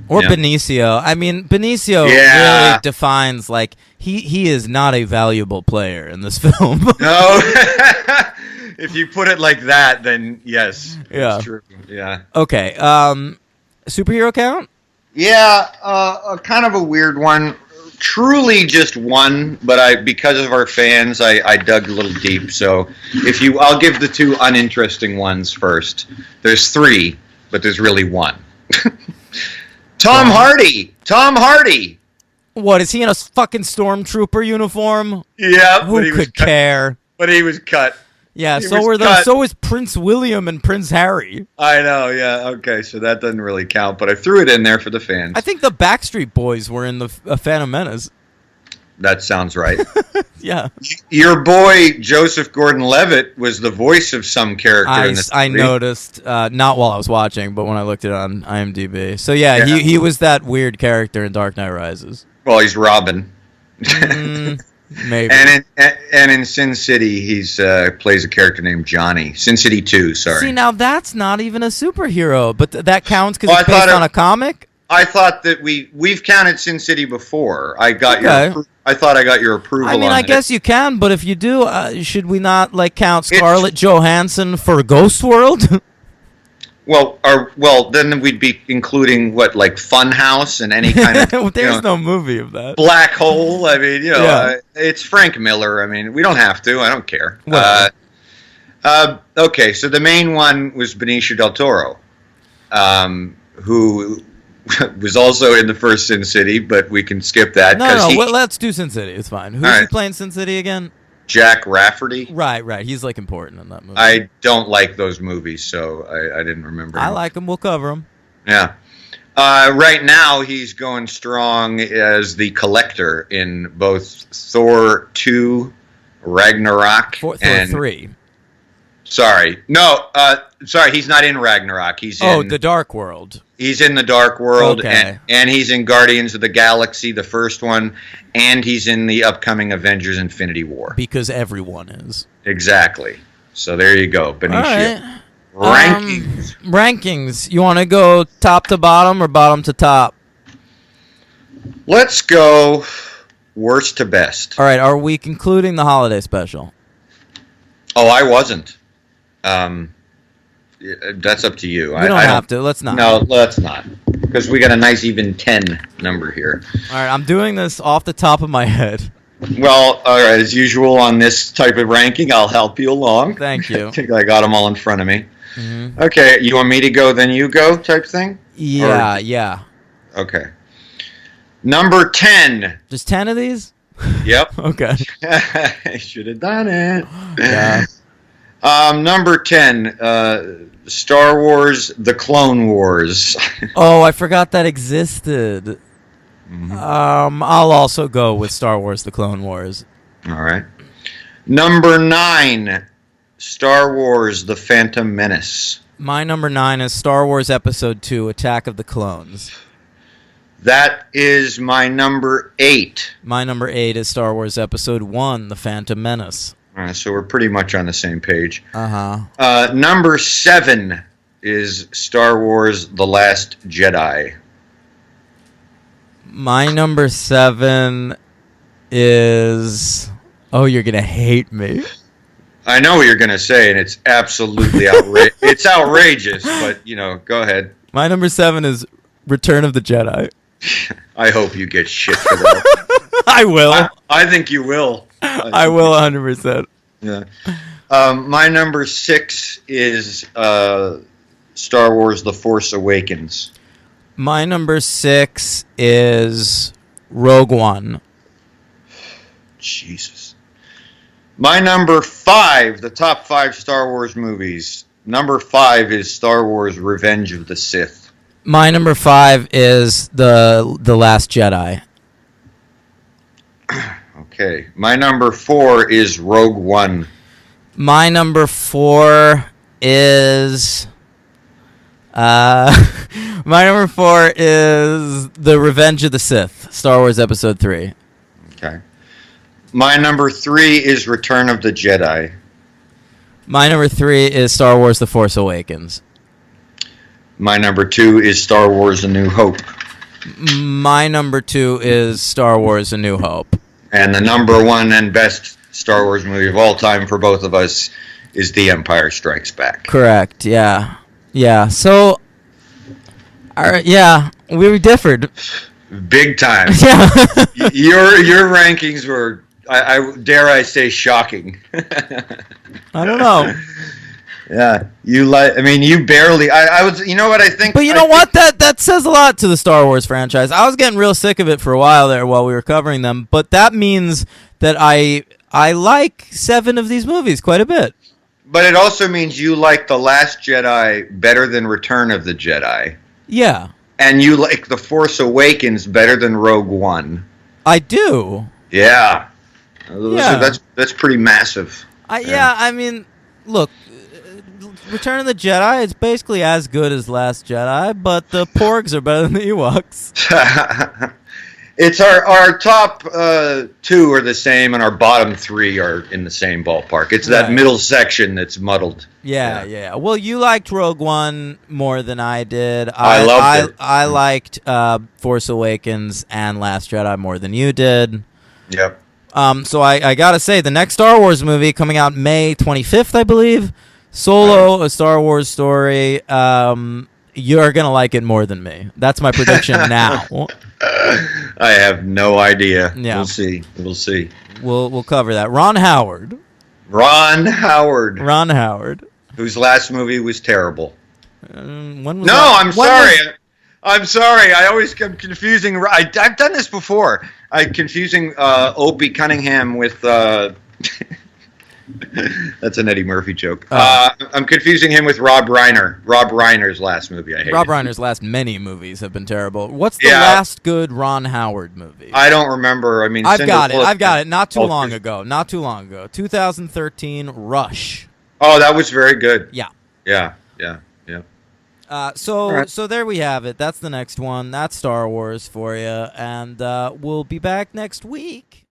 Or Benicio. I mean, Benicio really defines, like, he is not a valuable player in this film. No. If you put it like that, then yes. Yeah. It's true. Yeah. Okay. Superhero count? Yeah, kind of a weird one. Truly just one, but because of our fans, I dug a little deep. So I'll give the 2 uninteresting ones first. There's 3, but there's really 1. Tom Hardy. What, is he in a fucking stormtrooper uniform? Yeah. Who could care? But he was cut. Yeah, so is Prince William and Prince Harry. I know, yeah. Okay, so that doesn't really count, but I threw it in there for the fans. I think the Backstreet Boys were in the Phantom Menace. That sounds right. Yeah. Your boy, Joseph Gordon-Levitt, was the voice of some character in this movie. I noticed, not while I was watching, but when I looked it on IMDb. So yeah. He was that weird character in Dark Knight Rises. Well, he's Robin. Maybe. And in Sin City, he's plays a character named Johnny. Sin City 2, sorry. See, now that's not even a superhero, but that counts because it's based on a comic? I thought that we've counted Sin City before. I thought I got your approval on it. I mean, I guess you can, but if you do, should we not count Scarlett Johansson for Ghost World? Well, then we'd be including Funhouse and any kind of. There's no movie of that. Black Hole. I mean, it's Frank Miller. I mean, we don't have to. I don't care. Okay, so the main one was Benicio del Toro, who was also in the first Sin City, but we can skip that. Let's do Sin City. It's fine. Who's he playing Sin City again? Jack Rafferty. Right. He's important in that movie. I don't like those movies, so I didn't remember him. I like them. We'll cover them. Yeah. Right now, he's going strong as the Collector in both Thor 2, Ragnarok, Thor 3. Sorry. No, sorry, he's not in Ragnarok. He's in The Dark World. He's in The Dark World, okay. and he's in Guardians of the Galaxy, the first one, and he's in the upcoming Avengers Infinity War. Because everyone is. Exactly. So there you go, Benicio. All right. Rankings. You want to go top to bottom or bottom to top? Let's go worst to best. All right, are we concluding the holiday special? Oh, I wasn't. That's up to you. We don't have to. Let's not. No, let's not. Because we got a nice even 10 number here. All right, I'm doing this off the top of my head. Well, all right, as usual on this type of ranking, I'll help you along. Thank you. I think I got them all in front of me. Mm-hmm. Okay, you want me to go, then you go type thing? Yeah. Okay. Number 10. Just 10 of these? Yep. Okay. Should have done it. Yeah. Number 10, Star Wars: The Clone Wars. Oh, I forgot that existed. I'll also go with Star Wars: The Clone Wars. All right. Number 9, Star Wars: The Phantom Menace. My number 9 is Star Wars Episode 2: Attack of the Clones. That is my number 8. My number 8 is Star Wars Episode 1: The Phantom Menace. All right, so we're pretty much on the same page. Uh-huh. Number 7 is Star Wars: The Last Jedi. My number 7 is... Oh, you're going to hate me. I know what you're going to say, and it's absolutely outrageous. It's outrageous, but, go ahead. My number 7 is Return of the Jedi. I hope you get shit for that. I will. I think you will. I will 100%. Yeah. My number 6 is Star Wars: The Force Awakens. My number 6 is Rogue One. Jesus. My number 5, the top 5 Star Wars movies. Number 5 is Star Wars: Revenge of the Sith. My number 5 is the Last Jedi. Okay. My number 4 is Rogue One. My number 4 is... my number 4 is The Revenge of the Sith, Star Wars Episode 3. Okay. My number 3 is Return of the Jedi. My number 3 is Star Wars The Force Awakens. My number 2 is Star Wars: A New Hope. My number 2 is Star Wars A New Hope. And the number 1 and best Star Wars movie of all time for both of us is The Empire Strikes Back. Correct, yeah. Yeah, so... yeah, we differed. Big time. Yeah. Your rankings were, I dare I say, shocking. I don't know. Yeah, you barely. I was. You know what I think. But you know what? That says a lot to the Star Wars franchise. I was getting real sick of it for a while there while we were covering them. But that means that I like 7 of these movies quite a bit. But it also means you like The Last Jedi better than Return of the Jedi. Yeah. And you like The Force Awakens better than Rogue One. I do. Yeah. Yeah. That's pretty massive. Yeah, I mean, look, Return of the Jedi is basically as good as Last Jedi, but the Porgs are better than the Ewoks. It's our top 2 are the same, and our bottom 3 are in the same ballpark. It's that middle section that's muddled. Yeah. Well, you liked Rogue One more than I did. I loved it. I liked Force Awakens and Last Jedi more than you did. Yep. So I gotta say, the next Star Wars movie coming out May 25th, I believe, Solo, a Star Wars story. You're gonna like it more than me. That's my prediction now. I have no idea. Yeah. We'll see. We'll cover that. Ron Howard. Ron Howard. Whose last movie was terrible. When was No, that? I'm sorry. I'm sorry. I always am confusing. I've done this before. I'm confusing Opie Cunningham with. That's an Eddie Murphy joke. I'm confusing him with Rob Reiner. Rob Reiner's last movie. I hate. Rob Reiner's last many movies have been terrible. What's the last good Ron Howard movie? I don't remember. I mean, I've got it. Not too long ago. 2013, Rush. Oh, that was very good. Yeah. So there we have it. That's the next one. That's Star Wars for you, and we'll be back next week.